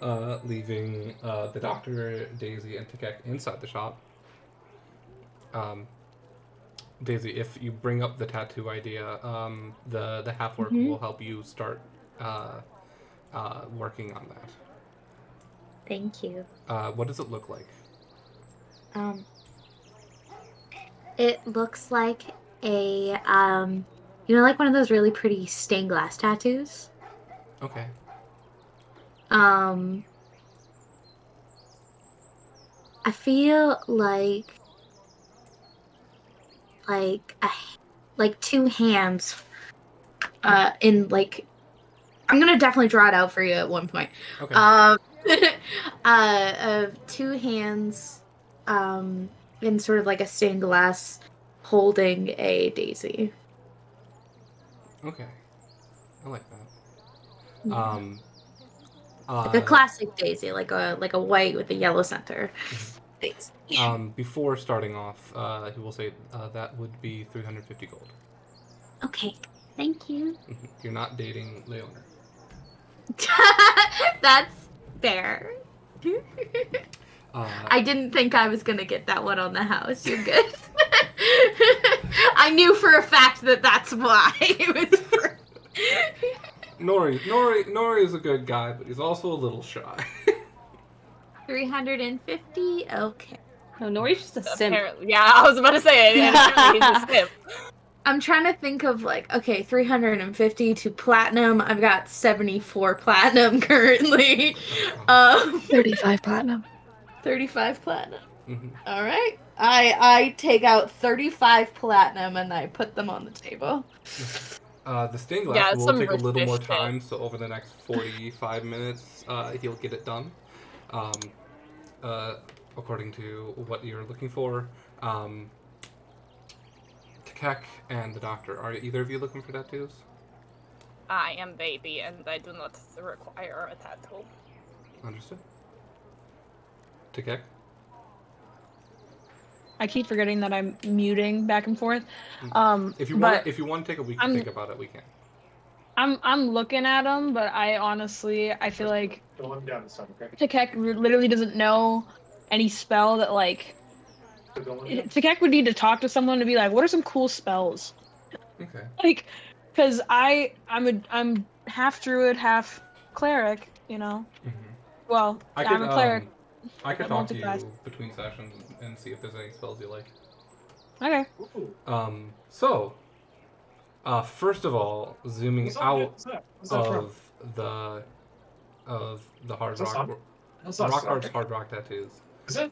Leaving the doctor, Daisy, and Takek inside the shop. Daisy, if you bring up the tattoo idea, the half-orc will help you start working on that. Thank you. What does it look like? It looks like a, like one of those really pretty stained glass tattoos. Okay. I feel like two hands, in like, I'm gonna definitely draw it out for you at one point. Okay. Two hands, in sort of like a stained glass, holding a daisy. Okay. I like that. Like a classic daisy, like a white with a yellow center. Daisy. Before starting off, he will say that would be 350 gold. Okay, thank you. You're not dating Leona. That's fair. I didn't think I was gonna get that one on the house. You're good. I knew for a fact that that's why it was for... Nori is a good guy, but he's also a little shy. 350? Okay. No, Nori's just a simp. Apparently, yeah, I was about to say it. Apparently he's a simp. I'm trying to think of like, okay, 350 to platinum. I've got 74 platinum currently. 35 platinum. 35 platinum. Mm-hmm. All right. I take out 35 platinum and I put them on the table. The stained glass will take a little more shit. time, so over the next 45 minutes, he'll get it done. According to what you're looking for. Takek and the doctor, are either of you looking for tattoos? I am baby, and I do not require a tattoo. Understood. Takek? I keep forgetting that I'm muting back and forth. If you want to take a week to think about it, we can. I'm looking at him, but I feel like Don't let me down this time, okay? Takek literally doesn't know any spell that like. So don't let me down. Takek would need to talk to someone to be like, what are some cool spells? Okay. Like, because I'm half druid, half cleric, you know. Mm-hmm. Well, I'm a cleric. I could talk to you multi-class. between sessions and see if there's any spells you like. Okay. Ooh. First of all, zooming What's that? out What's that? What's that from? of the hard Is that rock, some? That's not rock some. hard's hard rock tattoos. Is it?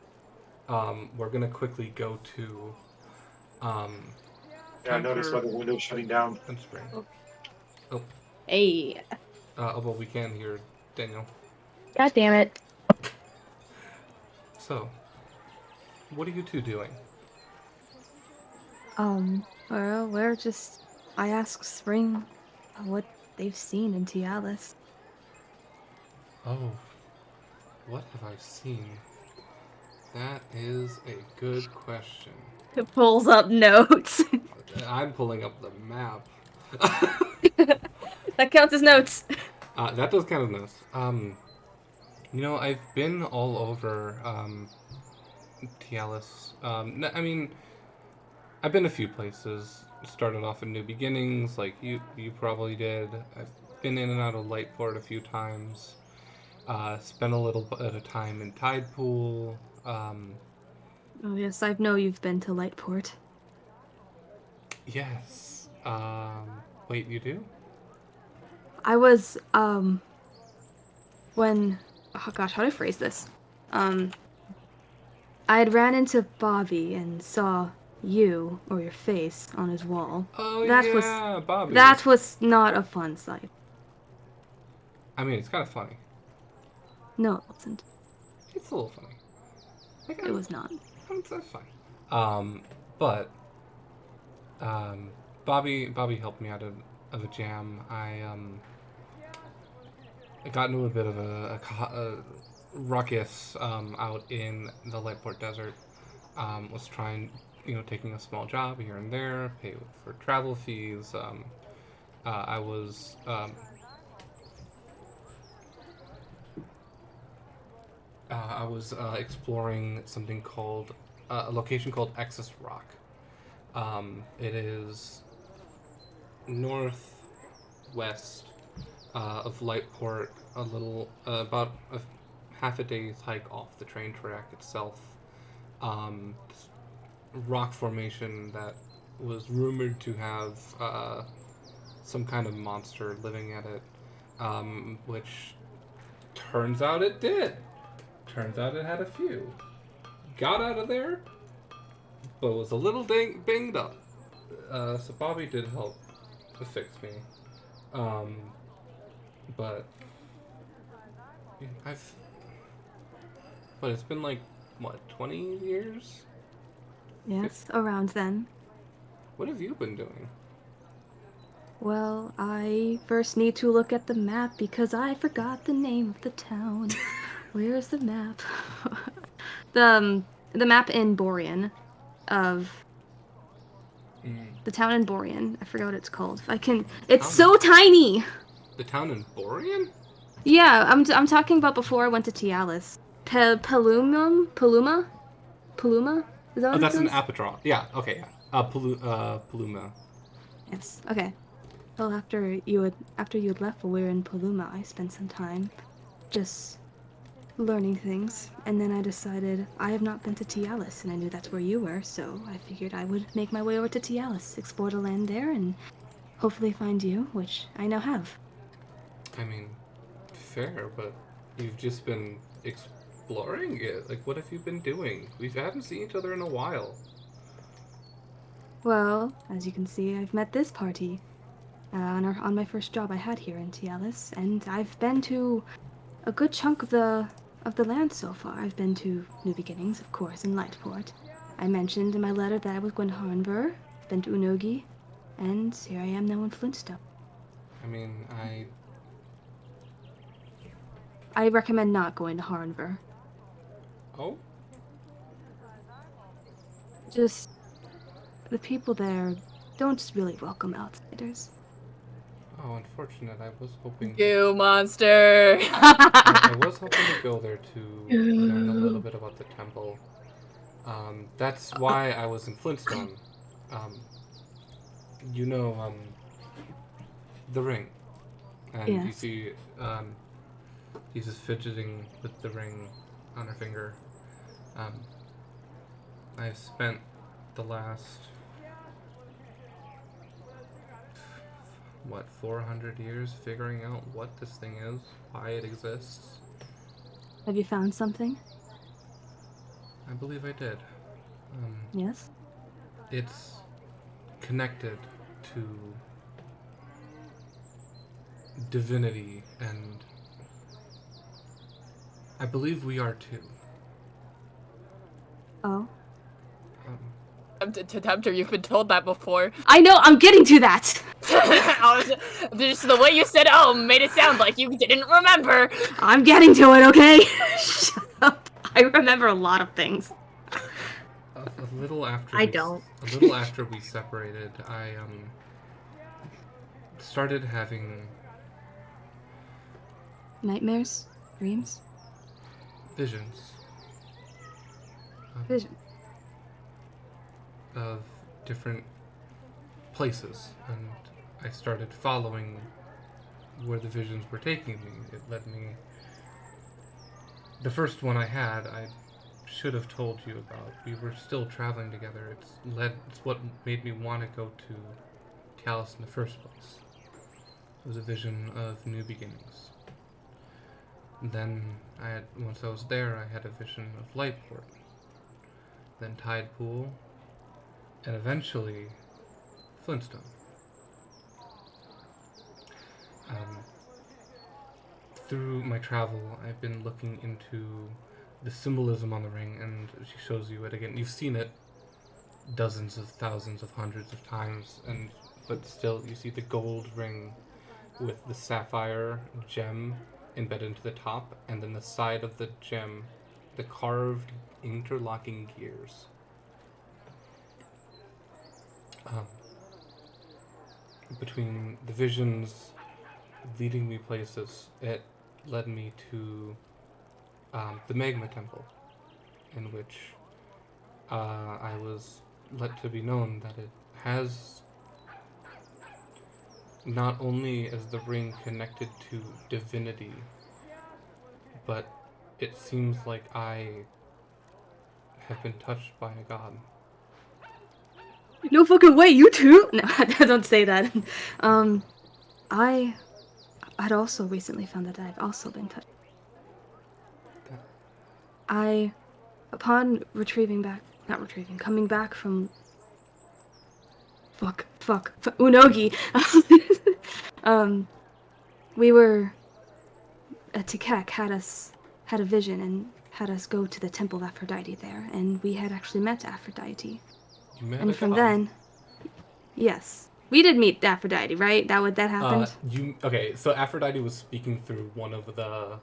We're gonna quickly go to Yeah, I noticed by the window shutting down. and spring. Hey. Well, we can hear Daniel. God damn it. So, what are you two doing? Well, we're just... I asked Spring what they've seen in Tialis. Oh, what have I seen? That is a good question. It pulls up notes. I'm pulling up the map. That counts as notes. That does count as notes. I've been all over Tialis. I mean, I've been a few places. Started off in New Beginnings, like you probably did. I've been in and out of Lightport a few times. Spent a little bit of time in Tidepool. Oh yes, I know you've been to Lightport. Yes. Wait, you do? I was, when... Oh gosh, how do I phrase this? I had ran into Bobby and saw you, or your face, on his wall. Oh, Bobby. That was not a fun sight. I mean, it's kind of funny. No, it wasn't. It's a little funny. It was not. That's fine. Bobby helped me out of a jam. I got into a bit of a ruckus out in the Lightport Desert. Was trying, taking a small job here and there, pay for travel fees. I was exploring something called a location called Excess Rock. It is northwest of Lightport, a little about half a day's hike off the train track itself. Rock formation that was rumored to have some kind of monster living at it, which turns out it did. Turns out it had a few. Got out of there, but was a little banged up. So Bobby did help to fix me. But it's been like, 20 years? Yes, around then. What have you been doing? Well, I first need to look at the map because I forgot the name of the town. Where's the map? The map in Borean of the town in Borean. I forgot what it's called. If I can. It's so tiny. The town in Borean? Yeah, I'm talking about before I went to Tialis. Paluma? Is that what that's it an is? Apatron. Yeah. Okay. Yeah. Paluma. Yes. Okay. Well, after you had left while we were in Paluma, I spent some time just learning things, and then I decided I have not been to Tialis, and I knew that's where you were, so I figured I would make my way over to Tialis, explore the land there, and hopefully find you, which I now have. I mean, fair, but you've just been exploring it. Like, what have you been doing? We haven't seen each other in a while. Well, as you can see, I've met this party on my first job I had here in Tialis, and I've been to a good chunk of the land so far. I've been to New Beginnings, of course, in Lightport. I mentioned in my letter that I was going to Harnver, been to Unogi, and here I am now in Flintstone. I mean, I recommend not going to Harnver. Oh? Just, the people there don't really welcome outsiders. Oh, unfortunate. I was hoping... Goo monster! I was hoping to go there to learn a little bit about the temple. That's why I was in Flintstone. You know, the ring. And yes. You see, he's just fidgeting with the ring on her finger. I've spent the last... 400 years figuring out what this thing is, why it exists. Have you found something? I believe I did. Yes? It's connected to divinity, and I believe we are too. Oh? Tempter, you've been told that before. I know, I'm getting to that! Just the way you said "oh" made it sound like you didn't remember. I'm getting to it, okay? Shut up. I remember a lot of things. A little after I don't. A little after we separated, I started having nightmares, dreams, visions. Vision. Of different places, and I started following where the visions were taking me. It led me... The first one I had, I should have told you about. We were still traveling together. It's what made me want to go to Talos in the first place. It was a vision of new beginnings. Then, once I was there, I had a vision of Lightport. Then Tide Pool, and eventually Flintstone. Through my travel, I've been looking into the symbolism on the ring, and she shows you it again. You've seen it dozens of thousands of hundreds of times, but still you see the gold ring with the sapphire gem embedded into the top, and then the side of the gem, the carved interlocking gears. Between the visions leading me places, it led me to the Magma Temple, in which I was let to be known that it has not only is the ring connected to divinity, but it seems like I have been touched by a god. No fucking way, you too? No, don't say that. I had also recently found that I've also been touched. Upon coming back from Unogi, we were, Tikek had a vision and had us go to the Temple of Aphrodite there, and we had actually met Aphrodite. You met And a from god? then, yes, We did meet Aphrodite, right? That happened? Okay, so Aphrodite was speaking through one of the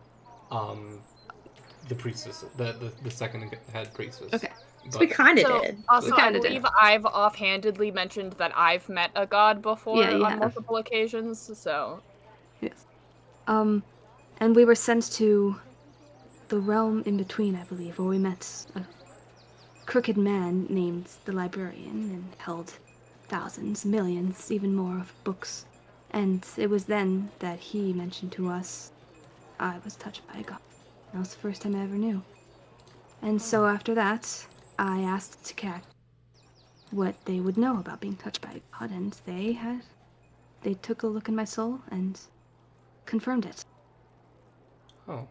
priestess, the second head priestess. Okay. So we kind of So, did. also, I kinda did. believe I've offhandedly mentioned that I've met a god before Yeah, you on have. multiple occasions, so... Yes. And we were sent to the realm in between, I believe, where we met a crooked man named the Librarian and held thousands, millions, even more of books. And it was then that he mentioned to us I was touched by a god. That was the first time I ever knew. And so after that, I asked Cat what they would know about being touched by a god, and they took a look in my soul and confirmed it. Oh.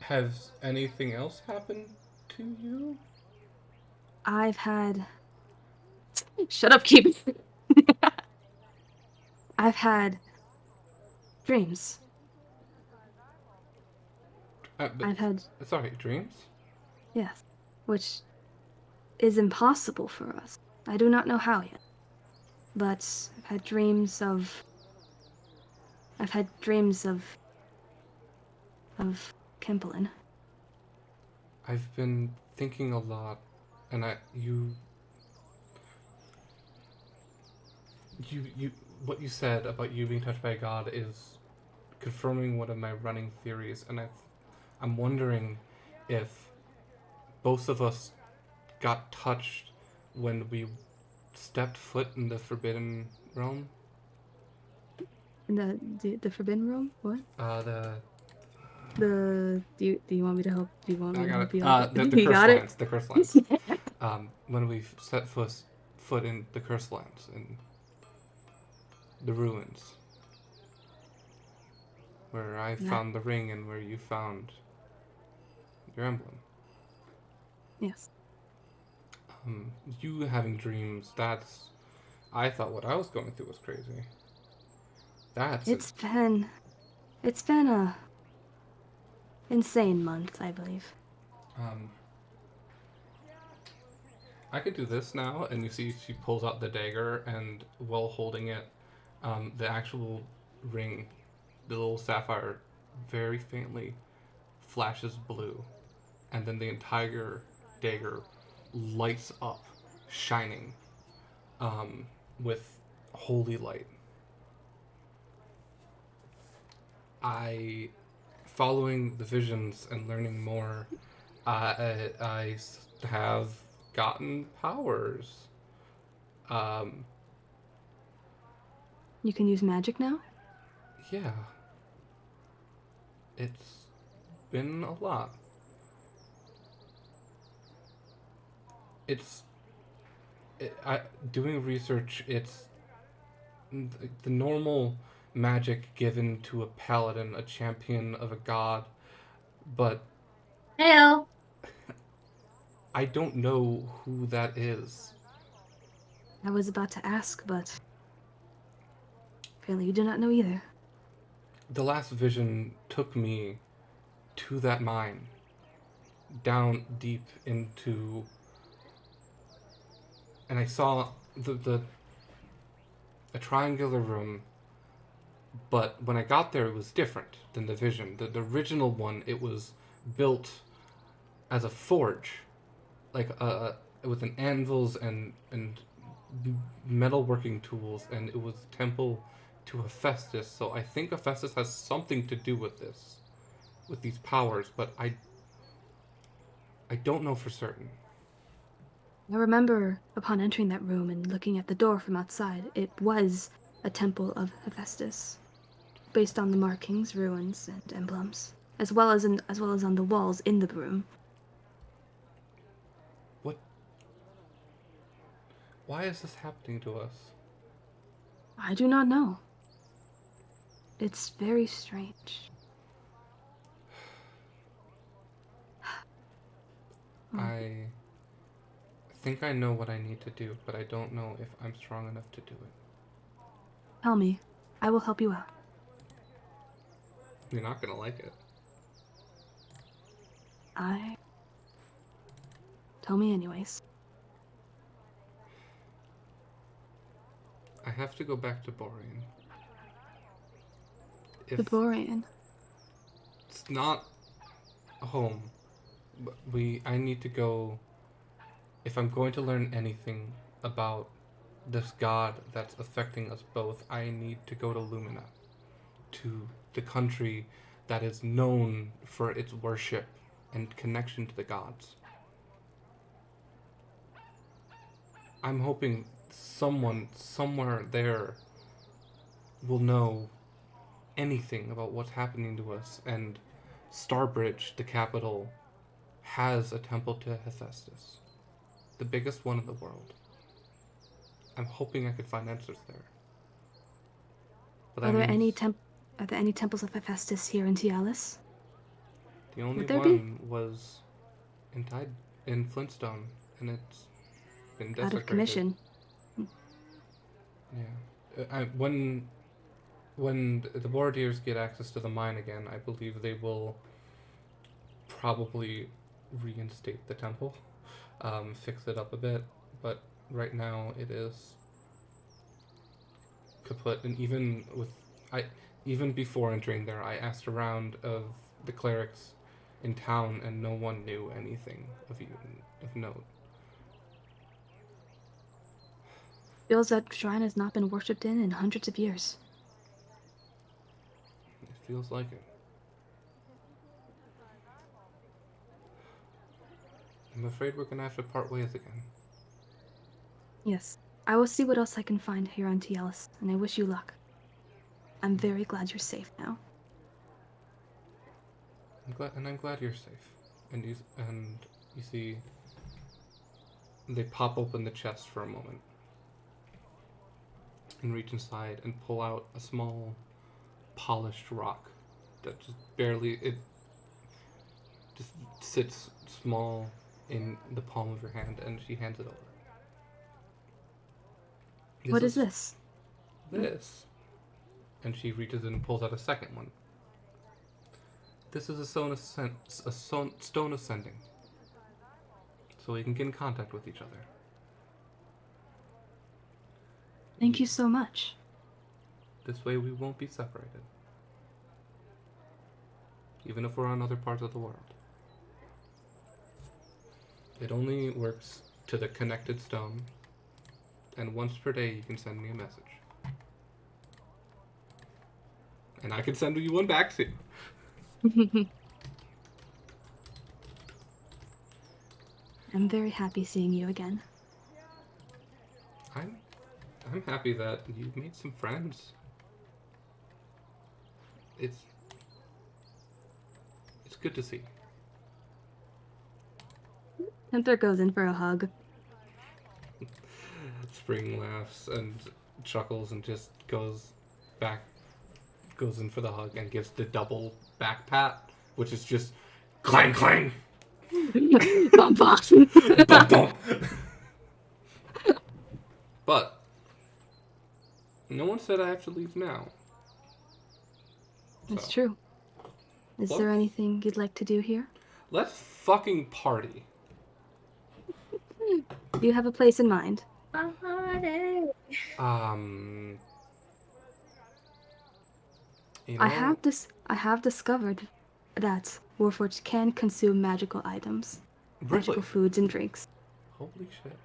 Has anything else happened to you? I've had... Shut up, Keep. I've had dreams. I've had... Sorry, dreams? Yes. Which is impossible for us. I do not know how yet. But I've had dreams of Kempelin. I've been thinking a lot, and what you said about you being touched by a god is confirming one of my running theories, and I'm wondering if both of us got touched when we stepped foot in the Forbidden Realm. In the Forbidden Realm? What? Do you want me to help? Do you want me to help you? The You Cursed got it? Lands. The Cursed Lands. When we set foot in the Cursed Lands, in the ruins, where I found the ring and where you found your emblem. Yes. You having dreams, I thought what I was going through was crazy. It's been a insane month, I believe. I could do this now, and you see she pulls out the dagger, and while holding it, the actual ring, the little sapphire, very faintly flashes blue, and then the entire dagger lights up, shining, with holy light. Following the visions and learning more, I have gotten powers. You can use magic now? Yeah. It's been a lot. Doing research, it's the normal magic given to a paladin, a champion of a god, but Heyo. I don't know who that is. I was about to ask, but apparently you do not know either. The last vision took me to that mine, down deep into, and I saw a triangular room, but when I got there it was different than the vision. The original one, it was built as a forge, like with an anvils and metalworking tools, and it was a temple to Hephaestus. So I think Hephaestus has something to do with this, with these powers, but I don't know for certain. I remember upon entering that room and looking at the door from outside, it was a temple of Hephaestus, based on the markings, ruins, and emblems, as well as on the walls in the room. What? Why is this happening to us? I do not know. It's very strange. I think I know what I need to do, but I don't know if I'm strong enough to do it. Tell me. I will help you out. You're not gonna like it. Tell me anyways. I have to go back to Borean. The Borean. It's not home. But I need to go. If I'm going to learn anything about this god that's affecting us both, I need to go to Lumina, to the country that is known for its worship and connection to the gods. I'm hoping someone somewhere there will know anything about what's happening to us, and Starbridge, the capital, has a temple to Hephaestus, the biggest one in the world. I'm hoping I could find answers there. But Are there any temples of Hephaestus here in Tialis? The only there one was in Flintstone, and it's been desecrated. Out of commission. Yeah. When the Bordiers get access to the mine again, I believe they will probably reinstate the temple, fix it up a bit, but right now it is kaput. And even before entering there, I asked around of the clerics in town, and no one knew anything of note. Feels that shrine has not been worshipped in hundreds of years. It feels like it. I'm afraid we're gonna have to part ways again. Yes. I will see what else I can find here on Tialis, and I wish you luck. I'm very glad you're safe now. I'm glad you're safe. And you see, they pop open the chest for a moment and reach inside and pull out a small polished rock that just sits small in the palm of your hand, and she hands it over. What is this? This. And she reaches in and pulls out a second one. This is a stone ascending, so we can get in contact with each other. Thank you so much. This way we won't be separated, even if we're on other parts of the world. It only works to the connected stone, and once per day you can send me a message. And I can send you one back too. I'm very happy seeing you again. I'm happy that you've made some friends. It's good to see. Hunter goes in for a hug. Spring laughs and chuckles and just goes in for the hug and gives the double back pat, which is just clang clang. Bump bump. Bump bump. But no one said I have to leave now. That's true. Is there anything you'd like to do here? Let's fucking party. Do you have a place in mind? You know, I have discovered that Warforged can consume magical items, magical foods and drinks. Holy shit!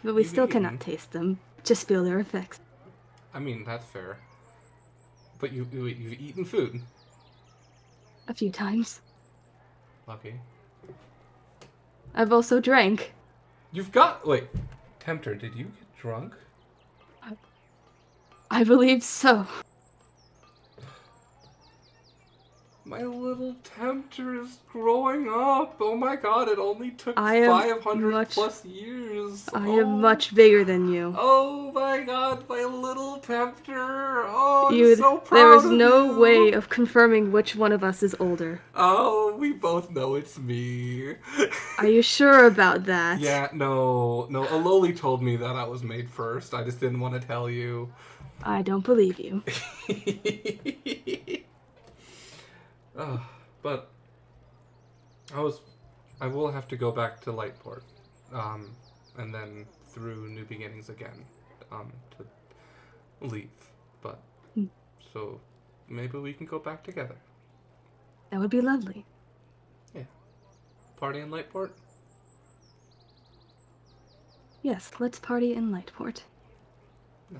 But we You've still eaten. cannot taste them, just feel their effects. I mean, that's fair. But you've eaten food. A few times. Lucky. I've also drank. Wait, Tempter, did you get drunk? I believe so. My little Tempter is growing up. Oh my god, it only took I am 500 plus years. I am much bigger than you. Oh my god, my little Tempter. Oh, I'm You'd, so proud there is of no you. way of confirming which one of us is older. Oh, we both know it's me. Are you sure about that? Yeah, no. Aloli told me that I was made first. I just didn't want to tell you. I don't believe you. But I was I will have to go back to Lightport, and then through New Beginnings again, to leave. But Hmm. so maybe we can go back together. That would be lovely. Yeah. Party in Lightport? Yes, let's party in Lightport.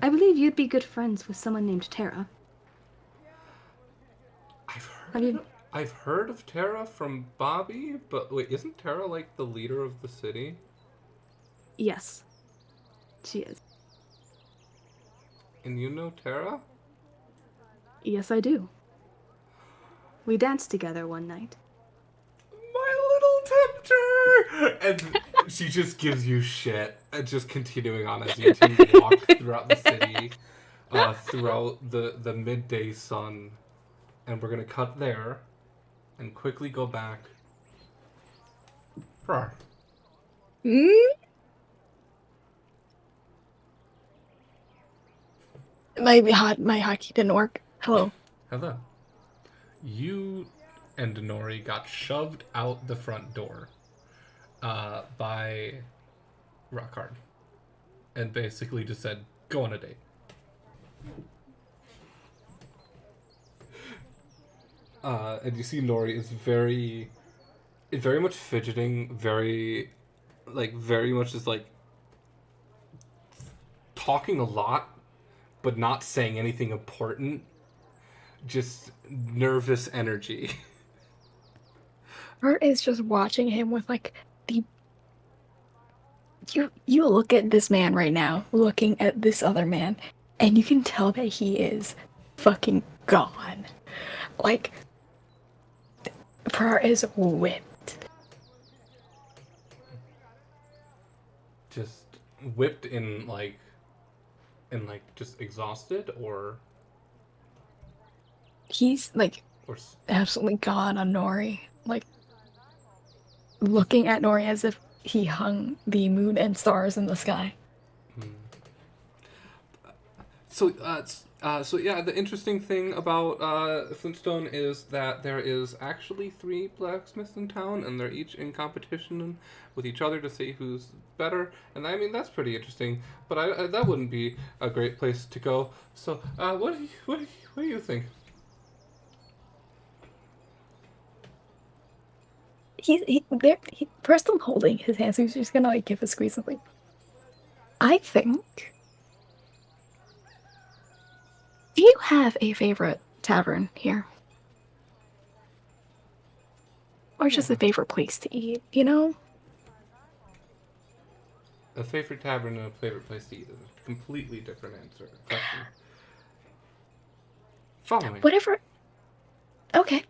I believe you'd be good friends with someone named Tara. I've heard of Tara from Bobby, but wait, isn't Tara like the leader of the city? Yes, she is. And you know Tara? Yes, I do. We danced together one night. My little tempter! And she just gives you shit. Just continuing on as you two walk throughout the city, throughout the midday sun. And we're gonna cut there and quickly go back. Rawr. My hotkey didn't work. Hello. Hello. You and Nori got shoved out the front door by Rockhard. And basically just said, go on a date. And you see Nori is very much fidgeting, very much just like talking a lot, but not saying anything important. Just nervous energy. Art is just watching him with like the. You look at this man right now, looking at this other man, and you can tell that he is fucking gone. Like, Prar is whipped. Just whipped in just exhausted, or He's like absolutely gone on Nori. Like, looking at Nori as if he hung the moon and stars in the sky. So yeah, the interesting thing about Flintstone is that there is actually 3 blacksmiths in town, and they're each in competition with each other to see who's better. And I mean, that's pretty interesting. But I that wouldn't be a great place to go. So what do you think? Preston holding his hands, so he's just gonna like give a squeeze of like. I think. Do you have a favorite tavern here? Or just a favorite place to eat, you know? A favorite tavern and a favorite place to eat is a completely different question. Follow me. Whatever. Okay.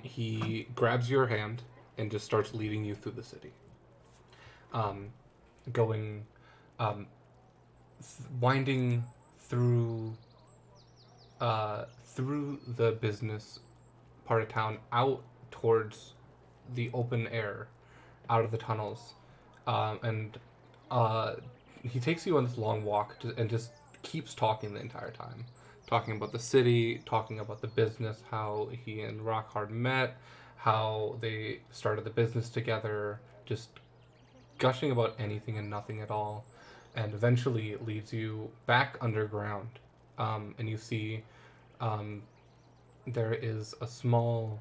He grabs your hand and just starts leading you through the city. Going, winding through the business part of town out towards the open air, out of the tunnels, and he takes you on this long walk and just keeps talking the entire time. Talking about the city, talking about the business, how he and Rockhard met, how they started the business together, just gushing about anything and nothing at all. And eventually it leads you back underground. And you see there is a small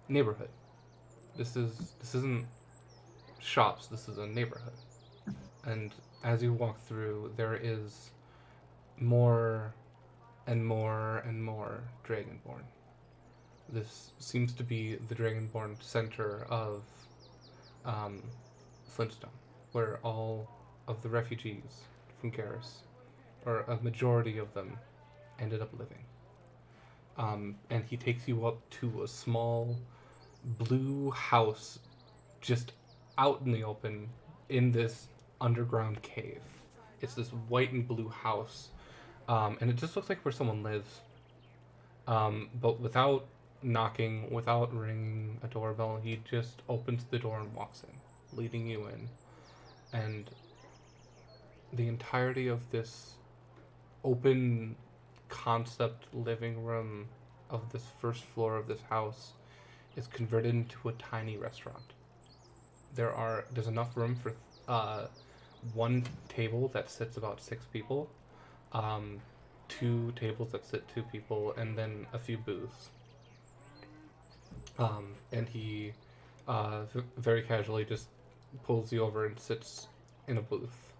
neighborhood. This isn't shops, this is a neighborhood. And as you walk through, there is more and more and more Dragonborn. This seems to be the Dragonborn center of Flintstone, where all of the refugees from Garrus, or a majority of them, ended up living. And he takes you up to a small blue house just out in the open in this underground cave. It's this white and blue house. And it just looks like where someone lives. But without knocking, without ringing a doorbell, he just opens the door and walks in, leading you in. And the entirety of this open concept living room of this first floor of this house is converted into a tiny restaurant. There's enough room for one table that sits about 6 people, 2 tables that sit 2 people, and then a few booths. And he very casually just pulls you over and sits in a booth.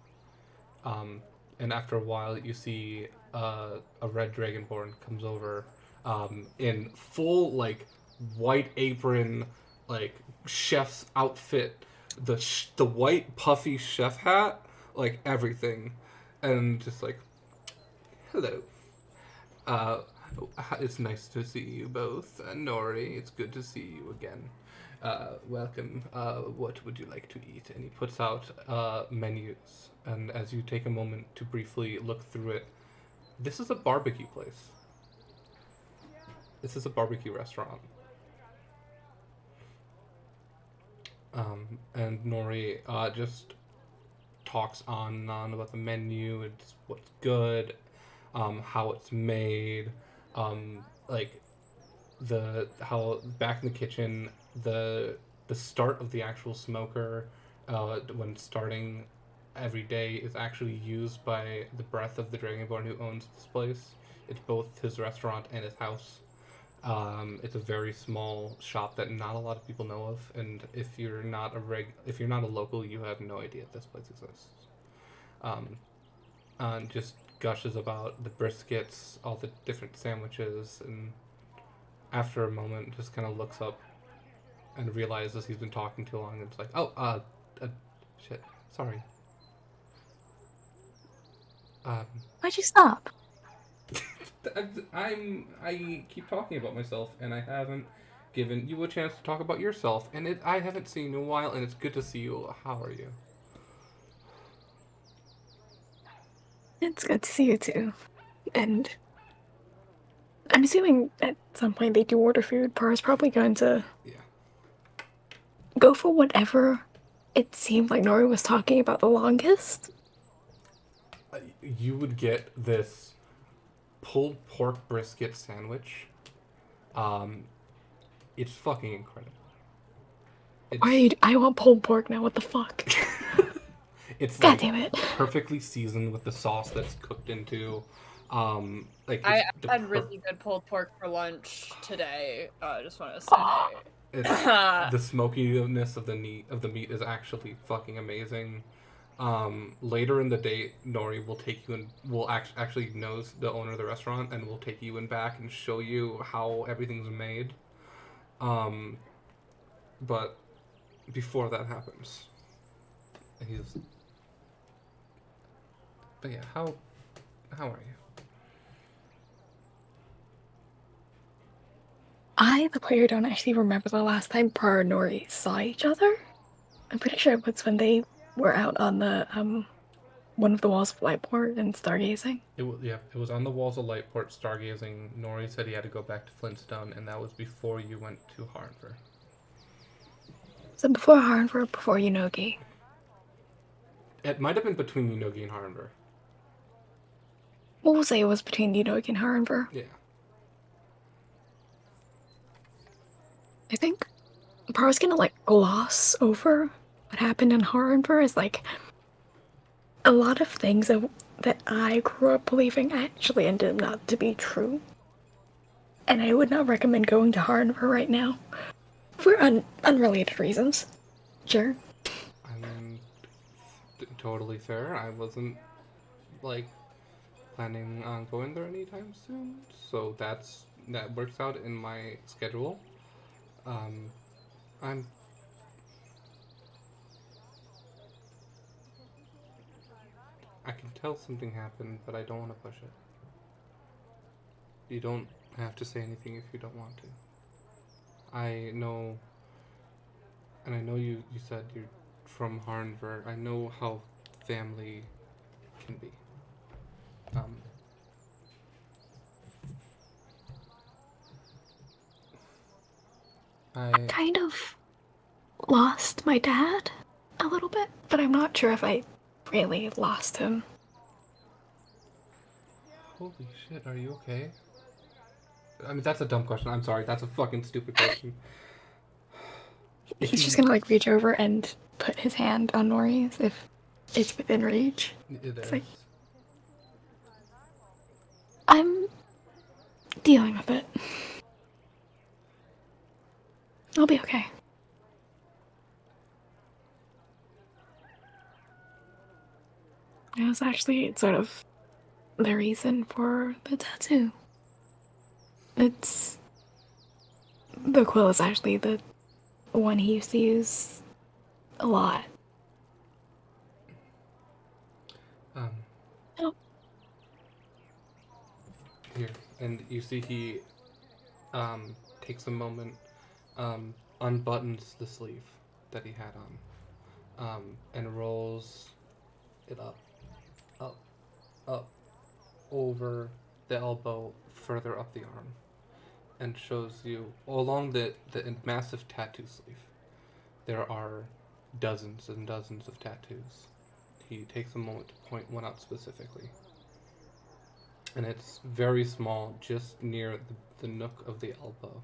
And after a while, you see a red dragonborn comes over in full, like, white apron, like, chef's outfit, the white puffy chef hat, like, everything. And just like, hello. It's nice to see you both. Nori, it's good to see you again. Welcome. What would you like to eat? And he puts out menus. And as you take a moment to briefly look through it, this is a barbecue place. This is a barbecue restaurant. And Nori just talks on and on about the menu, it's what's good, how it's made, like how back in the kitchen, the start of the actual smoker, when starting every day, is actually used by the breath of the Dragonborn who owns this place. It's both his restaurant and his house. It's a very small shop that not a lot of people know of, and if you're not a local, you have no idea this place exists. And just gushes about the briskets, all the different sandwiches, and after a moment, just kind of looks up and realizes he's been talking too long, and it's like, oh, shit, sorry. Why'd you stop? I keep talking about myself, and I haven't given you a chance to talk about yourself, and I haven't seen you in a while, and it's good to see you. How are you? It's good to see you too. And I'm assuming at some point they do order food. Para's probably going to go for whatever it seemed like Nori was talking about the longest. You would get this pulled pork brisket sandwich. It's fucking incredible. I want pulled pork now. What the fuck? It's God like damn it. perfectly seasoned with the sauce that's cooked into. I had really good pulled pork for lunch today. I just want to say. The smokiness of the meat is actually fucking amazing. Later in the day, Nori will take you and will actually knows the owner of the restaurant and will take you in back and show you how everything's made. But before that happens, but yeah, how are you? I, the player, don't actually remember the last time Pra and Nori saw each other. I'm pretty sure it was when they were out on the one of the walls of Lightport and stargazing. It was on the walls of Lightport stargazing. Nori said he had to go back to Flintstone, and that was before you went to Harnver. So before Harnver, before Yunogi. It might have been between Yunogi and Harnver. We'll say it was between Yunogi and Harnver. Yeah. I think Para's gonna gloss over what happened in Harnver is a lot of things that I grew up believing actually ended up not to be true. And I would not recommend going to Harnver right now. For unrelated reasons. Sure. I'm totally fair. I wasn't, planning on going there anytime soon. So that works out in my schedule. I can tell something happened, but I don't want to push it. You don't have to say anything if you don't want to. I know, and I know you said you're from Harnver. I know how family can be. I kind of lost my dad a little bit, but I'm not sure if I really lost him. Holy shit, are you okay? I mean, that's a dumb question. I'm sorry. That's a fucking stupid question. He's just gonna like reach over and put his hand on Nori's if it's within reach. It is. like- I'm dealing with it. I'll be okay. It was actually sort of the reason for the tattoo. It's the quill is actually the one he used to use a lot. Oh. Here, and you see he takes a moment, unbuttons the sleeve that he had on, and rolls it up, over the elbow, further up the arm, and shows you along the massive tattoo sleeve. There are dozens and dozens of tattoos. He takes a moment to point one out specifically. And it's very small, just near the nook of the elbow,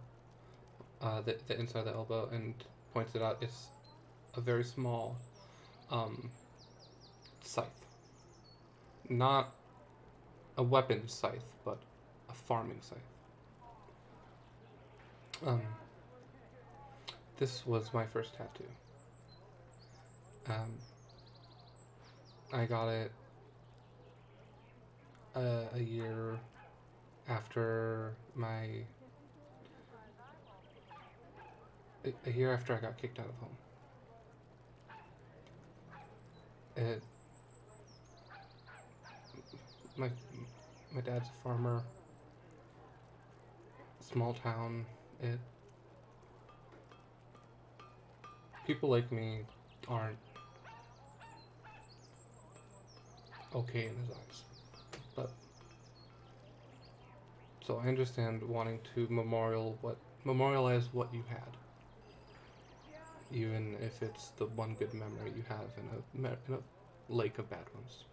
the inside of the elbow, and points it out. It's a very small scythe. Not a weapon scythe, but a farming scythe. This was my first tattoo. I got it a year after a year after I got kicked out of home. My dad's a farmer. Small town. People like me aren't okay in his eyes. But so I understand wanting to memorialize what you had, even if it's the one good memory you have in a lake of bad ones.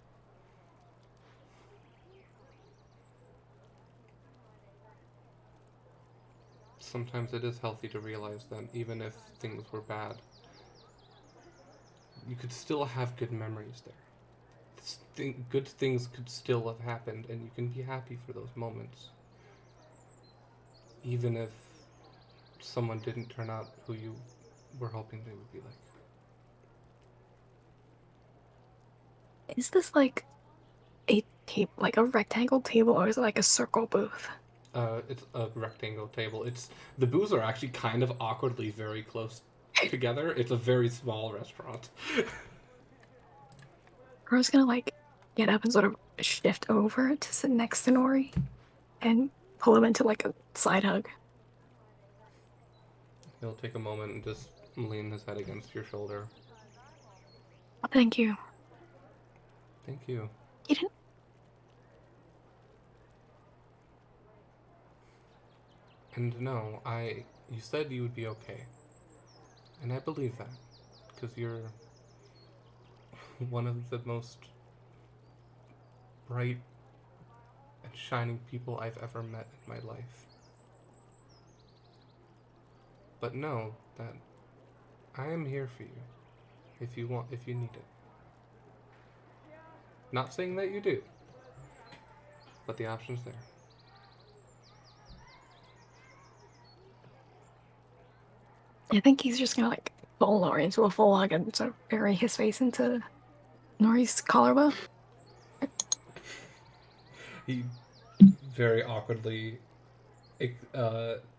Sometimes it is healthy to realize that even if things were bad, you could still have good memories there. Good things could still have happened, and you can be happy for those moments. Even if someone didn't turn out who you were hoping they would be like. Is this like a table, like a rectangle table, or is it like a circle booth? It's a rectangle table. The booths are actually kind of awkwardly very close together. It's a very small restaurant. Girl's gonna like get up and sort of shift over to sit next to Nori and pull him into like a side hug. He'll take a moment and just lean his head against your shoulder. Thank you. Thank you. You didn't. And no, you said you would be okay. And I believe that. Because you're one of the most bright and shining people I've ever met in my life. But know that I am here for you if you need it. Not saying that you do, but the option's there. I think he's just gonna like pull Nori into a full hug and sort of bury his face into Nori's collarbone. He very awkwardly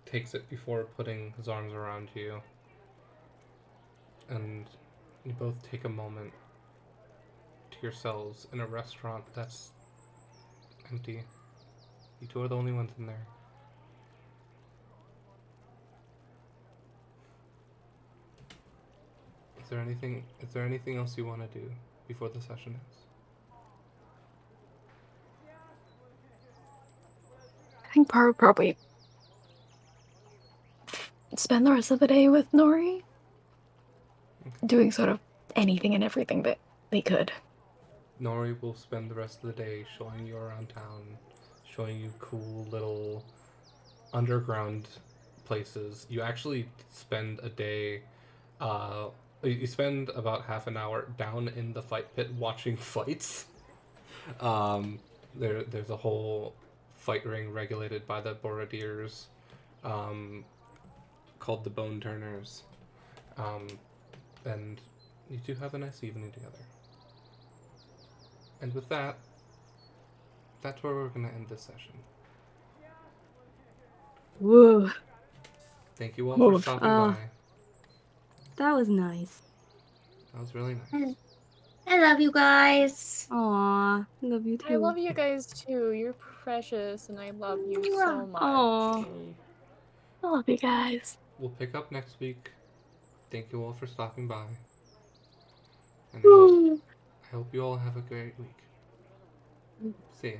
takes it before putting his arms around you. And you both take a moment to yourselves in a restaurant that's empty. You two are the only ones in there. Is there anything else you want to do before the session ends? I think Par would probably spend the rest of the day with Nori, doing sort of anything and everything that they could. Nori will spend the rest of the day showing you around town, showing you cool little underground places. You actually spend a day You spend about half an hour down in the fight pit watching fights. There's a whole fight ring regulated by the Borodiers, called the Bone Turners. And you two have a nice evening together. And with that, that's where we're going to end this session. Whoa. Thank you all for Oof. stopping by. That was nice. That was really nice. I love you guys. Aw, love you too. I love you guys too. You're precious, and I love you so much. Aw. I love you guys. We'll pick up next week. Thank you all for stopping by. And I hope you all have a great week. See ya.